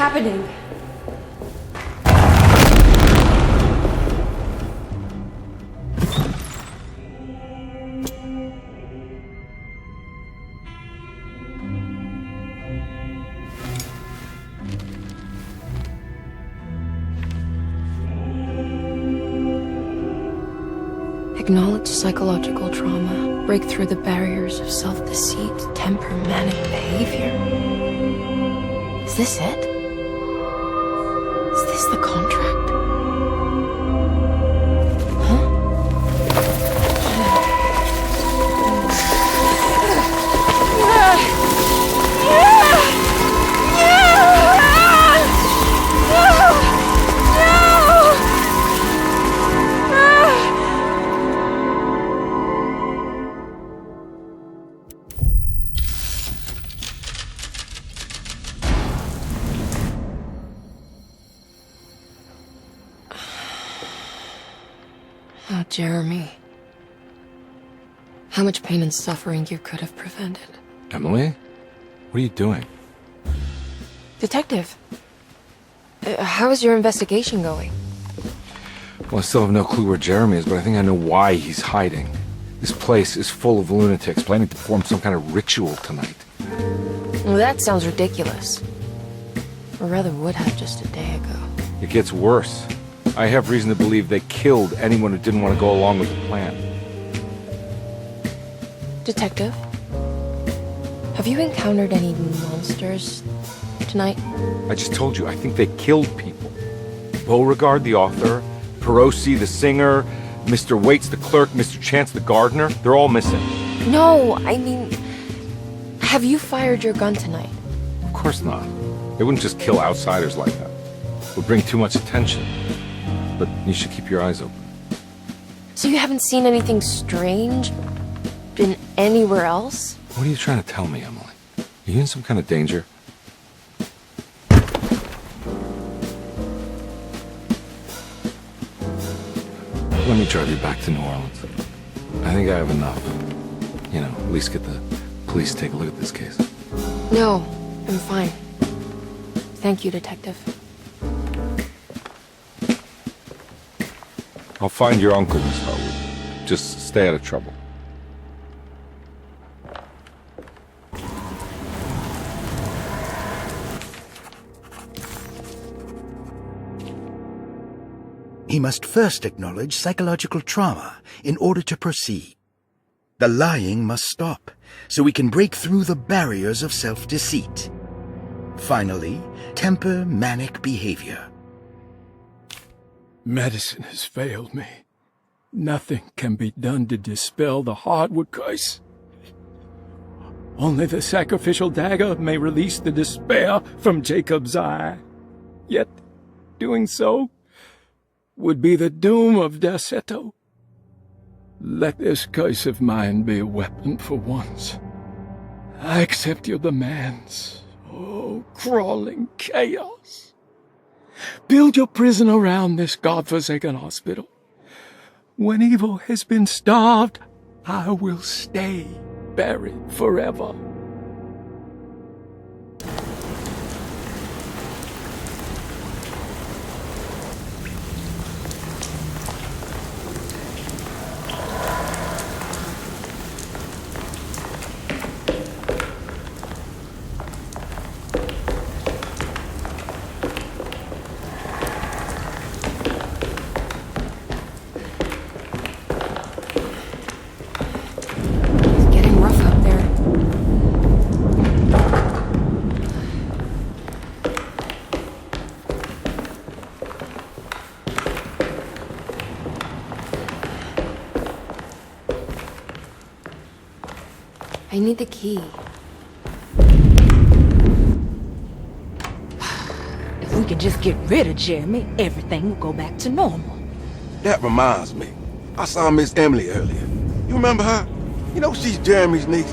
happening? Acknowledge psychological trauma. Break through the barriers of self-deceit, temper, manic behavior. Is this it? Is this the contract? Oh, Jeremy. How much pain and suffering you could have prevented. Emily? What are you doing? Detective, how is your investigation going? Well, I still have no clue where Jeremy is, but I think I know why he's hiding. This place is full of lunatics planning to perform some kind of ritual tonight. Well, that sounds ridiculous. Or rather would have just a day ago. It gets worse. I have reason to believe they killed anyone who didn't want to go along with the plan. Detective, have you encountered any monsters tonight? I just told you, I think they killed people. Beauregard, the author, Perosi, the singer, Mr. Waits, the clerk, Mr. Chance, the gardener, they're all missing. No, I mean, have you fired your gun tonight? Of course not. They wouldn't just kill outsiders like that. It would bring too much attention. But you should keep your eyes open. So you haven't seen anything strange? Been anywhere else? What are you trying to tell me, Emily? Are you in some kind of danger? Let me drive you back to New Orleans. I think I have enough. You know, at least get the police to take a look at this case. No, I'm fine. Thank you, Detective. I'll find your uncle, Miss Harwood. Just stay out of trouble. He must first acknowledge psychological trauma in order to proceed. The lying must stop, so we can break through the barriers of self-deceit. Finally, temper manic behavior. Medicine has failed me. Nothing can be done to dispel the hardwood curse. Only the sacrificial dagger may release the despair from Jacob's eye. Yet, doing so would be the doom of Derceto. Let this curse of mine be a weapon for once. I accept your demands. Oh, crawling chaos. Build your prison around this godforsaken hospital. When evil has been starved, I will stay buried forever. I need the key. If we can just get rid of Jeremy, everything will go back to normal. That reminds me. I saw Miss Emily earlier. You remember her? You know she's Jeremy's niece.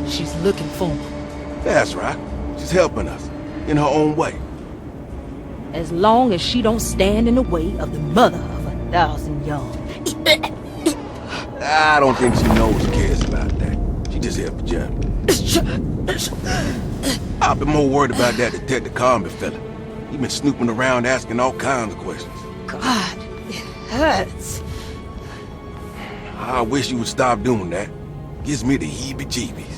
She's looking for him. That's right. She's helping us, in her own way. As long as she don't stand in the way of the mother of 1,000 young. I don't think she knows or cares about that. She just here for Jeremy. I've been more worried about that Detective Carnby fella. You've been snooping around asking all kinds of questions. God, it hurts. I wish you would stop doing that. Gives me the heebie-jeebies.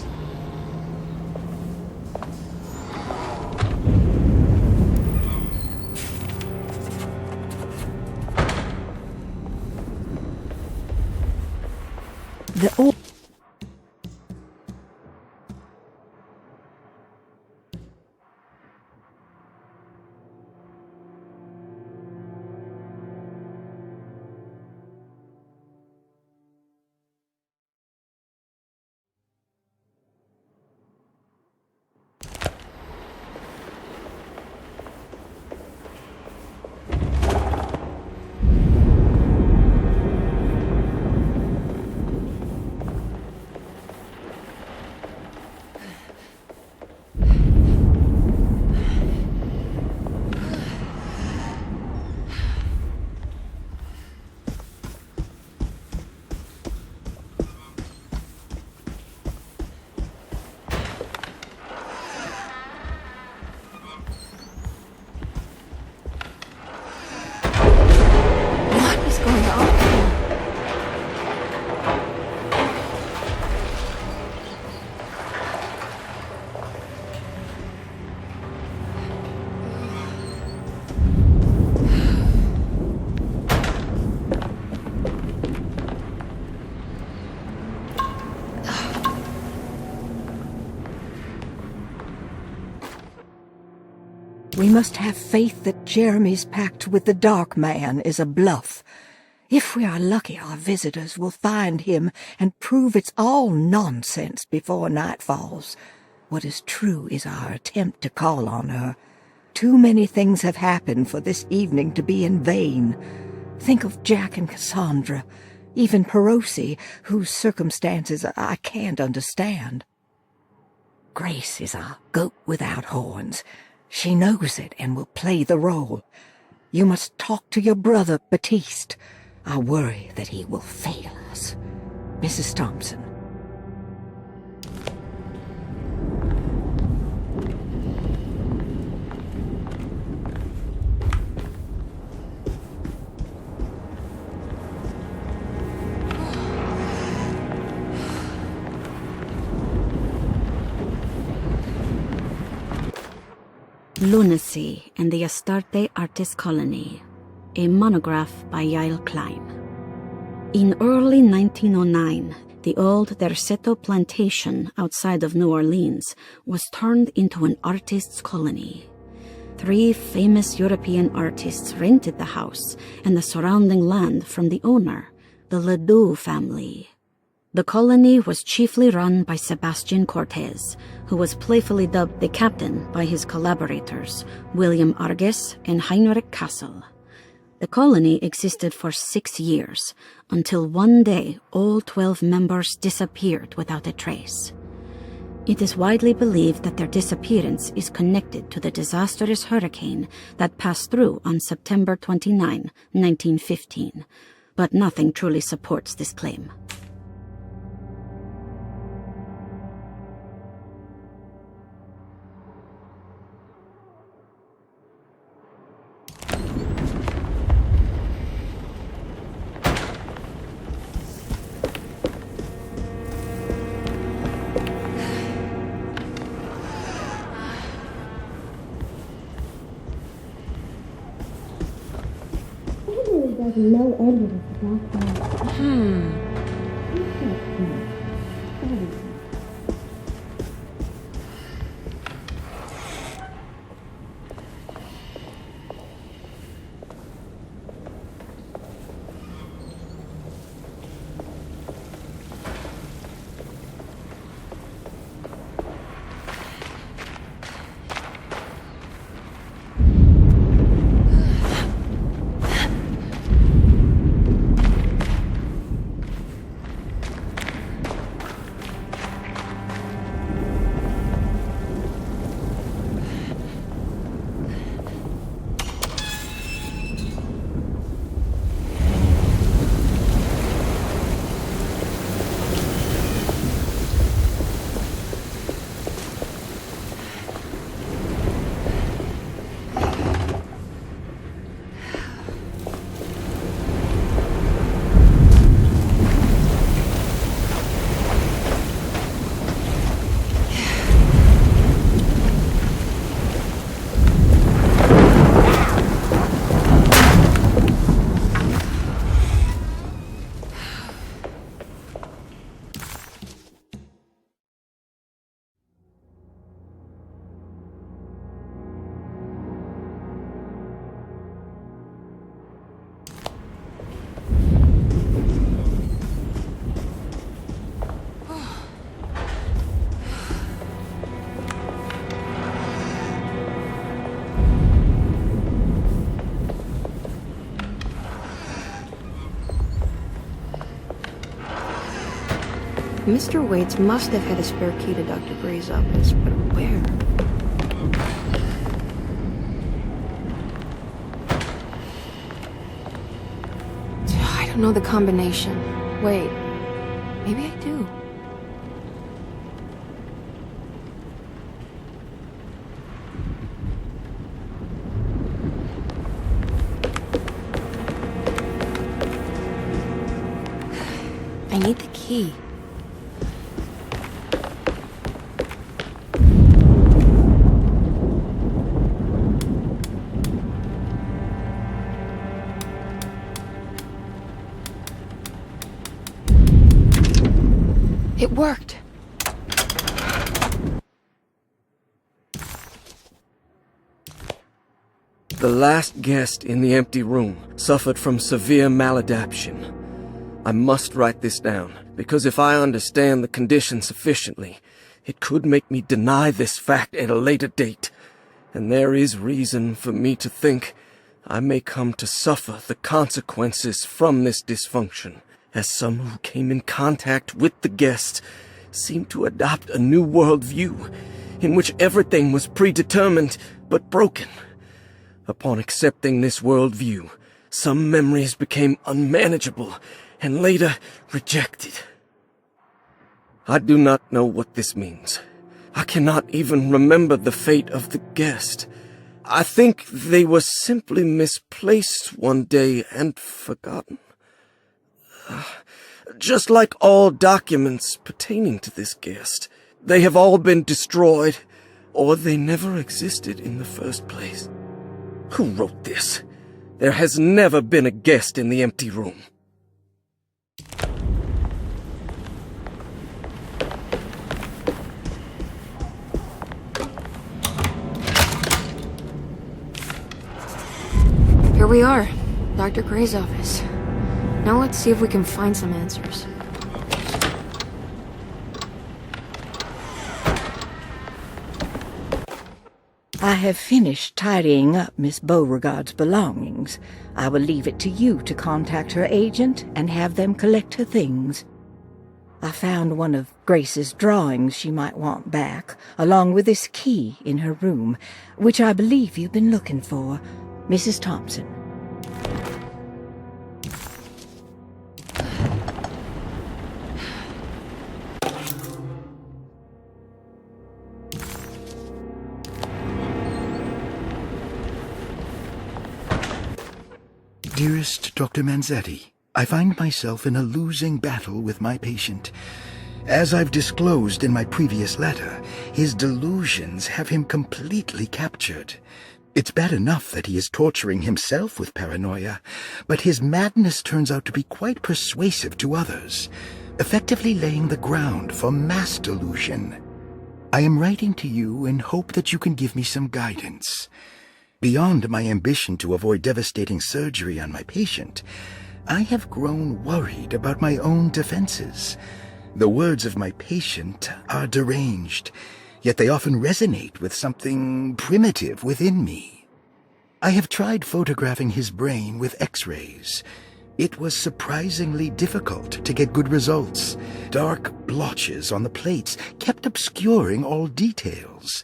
We must have faith that Jeremy's pact with the Dark Man is a bluff. If we are lucky, our visitors will find him and prove it's all nonsense before night falls. What is true is our attempt to call on her. Too many things have happened for this evening to be in vain. Think of Jack and Cassandra, even Perosi, whose circumstances I can't understand. Grace is our goat without horns. She knows it and will play the role. You must talk to your brother, Baptiste. I worry that he will fail us. Mrs. Thompson. Lunacy and the Astarte Artist Colony, a monograph by Yael Klein. In early 1909, the old Derceto plantation outside of New Orleans was turned into an artist's colony. 3 famous European artists rented the house and the surrounding land from the owner, the Ledoux family. The colony was chiefly run by Sebastian Cortez, who was playfully dubbed the captain by his collaborators, William Arges and Heinrich Kassel. The colony existed for 6 years, until one day all 12 members disappeared without a trace. It is widely believed that their disappearance is connected to the disastrous hurricane that passed through on September 29, 1915, but nothing truly supports this claim. No evidence about that. Mr. Waits must have had a spare key to Dr. Gray's office, but where? I don't know the combination. Wait, maybe I do. I need the key. It worked. The last guest in the empty room suffered from severe maladaptation. I must write this down, because if I understand the condition sufficiently, it could make me deny this fact at a later date, and there is reason for me to think I may come to suffer the consequences from this dysfunction, as some who came in contact with the guest seemed to adopt a new worldview in which everything was predetermined but broken. Upon accepting this worldview, some memories became unmanageable and later rejected. I do not know what this means. I cannot even remember the fate of the guest. I think they were simply misplaced one day and forgotten. Just like all documents pertaining to this guest, they have all been destroyed, or they never existed in the first place. Who wrote this? There has never been a guest in the empty room. Here we are, Dr. Gray's office. Now let's see if we can find some answers. I have finished tidying up Miss Beauregard's belongings. I will leave it to you to contact her agent and have them collect her things. I found one of Grace's drawings she might want back, along with this key in her room, which I believe you've been looking for, Mrs. Thompson. Dearest Dr. Manzetti, I find myself in a losing battle with my patient. As I've disclosed in my previous letter, his delusions have him completely captured. It's bad enough that he is torturing himself with paranoia, but his madness turns out to be quite persuasive to others, effectively laying the ground for mass delusion. I am writing to you in hope that you can give me some guidance. Beyond my ambition to avoid devastating surgery on my patient, I have grown worried about my own defenses. The words of my patient are deranged, yet they often resonate with something primitive within me. I have tried photographing his brain with X-rays. It was surprisingly difficult to get good results. Dark blotches on the plates kept obscuring all details.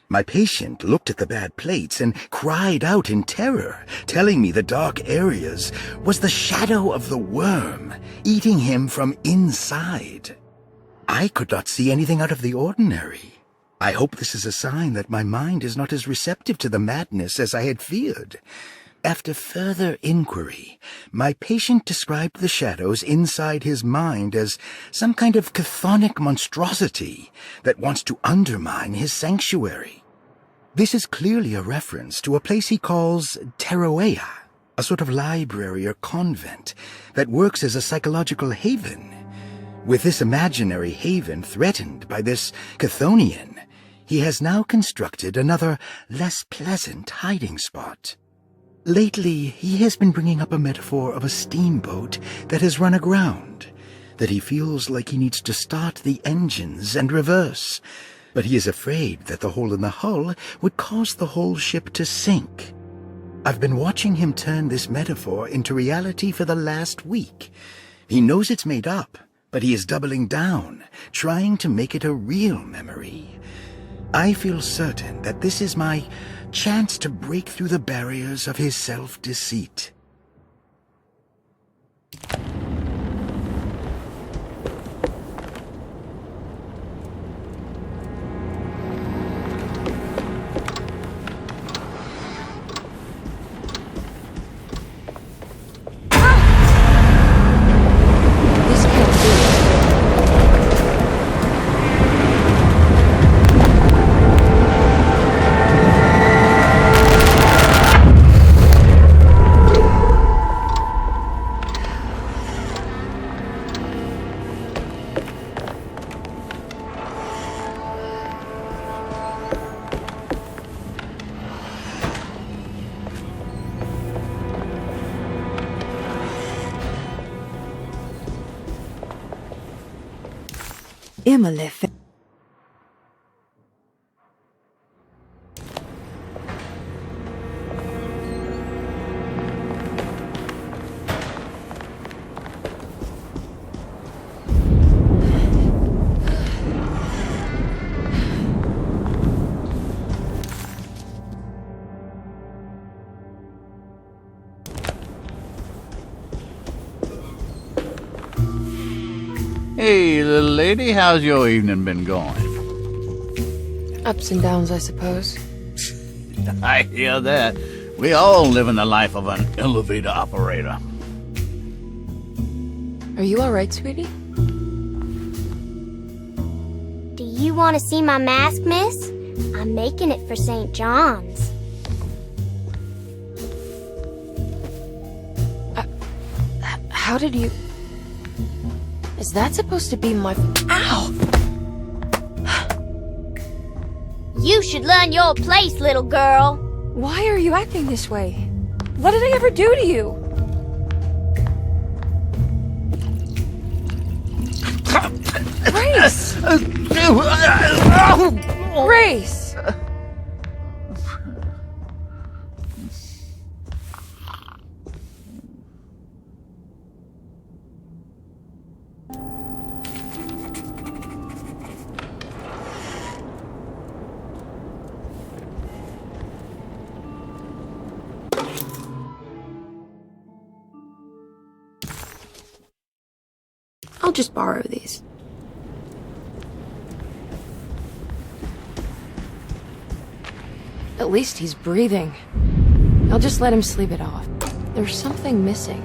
My patient looked at the bad plates and cried out in terror, telling me the dark areas was the shadow of the worm, eating him from inside. I could not see anything out of the ordinary. I hope this is a sign that my mind is not as receptive to the madness as I had feared. After further inquiry, my patient described the shadows inside his mind as some kind of chthonic monstrosity that wants to undermine his sanctuary. This is clearly a reference to a place he calls Teroea, a sort of library or convent that works as a psychological haven. With this imaginary haven threatened by this Chthonian, he has now constructed another, less pleasant hiding spot. Lately, he has been bringing up a metaphor of a steamboat that has run aground, that he feels like he needs to start the engines and reverse, but he is afraid that the hole in the hull would cause the whole ship to sink. I've been watching him turn this metaphor into reality for the last week. He knows it's made up, But he is doubling down, trying to make it a real memory. I feel certain that this is my chance to break through the barriers of his self-deceit. Emily Hey, little lady, how's your evening been going? Ups and downs, I suppose. I hear that. We all live in the life of an elevator operator. Are you alright, sweetie? Do you want to see my mask, miss? I'm making it for St. John's. How did you... Is that supposed to be my... Ow! You should learn your place, little girl. Why are you acting this way? What did I ever do to you? Grace! Grace! I'll just borrow these. At least he's breathing. I'll just let him sleep it off. There's something missing.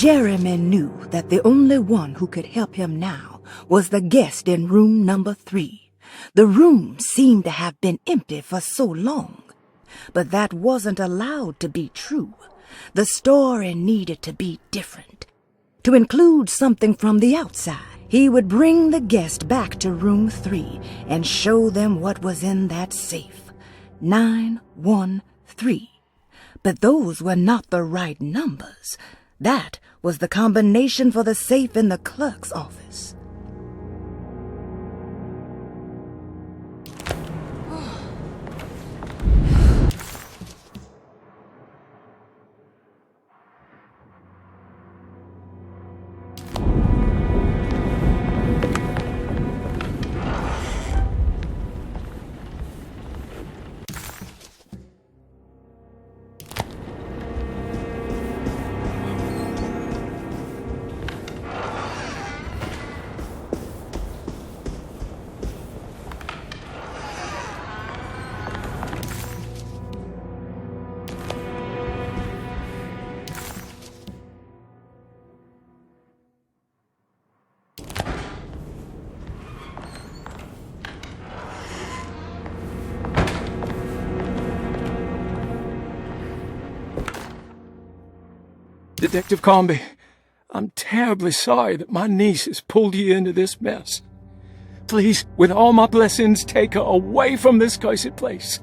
Jeremy knew that the only one who could help him now was the guest in room number 3. The room seemed to have been empty for so long. But that wasn't allowed to be true. The story needed to be different. To include something from the outside, he would bring the guest back to room 3 and show them what was in that safe. 913. But those were not the right numbers. That was the combination for the safe in the clerk's office. Detective Comby, I'm terribly sorry that my niece has pulled you into this mess. Please, with all my blessings, take her away from this cursed place.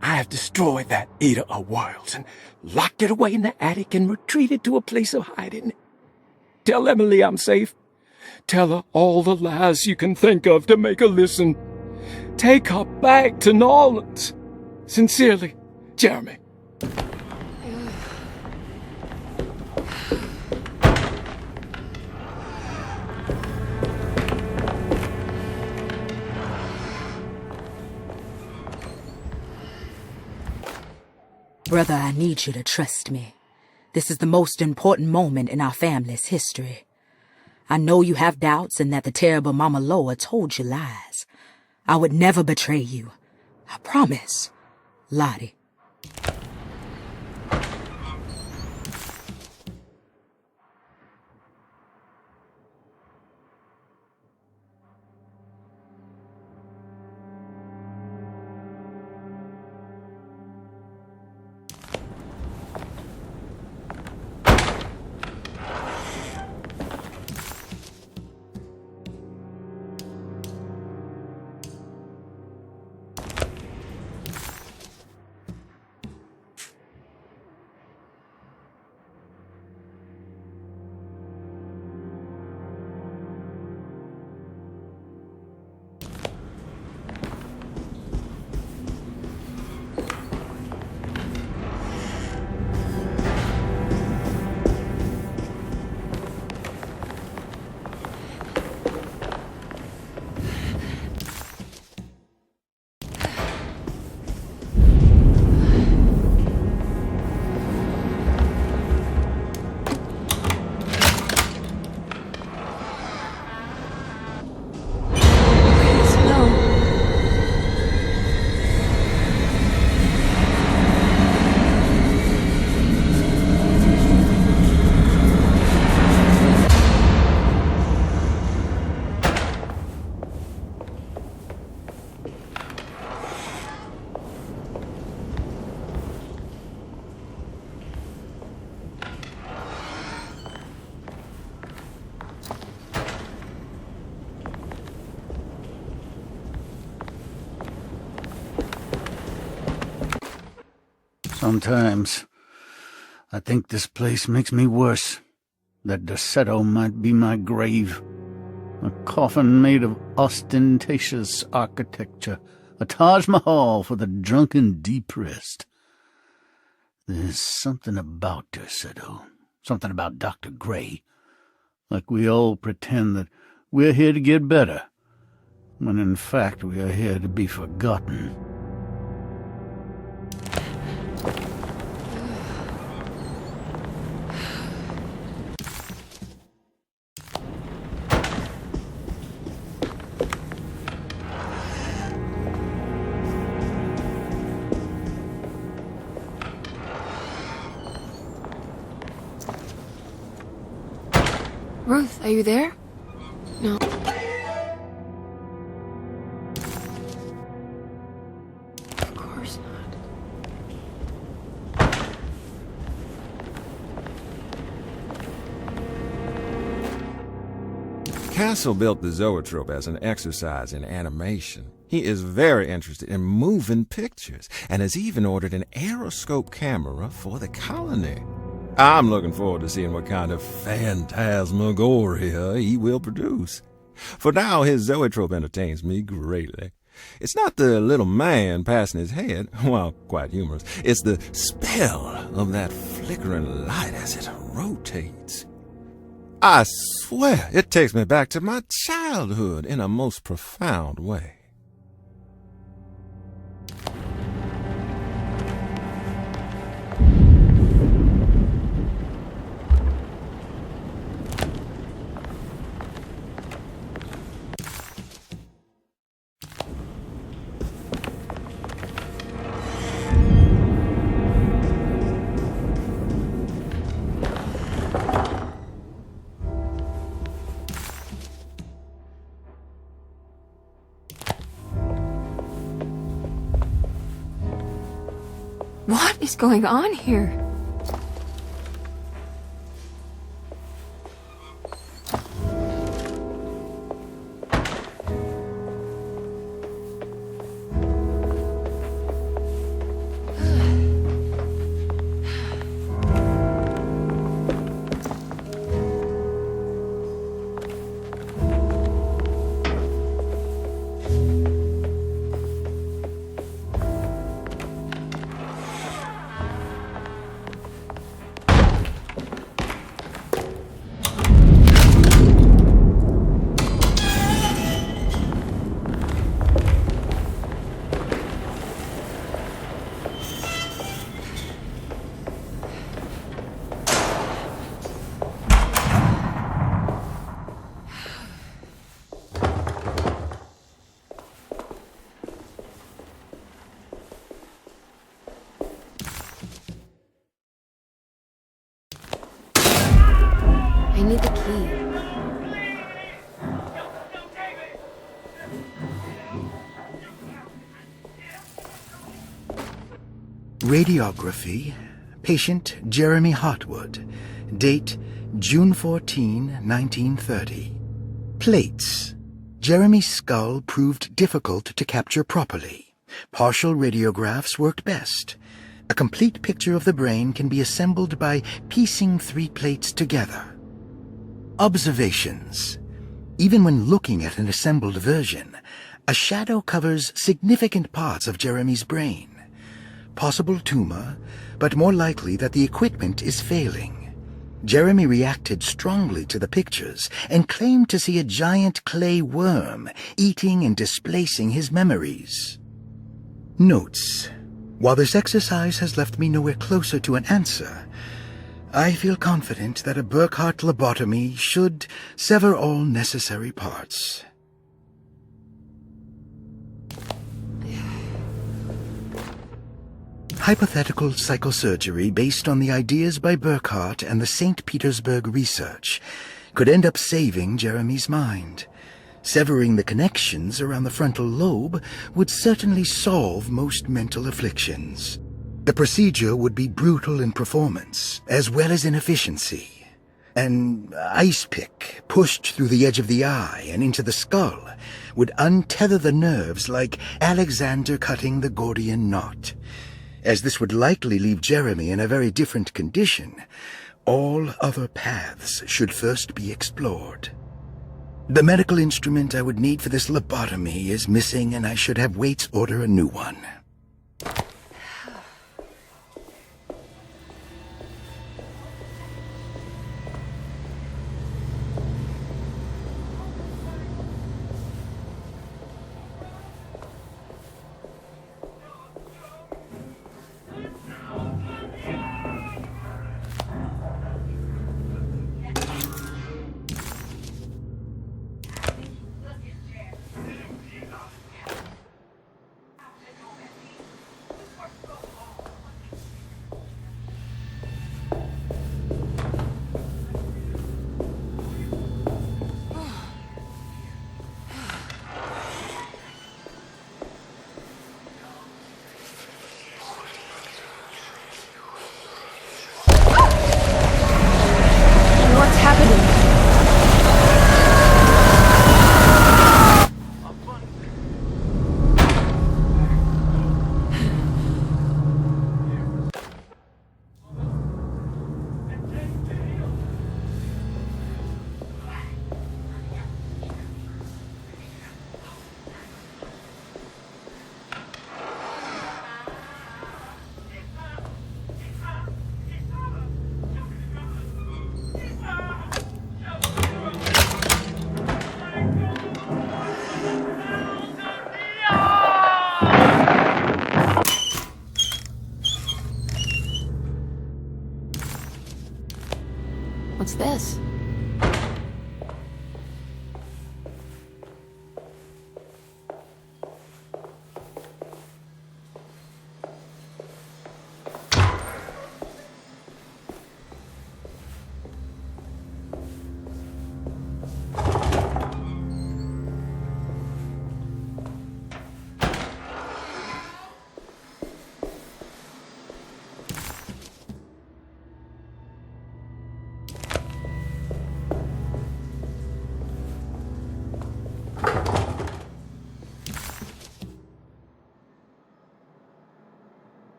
I have destroyed that eater of worlds and locked it away in the attic and retreated to a place of hiding. Tell Emily I'm safe. Tell her all the lies you can think of to make her listen. Take her back to New Orleans. Sincerely, Jeremy. Brother, I need you to trust me. This is the most important moment in our family's history. I know you have doubts and that the terrible Mama Loa told you lies. I would never betray you. I promise. Lottie. Sometimes I think this place makes me worse. That Derceto might be my grave. A coffin made of ostentatious architecture. A Taj Mahal for the drunken depressed. There's something about Derceto. Something about Dr. Gray. Like we all pretend that we're here to get better, when in fact we are here to be forgotten. Ruth, are you there? No. Of course not. Castle built the zoetrope as an exercise in animation. He is very interested in moving pictures and has even ordered an aeroscope camera for the colony. I'm looking forward to seeing what kind of phantasmagoria he will produce. For now, his zoetrope entertains me greatly. It's not the little man passing his head, while quite humorous. It's the spell of that flickering light as it rotates. I swear it takes me back to my childhood in a most profound way. What is going on here? I need the key. Radiography. Patient Jeremy Hartwood. Date June 14, 1930. Plates. Jeremy's skull proved difficult to capture properly. Partial radiographs worked best. A complete picture of the brain can be assembled by piecing 3 plates together. Observations. Even when looking at an assembled version, a shadow covers significant parts of Jeremy's brain. Possible tumor, but more likely that the equipment is failing. Jeremy reacted strongly to the pictures and claimed to see a giant clay worm eating and displacing his memories. Notes. While this exercise has left me nowhere closer to an answer, I feel confident that a Burkhardt lobotomy should sever all necessary parts. Hypothetical psychosurgery based on the ideas by Burkhardt and the St. Petersburg research could end up saving Jeremy's mind. Severing the connections around the frontal lobe would certainly solve most mental afflictions. The procedure would be brutal in performance, as well as in efficiency. An ice pick pushed through the edge of the eye and into the skull would untether the nerves like Alexander cutting the Gordian knot. As this would likely leave Jeremy in a very different condition, all other paths should first be explored. The medical instrument I would need for this lobotomy is missing, and I should have Waits order a new one. What's this?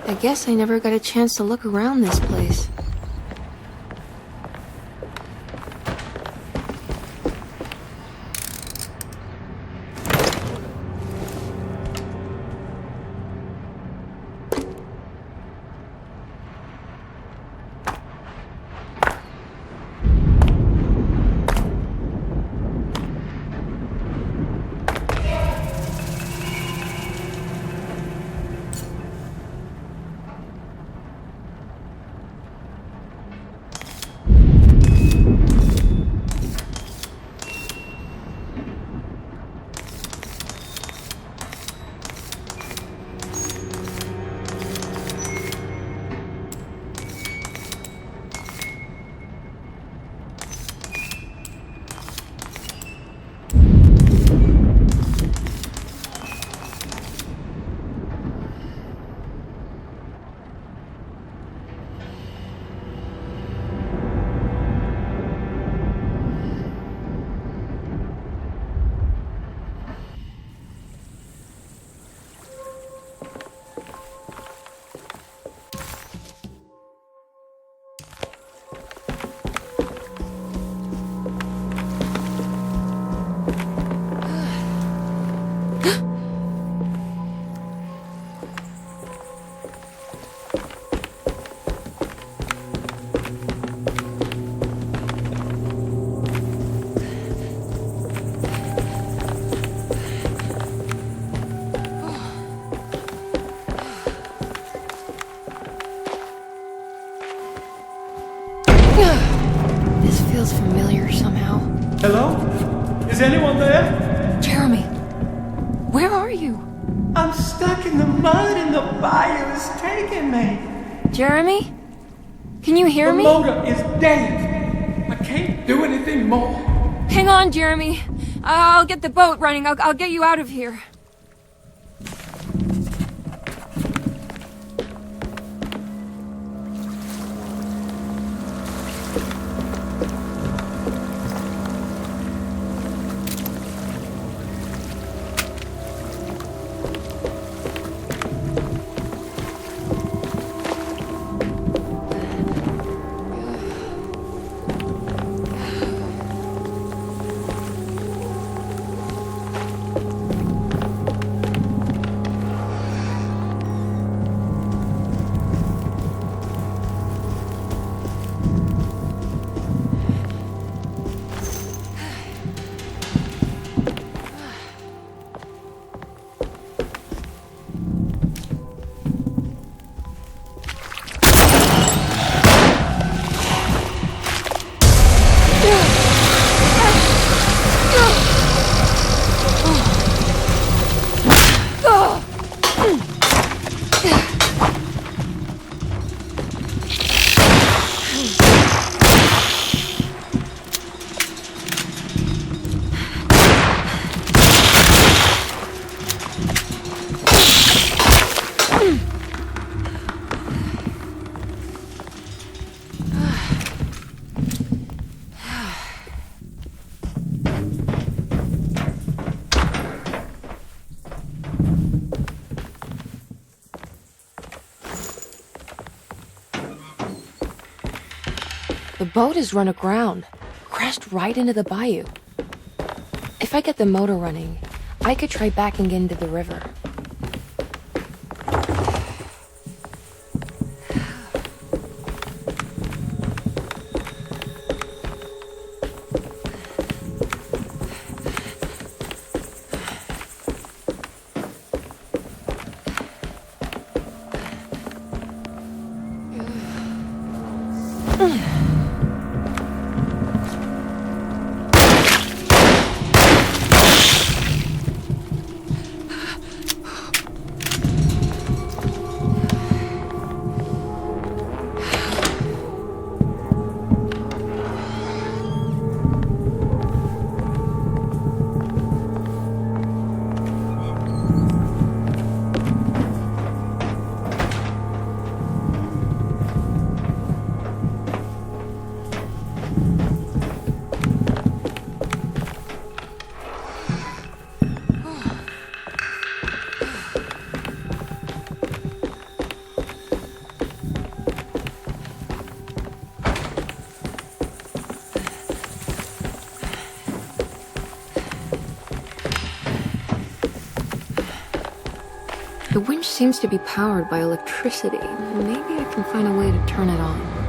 I guess I never got a chance to look around this place. This feels familiar somehow. Hello? Is anyone there? Jeremy, where are you? I'm stuck in the mud and the fire's taking me. Jeremy? Can you hear me? The motor is dead. I can't do anything more. Hang on, Jeremy. I'll get the boat running. I'll get you out of here. The boat is run aground, crashed right into the bayou. If I get the motor running, I could try backing into the river. The winch seems to be powered by electricity. Maybe I can find a way to turn it on.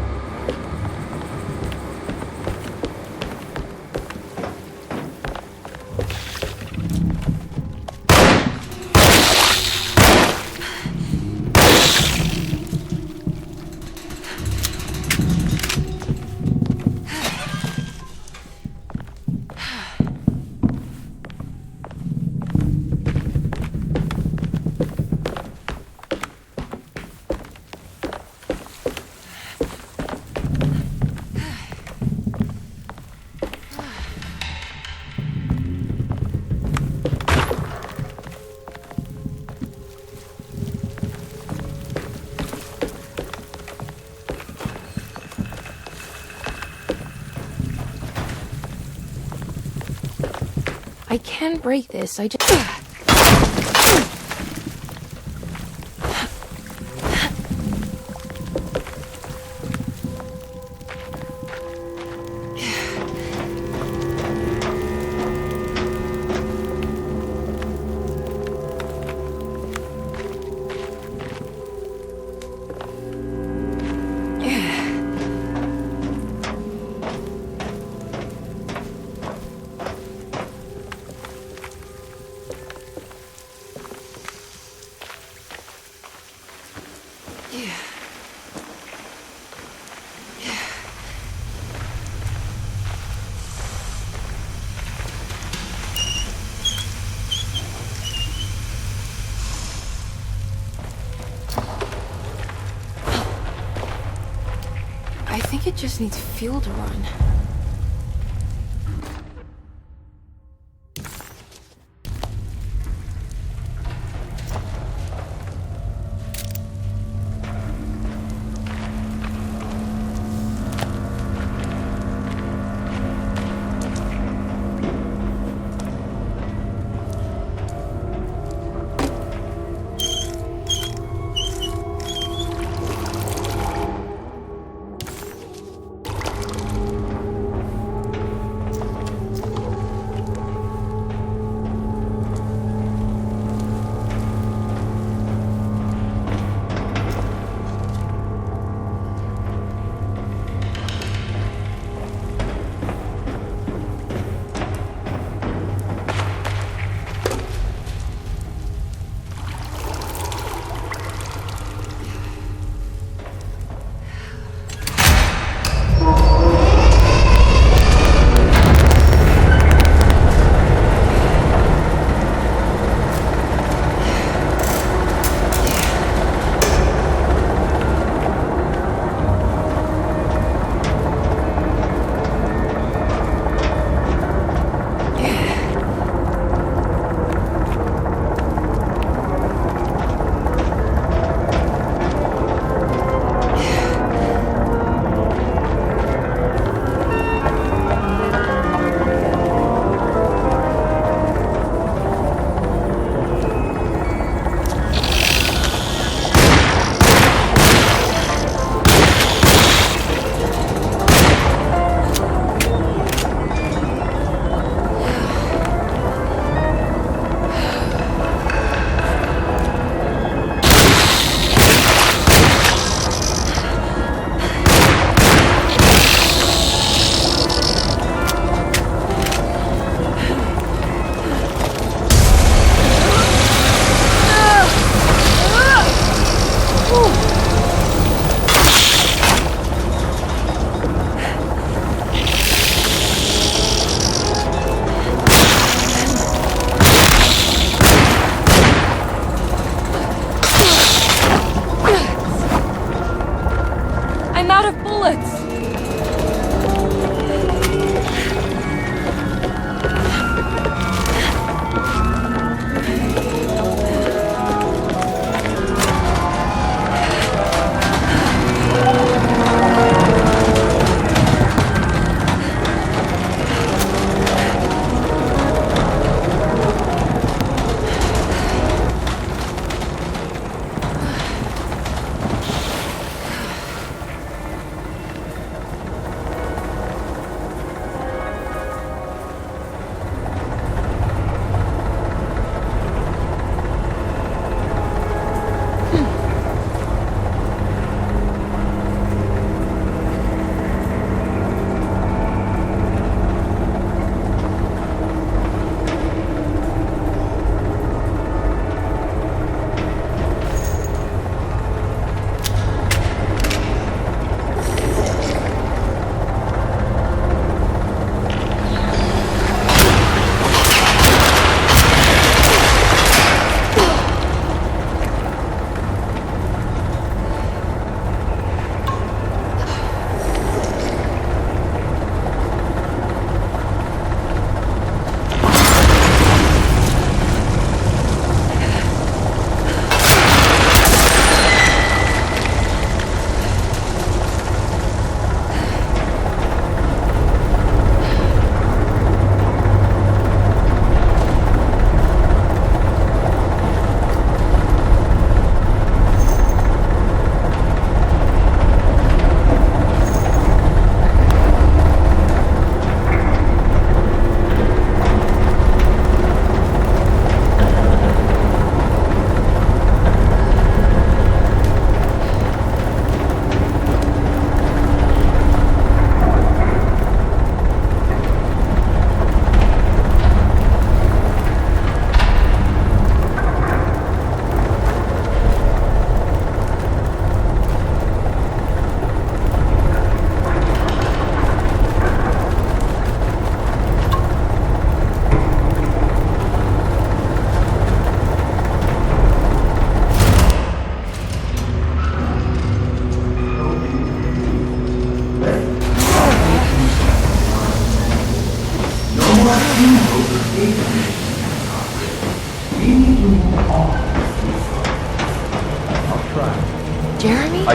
I can break this, I just... I think it just needs fuel to run.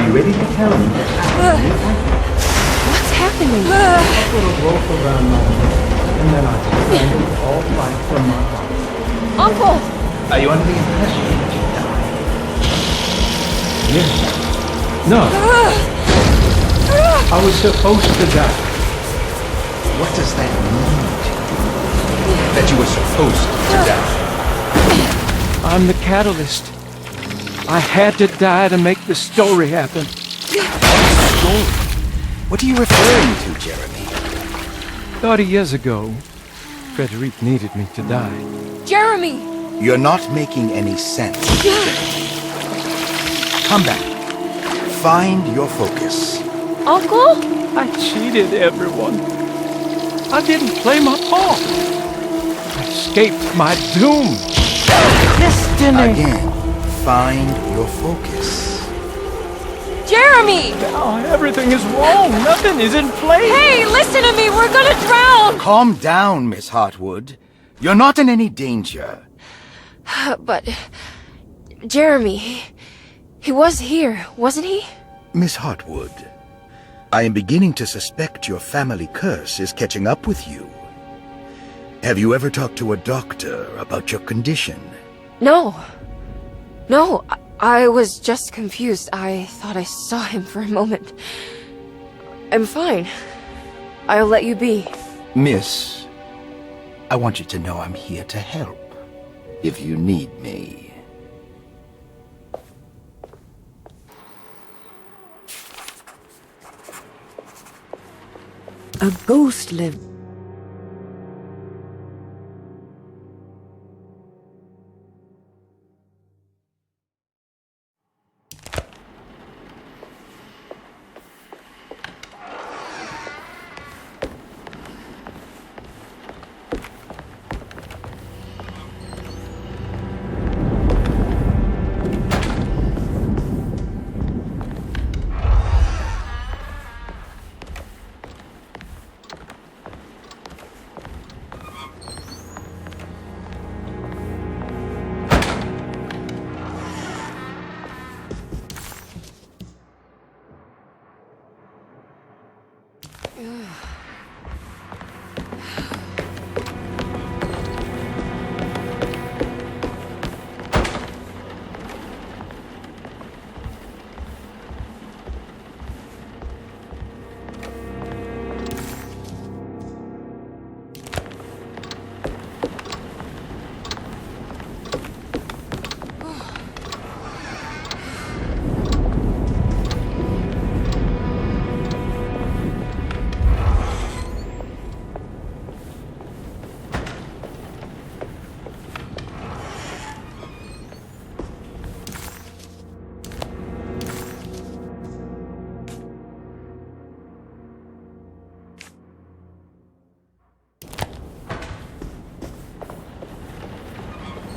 you ready to tell me? What's happening? A little rope around my neck, and then I strangled all life from my body. Uncle! Are you under the impression that you died? Yes. No. I was supposed to die. What does that mean to you? That you were supposed to die? I'm the catalyst. I had to die to make the story happen. Story? What are you referring to, Jeremy? 30 years ago, Frederic needed me to die. Jeremy! You're not making any sense. Come back. Find your focus. Uncle? I cheated everyone. I didn't play my part. I escaped my doom. Destiny! Again, find your focus. Jeremy! Now everything is wrong. Nothing is in place. Hey, listen to me. We're gonna drown. Calm down, Miss Hartwood. You're not in any danger. But Jeremy, he was here, wasn't he? Miss Hartwood, I am beginning to suspect your family curse is catching up with you. Have you ever talked to a doctor about your condition? No. No, I was just confused. I thought I saw him for a moment. I'm fine. I'll let you be. Miss, I want you to know I'm here to help, if you need me. A ghost lived.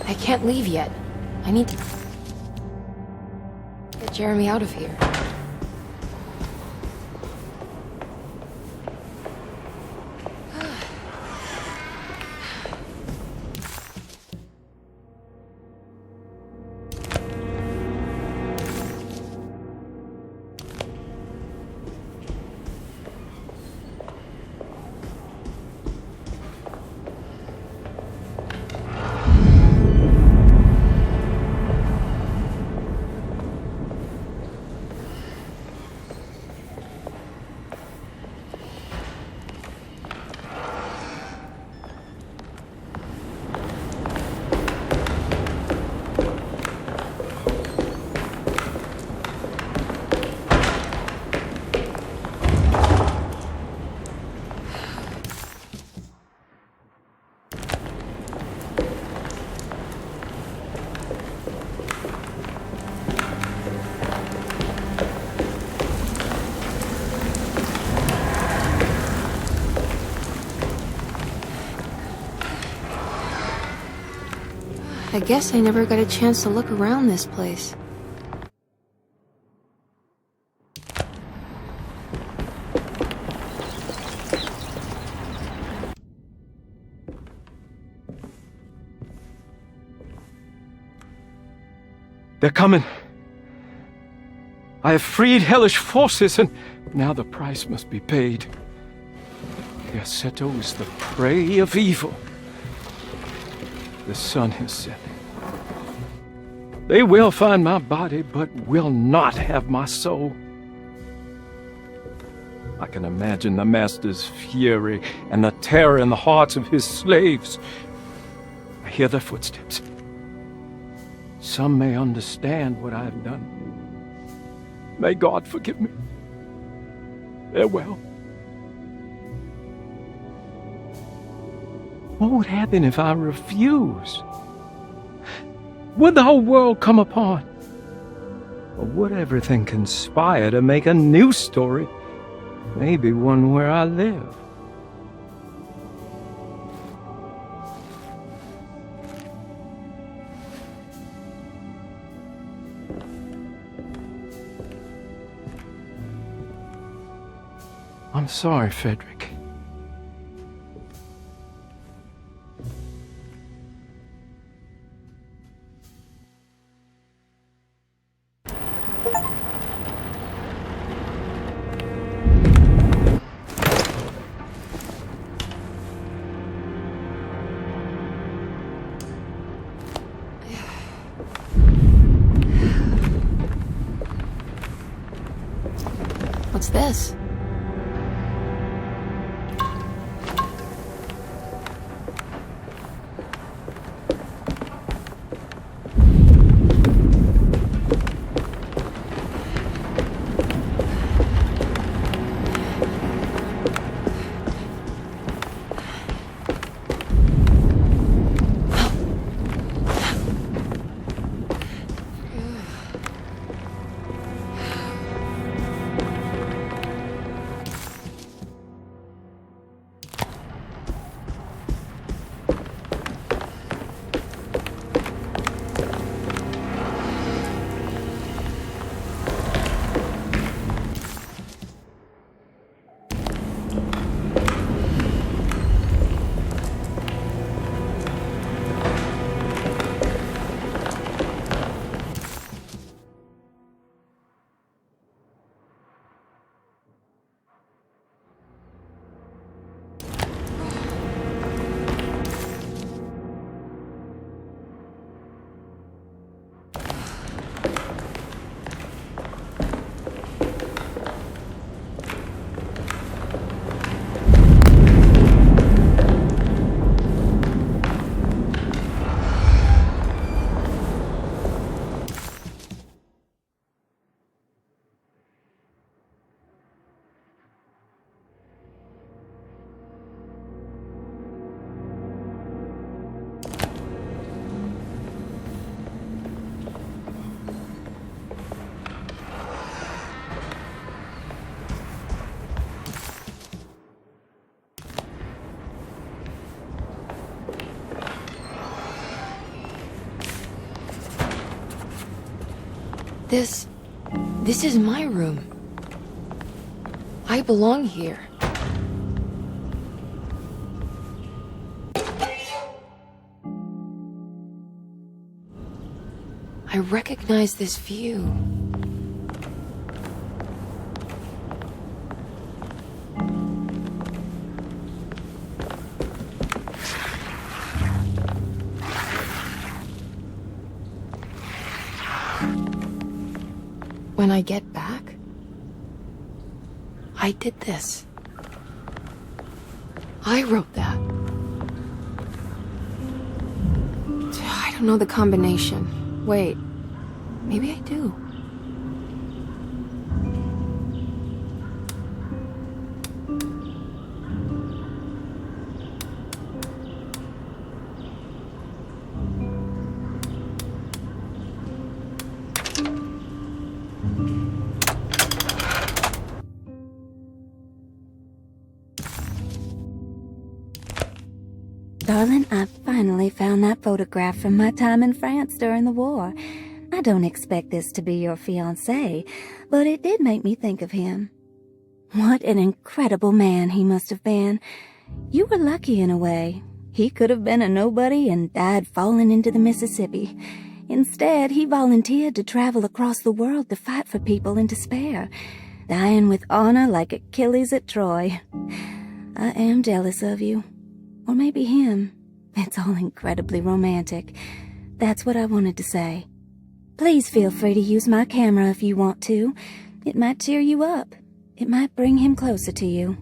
I can't leave yet. I need to get Jeremy out of here. I guess I never got a chance to look around this place. They're coming. I have freed hellish forces, and now the price must be paid. Derceto is the prey of evil. The sun has set. They will find my body, but will not have my soul. I can imagine the master's fury and the terror in the hearts of his slaves. I hear their footsteps. Some may understand what I have done. May God forgive me. Farewell. What would happen if I refuse? Would the whole world come upon? Or would everything conspire to make a new story? Maybe one where I live. I'm sorry, Frederick. What's this? This is my room. I belong here. I recognize this view. When I get back, I did this. I wrote that. I don't know the combination. Wait, maybe I do. Darling, I finally found that photograph from my time in France during the war. I don't expect this to be your fiancé, but it did make me think of him. What an incredible man he must have been. You were lucky in a way. He could have been a nobody and died falling into the Mississippi. Instead, he volunteered to travel across the world to fight for people in despair, dying with honor like Achilles at Troy. I am jealous of you. Or maybe him. It's all incredibly romantic. That's what I wanted to say. Please feel free to use my camera if you want to. It might cheer you up. It might bring him closer to you.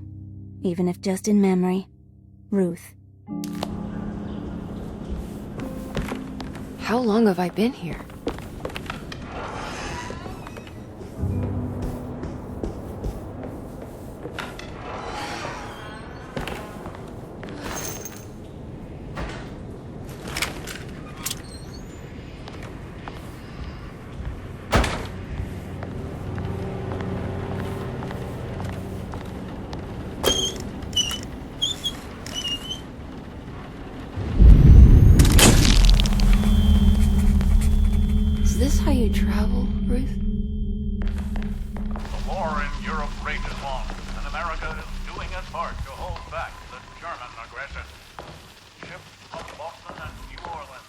Even if just in memory. Ruth. How long have I been here? Is this how you travel, Ruth? The war in Europe rages on, and America is doing its part to hold back the German aggression. Ships from Boston and New Orleans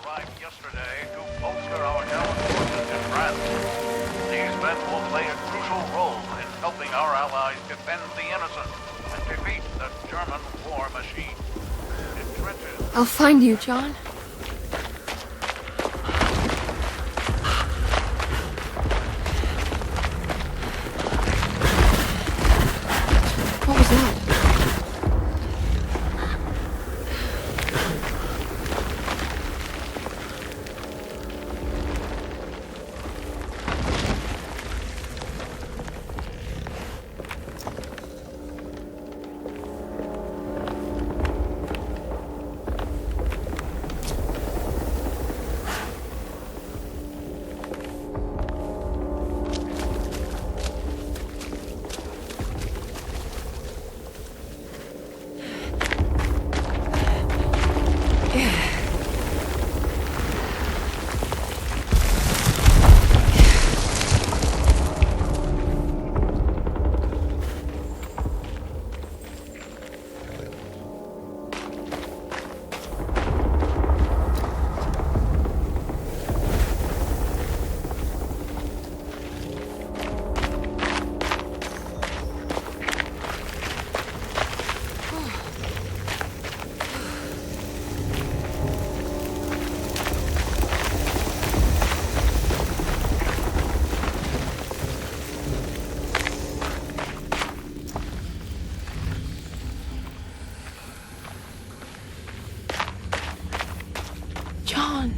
arrived yesterday to bolster our gallant forces in France. These men will play a crucial role in helping our allies defend the innocent and defeat the German war machine. In trenches... I'll find you, John. What was that? John.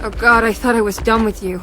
Oh God, I thought I was done with you.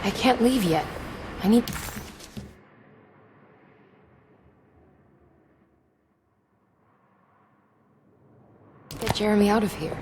I can't leave yet. I need... get Jeremy out of here.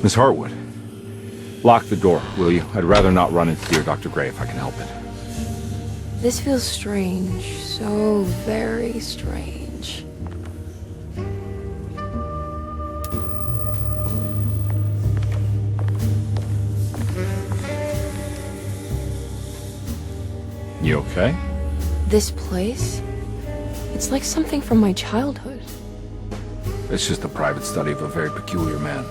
Miss Hartwood, lock the door, will you? I'd rather not run into dear Dr. Gray if I can help it. This feels strange. So very strange. You okay? This place? It's like something from my childhood. It's just a private study of a very peculiar man.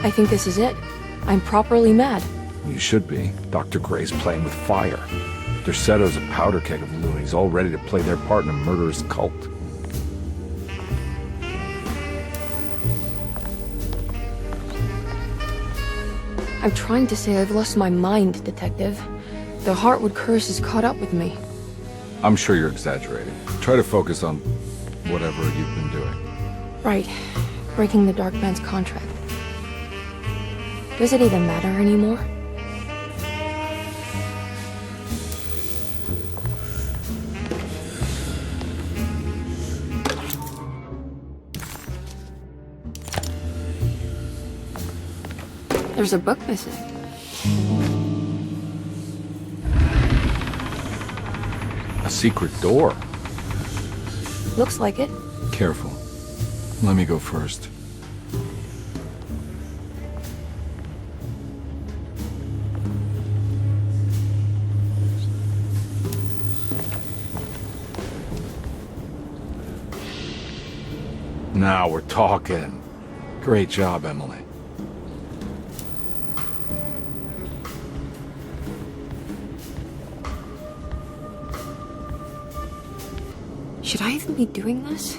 I think this is it. I'm properly mad. You should be. Dr. Gray's playing with fire. Derceto's a powder keg of loonies, all ready to play their part in a murderous cult. I'm trying to say I've lost my mind, Detective. The Hartwood curse has caught up with me. I'm sure you're exaggerating. Try to focus on whatever you've been doing. Right. Breaking the Dark Man's contract. Does it even matter anymore? There's a book missing. A secret door. Looks like it. Careful. Let me go first. Now we're talking. Great job, Emily. Should I even be doing this?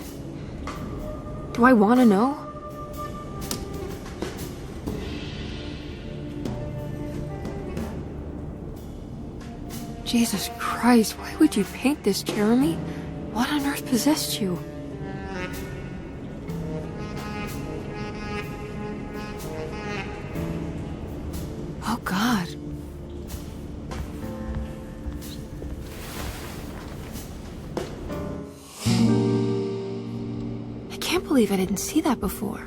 Do I want to know? Jesus Christ, why would you paint this, Jeremy? What on earth possessed you? Oh, God. I can't believe I didn't see that before.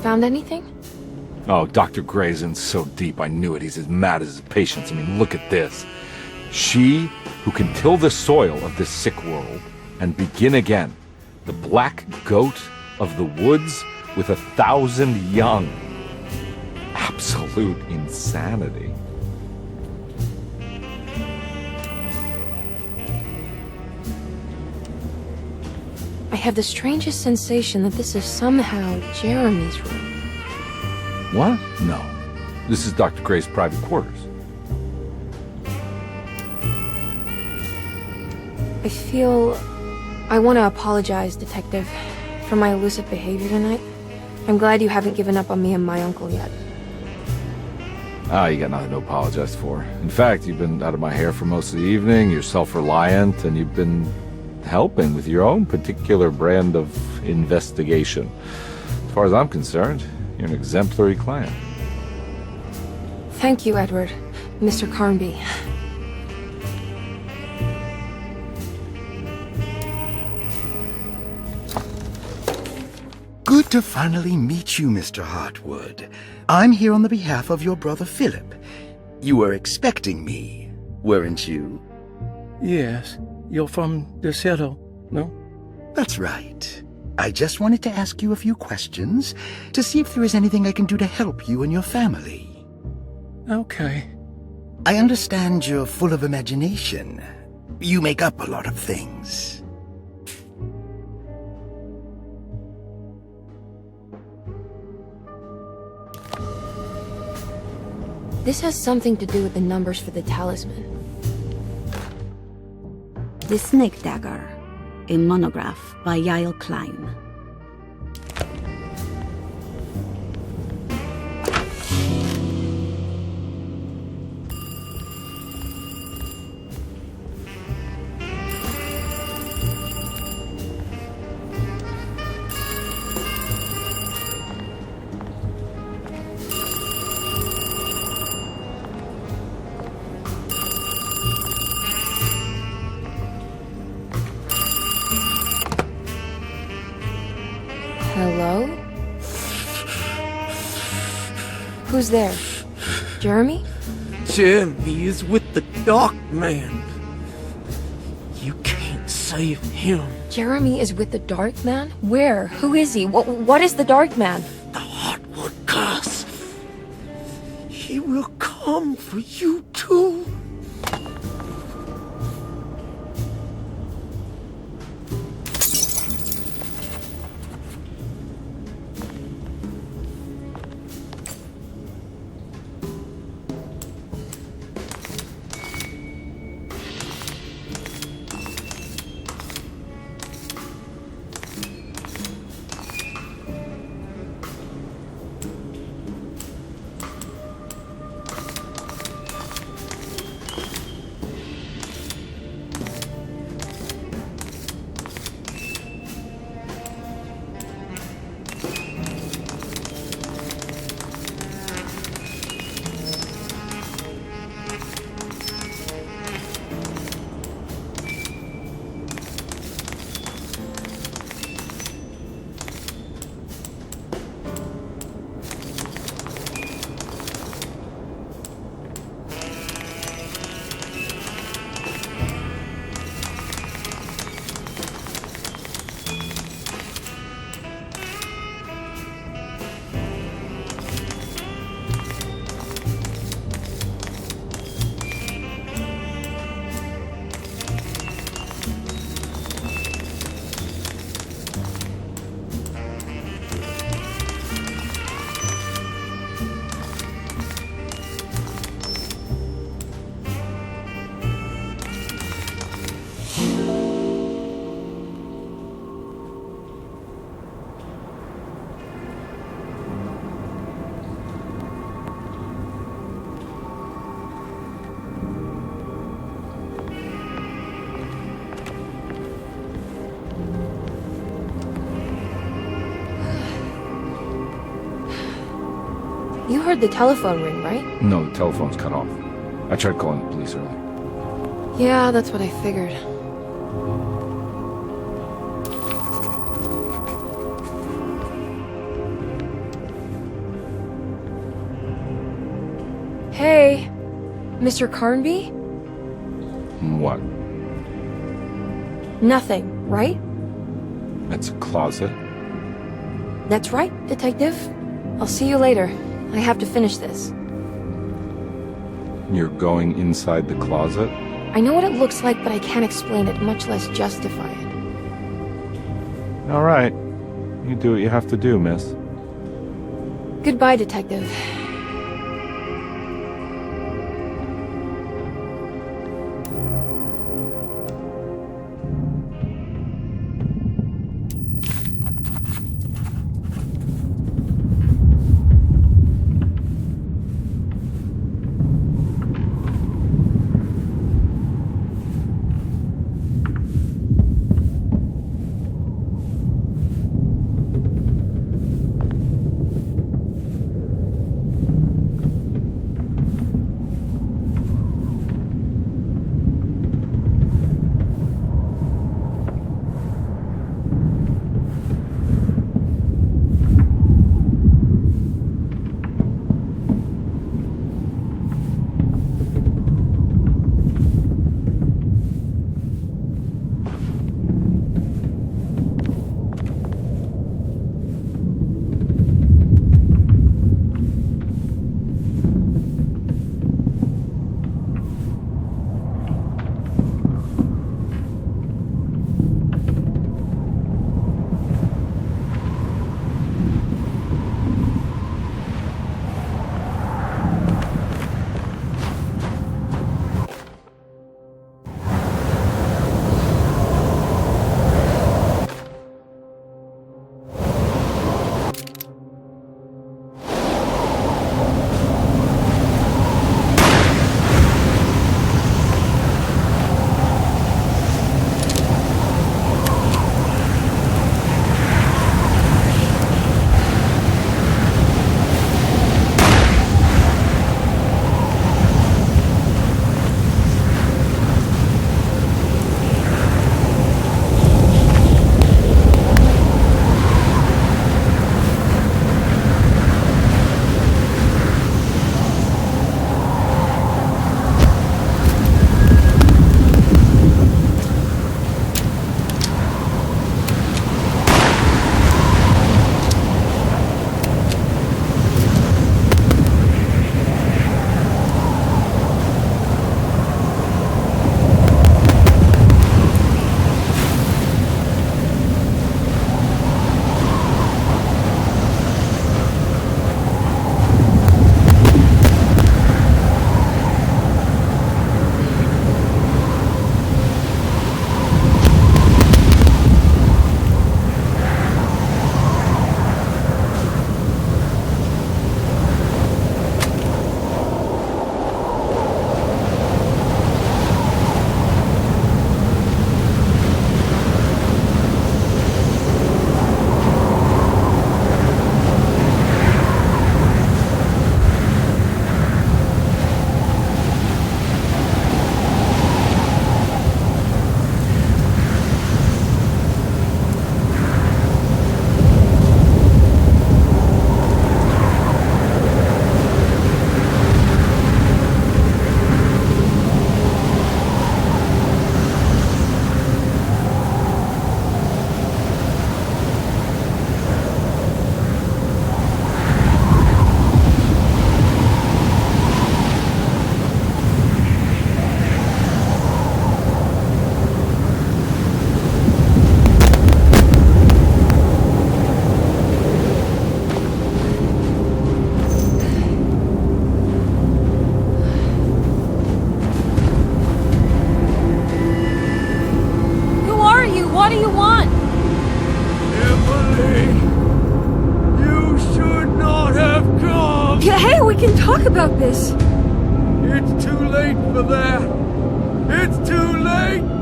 Found anything? Oh, Dr. Gray's in so deep, I knew it. He's as mad as his patients. I mean, look at this. She who can till the soil of this sick world and begin again, the black goat of the woods with 1,000 young. Absolute insanity. I have the strangest sensation that this is somehow Jeremy's room. What? No. This is Dr. Gray's private quarters. I want to apologize, Detective, for my elusive behavior tonight. I'm glad you haven't given up on me and my uncle yet. Ah, you got nothing to apologize for. In fact, you've been out of my hair for most of the evening, you're self-reliant, and you've been helping with your own particular brand of investigation. As far as I'm concerned, you're an exemplary client. Thank you, Edward. Mr. Carnby. Good to finally meet you, Mr. Hartwood. I'm here on the behalf of your brother Philip. You were expecting me, weren't you? Yes. You're from Derceto, no? That's right. I just wanted to ask you a few questions to see if there is anything I can do to help you and your family. Okay. I understand you're full of imagination. You make up a lot of things. This has something to do with the numbers for the talisman. The Snake Dagger, a monograph by Yael Klein. Hello? Who's there? Jeremy? Jeremy is with the Dark Man. You can't save him. Jeremy is with the Dark Man? Where? Who is he? What is the Dark Man? The Heartwood curse. He will come for you too. You heard the telephone ring, right? No, the telephone's cut off. I tried calling the police earlier. Yeah, that's what I figured. Hey, Mr. Carnby? What? Nothing, right? It's a closet. That's right, Detective. I'll see you later. I have to finish this. You're going inside the closet? I know what it looks like, but I can't explain it, much less justify it. All right. You do what you have to do, miss. Goodbye, Detective. about this? It's too late for that. It's too late.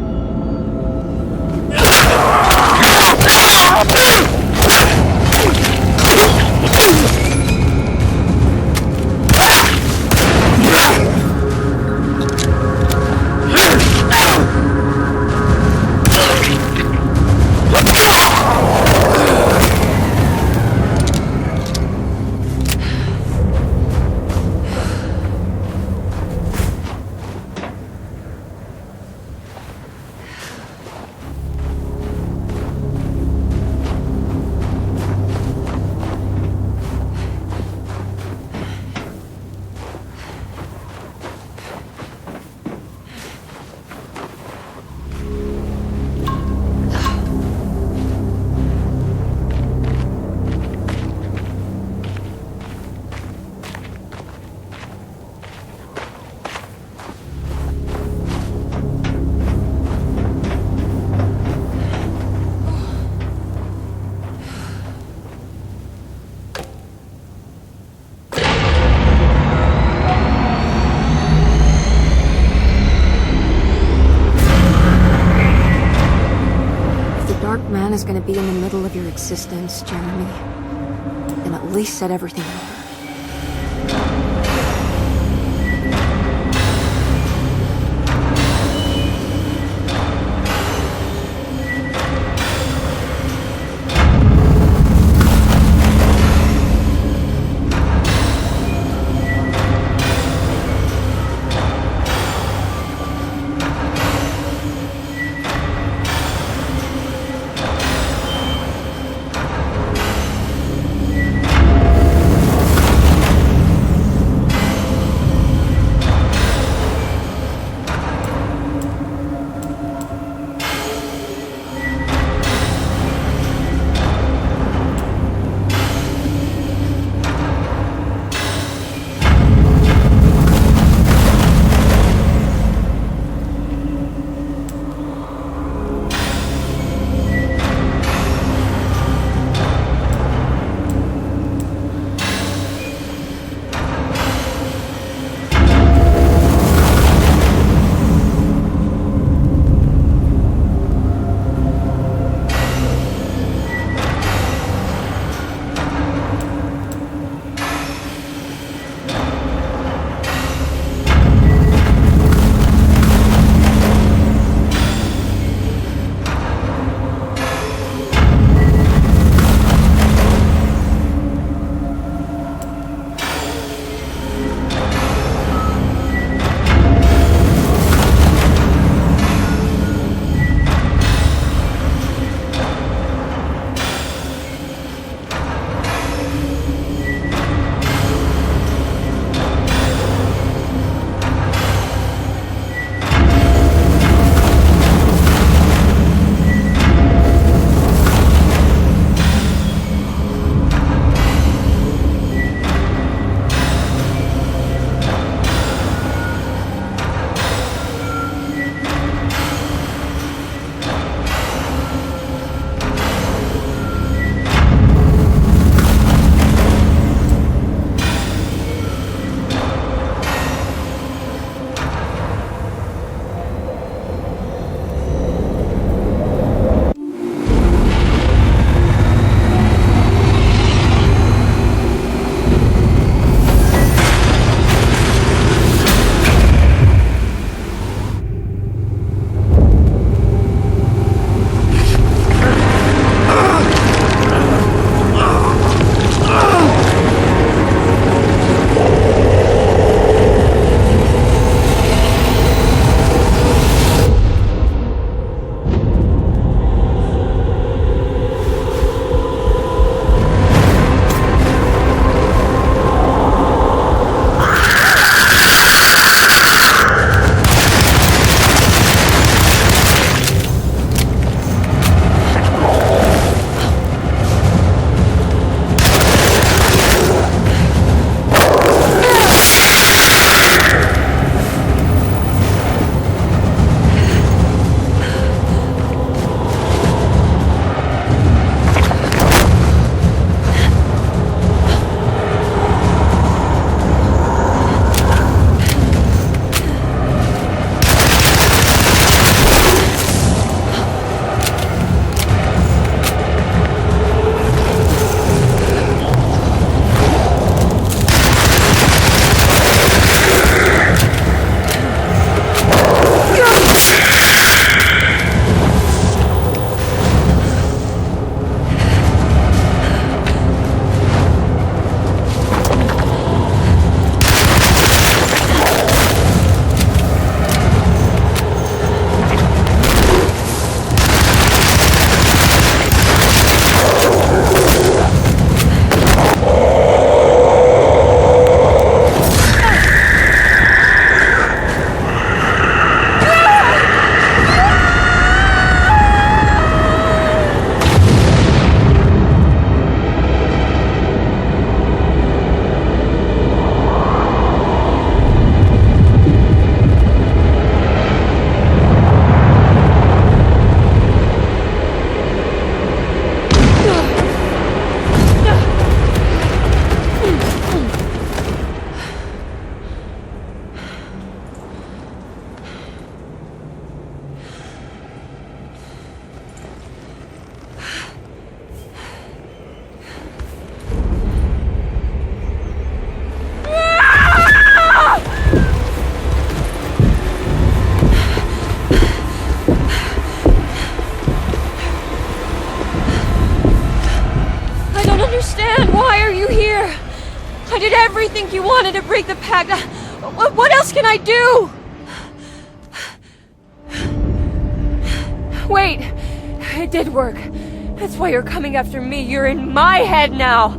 Is going to be in the middle of your existence, Jeremy. Then at least set everything over. I did everything you wanted to break the pact. What else can I do? Wait, it did work. That's why you're coming after me. You're in my head now.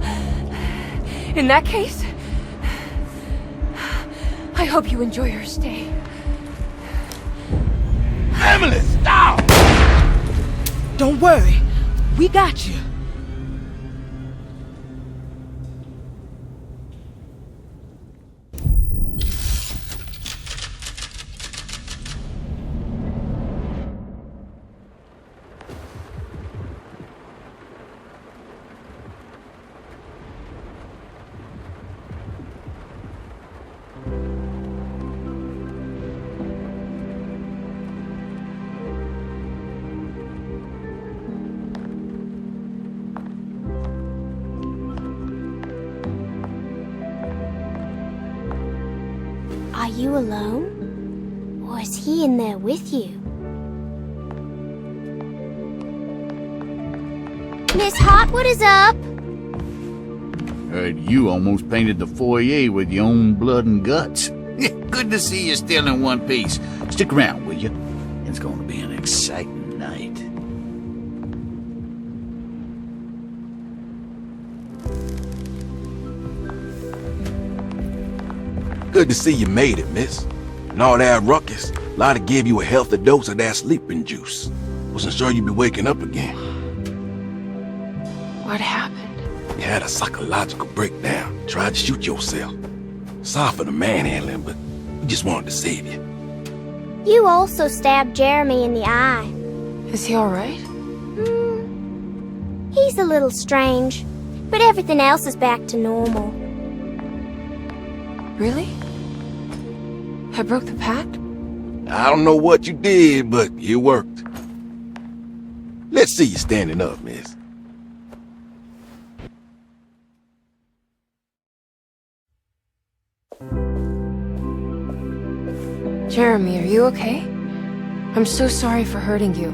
In that case, I hope you enjoy your stay. Emily, stop! Don't worry. We got you. Are you alone? Or is he in there with you? Miss Hot, what is up? Heard you almost painted the foyer with your own blood and guts. Good to see you still in one piece. Stick around, will you? It's going to be an exciting night. Good to see you made it, miss. And all that ruckus, Lottie gave you a healthy dose of that sleeping juice. Wasn't sure you'd be waking up again. What happened? You had a psychological breakdown. Tried to shoot yourself. Sorry for the manhandling, but we just wanted to save you. You also stabbed Jeremy in the eye. Is he alright? He's a little strange, but everything else is back to normal. Really? I broke the pact? I don't know what you did, but it worked. Let's see you standing up, miss. Jeremy, are you okay? I'm so sorry for hurting you.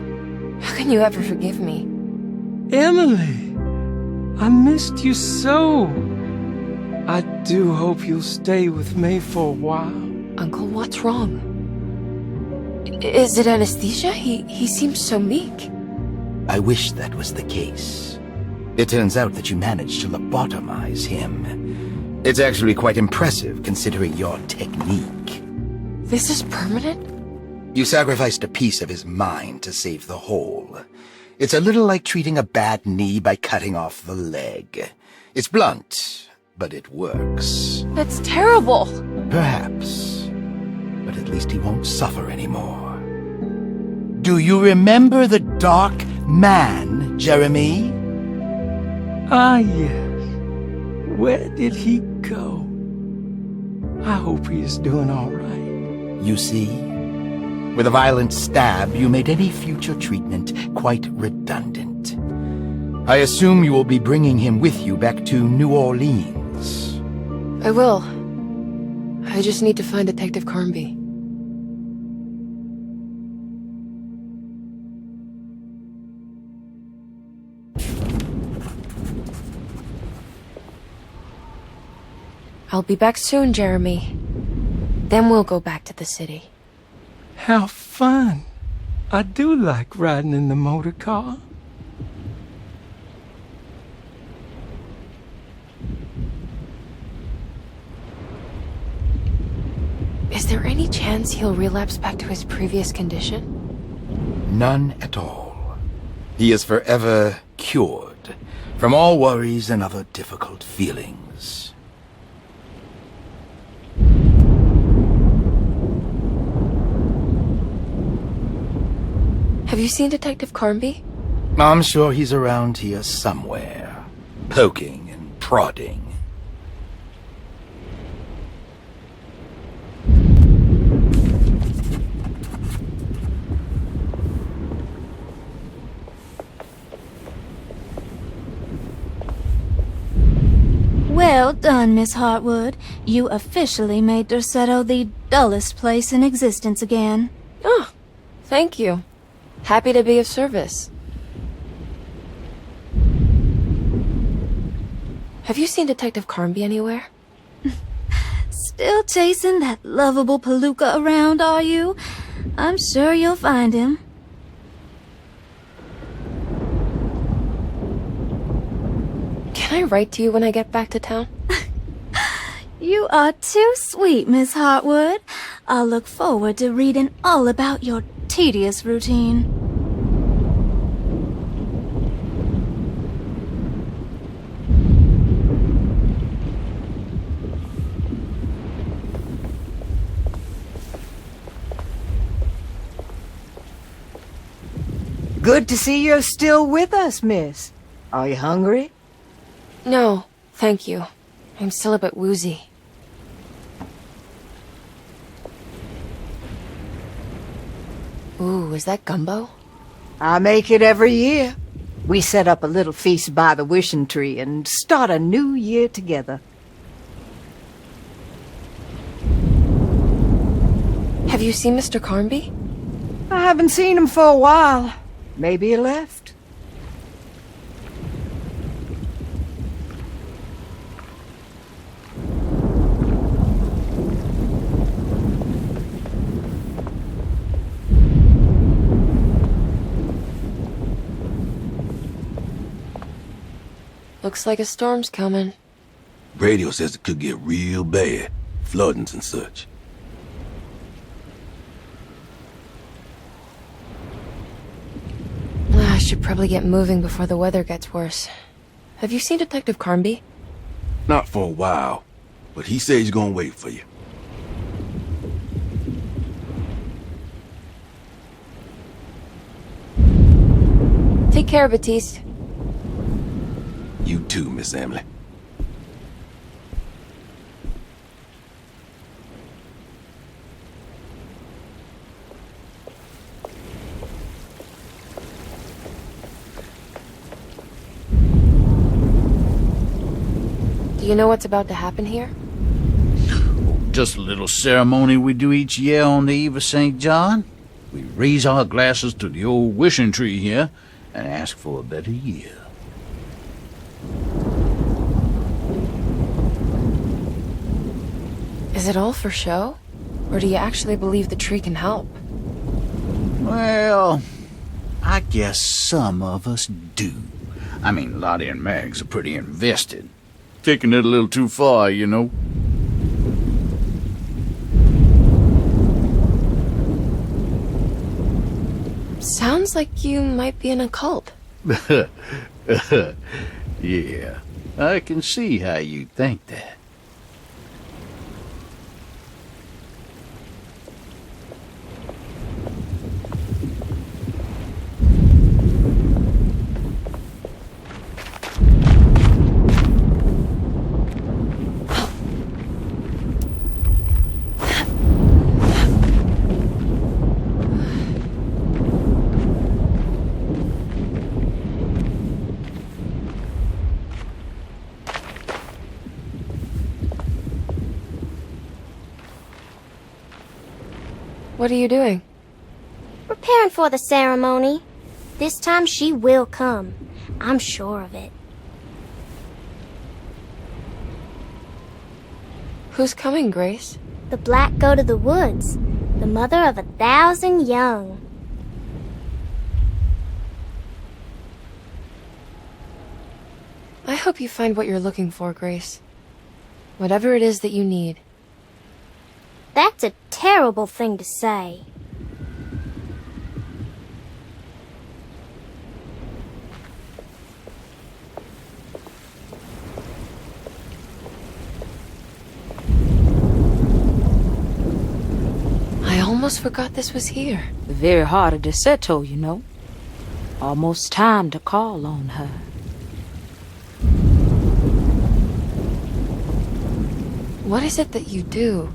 How can you ever forgive me? Emily, I missed you so. I do hope you'll stay with me for a while. Uncle, what's wrong? Is it anesthesia? He seems so meek. I wish that was the case. It turns out that you managed to lobotomize him. It's actually quite impressive considering your technique. This is permanent? You sacrificed a piece of his mind to save the whole. It's a little like treating a bad knee by cutting off the leg. It's blunt, but it works. That's terrible. Perhaps. But at least he won't suffer anymore. Do you remember the Dark Man, Jeremy? Ah, yes. Where did he go? I hope he is doing all right. You see? With a violent stab, you made any future treatment quite redundant. I assume you will be bringing him with you back to New Orleans. I will. I just need to find Detective Carnby. I'll be back soon, Jeremy. Then we'll go back to the city. How fun. I do like riding in the motor car. Is there any chance he'll relapse back to his previous condition? None at all. He is forever cured from all worries and other difficult feelings. Have you seen Detective Carnby? I'm sure he's around here somewhere, poking and prodding. Well done, Miss Hartwood. You officially made Derceto the dullest place in existence again. Oh, thank you. Happy to be of service. Have you seen Detective Carnby anywhere? Still chasing that lovable palooka around, are you? I'm sure you'll find him. Can I write to you when I get back to town? You are too sweet, Miss Hartwood. I'll look forward to reading all about your tedious routine. Good to see you're still with us, miss. Are you hungry? No, thank you. I'm still a bit woozy. Ooh, is that gumbo? I make it every year. We set up a little feast by the wishing tree and start a new year together. Have you seen Mr. Carnby? I haven't seen him for a while. Maybe he left. Looks like a storm's coming. Radio says it could get real bad. Floodings and such. I should probably get moving before the weather gets worse. Have you seen Detective Carnby? Not for a while, but he says he's gonna wait for you. Take care, Batiste. You too, Miss Emily. Do you know what's about to happen here? Just a little ceremony we do each year on the eve of St. John. We raise our glasses to the old wishing tree here and ask for a better year. Is it all for show? Or do you actually believe the tree can help? Well, I guess some of us do. I mean, Lottie and Mags are pretty invested. Taking it a little too far, you know. Sounds like you might be in a cult. Yeah, I can see how you think that. What are you doing? Preparing for the ceremony. This time she will come. I'm sure of it. Who's coming, Grace? The black goat of the woods. The mother of 1,000 young. I hope you find what you're looking for, Grace. Whatever it is that you need. That's a terrible thing to say. I almost forgot this was here. The very heart of Derceto, you know. Almost time to call on her. What is it that you do?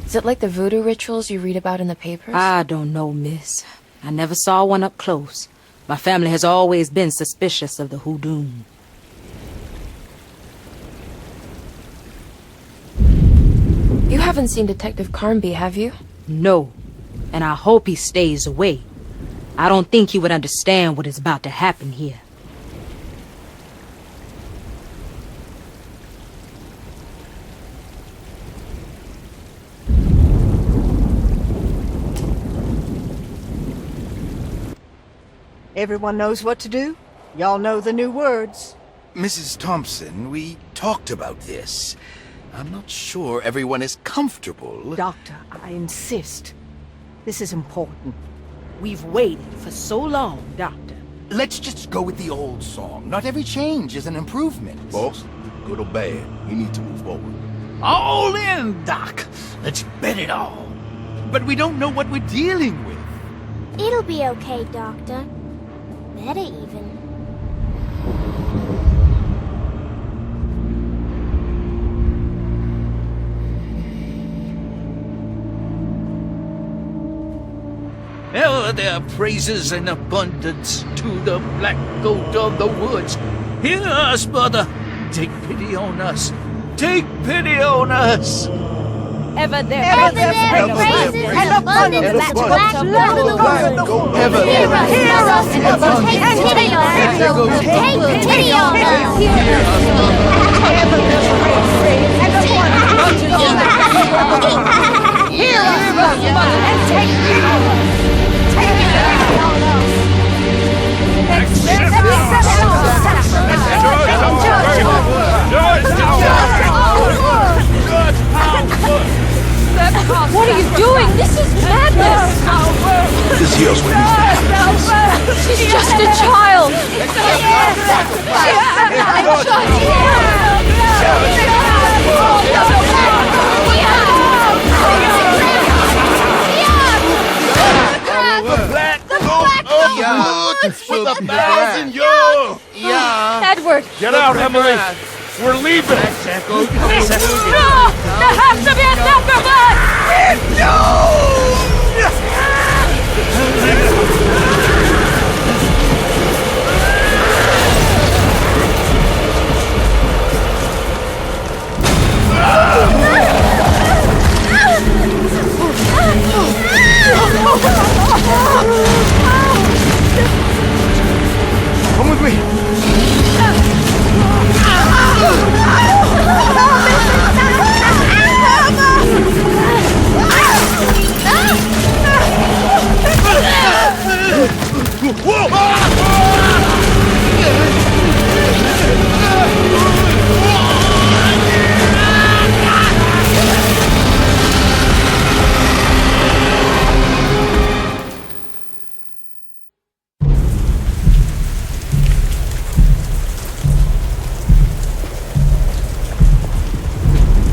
Is it like the voodoo rituals you read about in the papers? I don't know, miss. I never saw one up close. My family has always been suspicious of the hoodoo. You haven't seen Detective Carnby, have you? No, and I hope he stays away. I don't think he would understand what is about to happen here. Everyone knows what to do? Y'all know the new words. Mrs. Thompson, we talked about this. I'm not sure everyone is comfortable. Doctor, I insist. This is important. We've waited for so long, Doctor. Let's just go with the old song. Not every change is an improvement. Boss, good or bad, we need to move forward. All in, Doc. Let's bet it all. But we don't know what we're dealing with. It'll be okay, Doctor. Better even. Ever there are praises in abundance to the black goat of the woods. Hear us, brother. Take pity on us. Take pity on us. Ever there praises and abundance to the black goat of the woods. Ever Hear us and take pity on us. Take pity on us. Hear us and take pity on us. What are you doing? This is madness! This here's what needs to happen. She's just a child! With the thousand yards! Edward! Get out, Emily! We're leaving! No! There has to be a sacrifice! Come with me.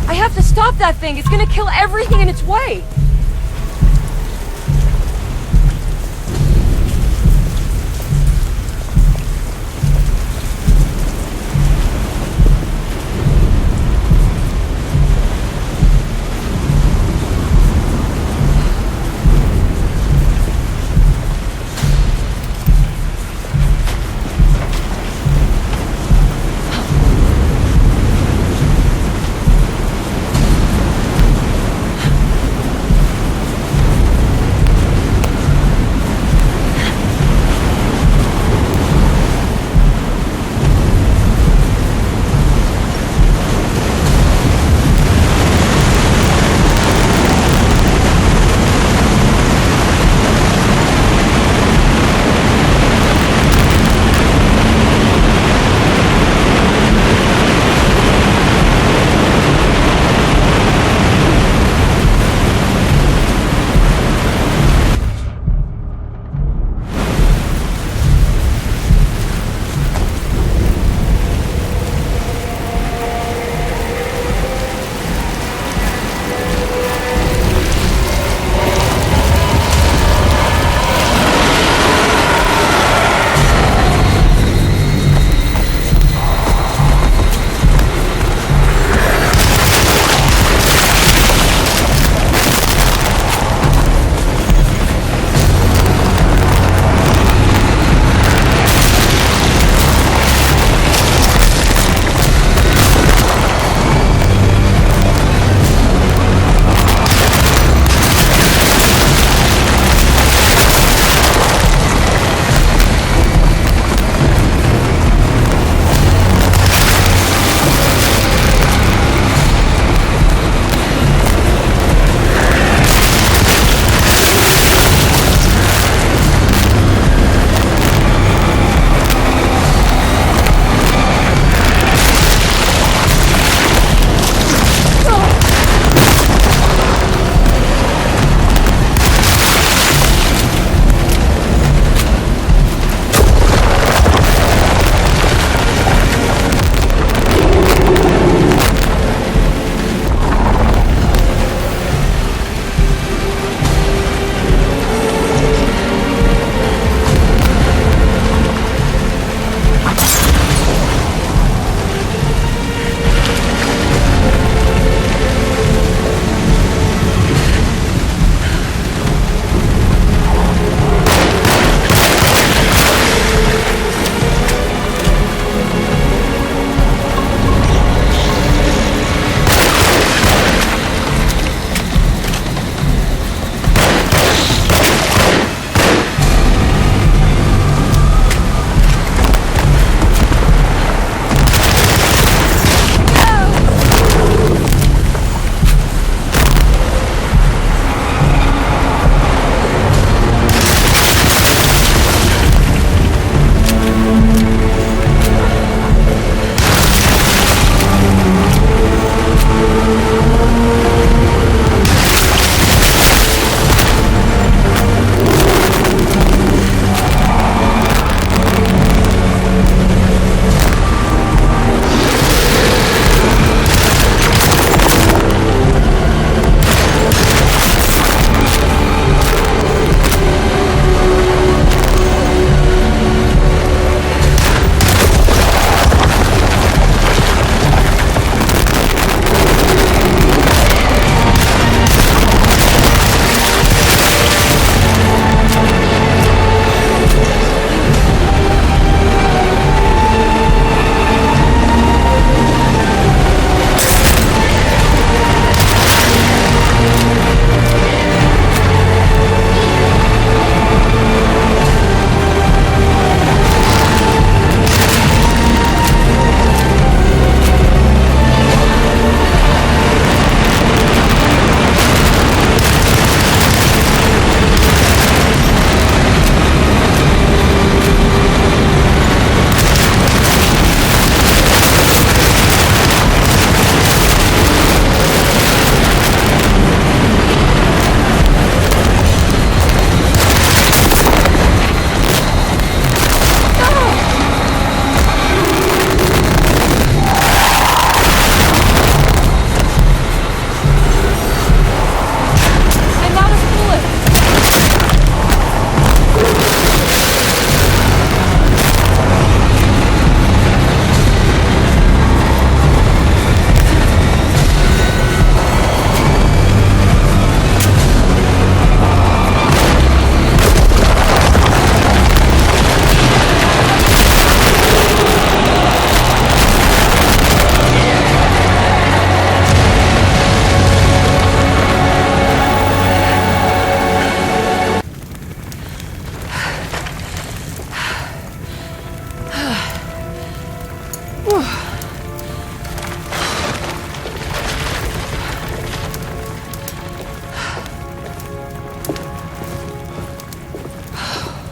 I have to stop that thing! It's gonna kill everything in its way!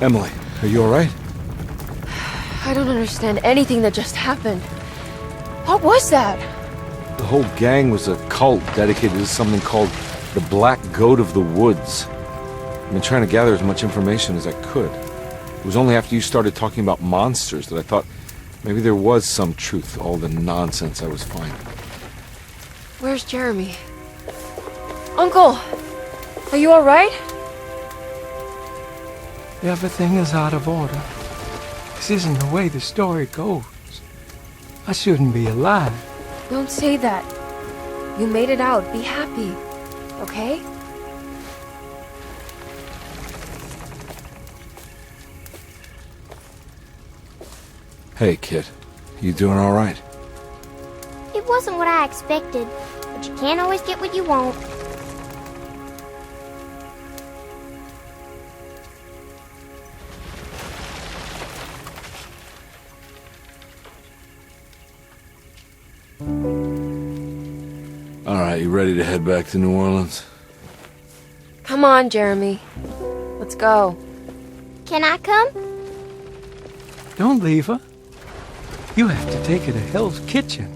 Emily, are you alright? I don't understand anything that just happened. What was that? The whole gang was a cult dedicated to something called the Black Goat of the Woods. I've been trying to gather as much information as I could. It was only after you started talking about monsters that I thought maybe there was some truth to all the nonsense I was finding. Where's Jeremy? Uncle! Are you alright? Everything is out of order. This isn't the way the story goes. I shouldn't be alive. Don't say that. You made it out. Be happy. Okay? Hey, kid. You doing alright? It wasn't what I expected, but you can't always get what you want. Alright, you ready to head back to New Orleans? Come on, Jeremy. Let's go. Can I come? Don't leave her. You have to take her to Hell's Kitchen.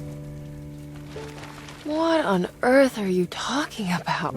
What on earth are you talking about?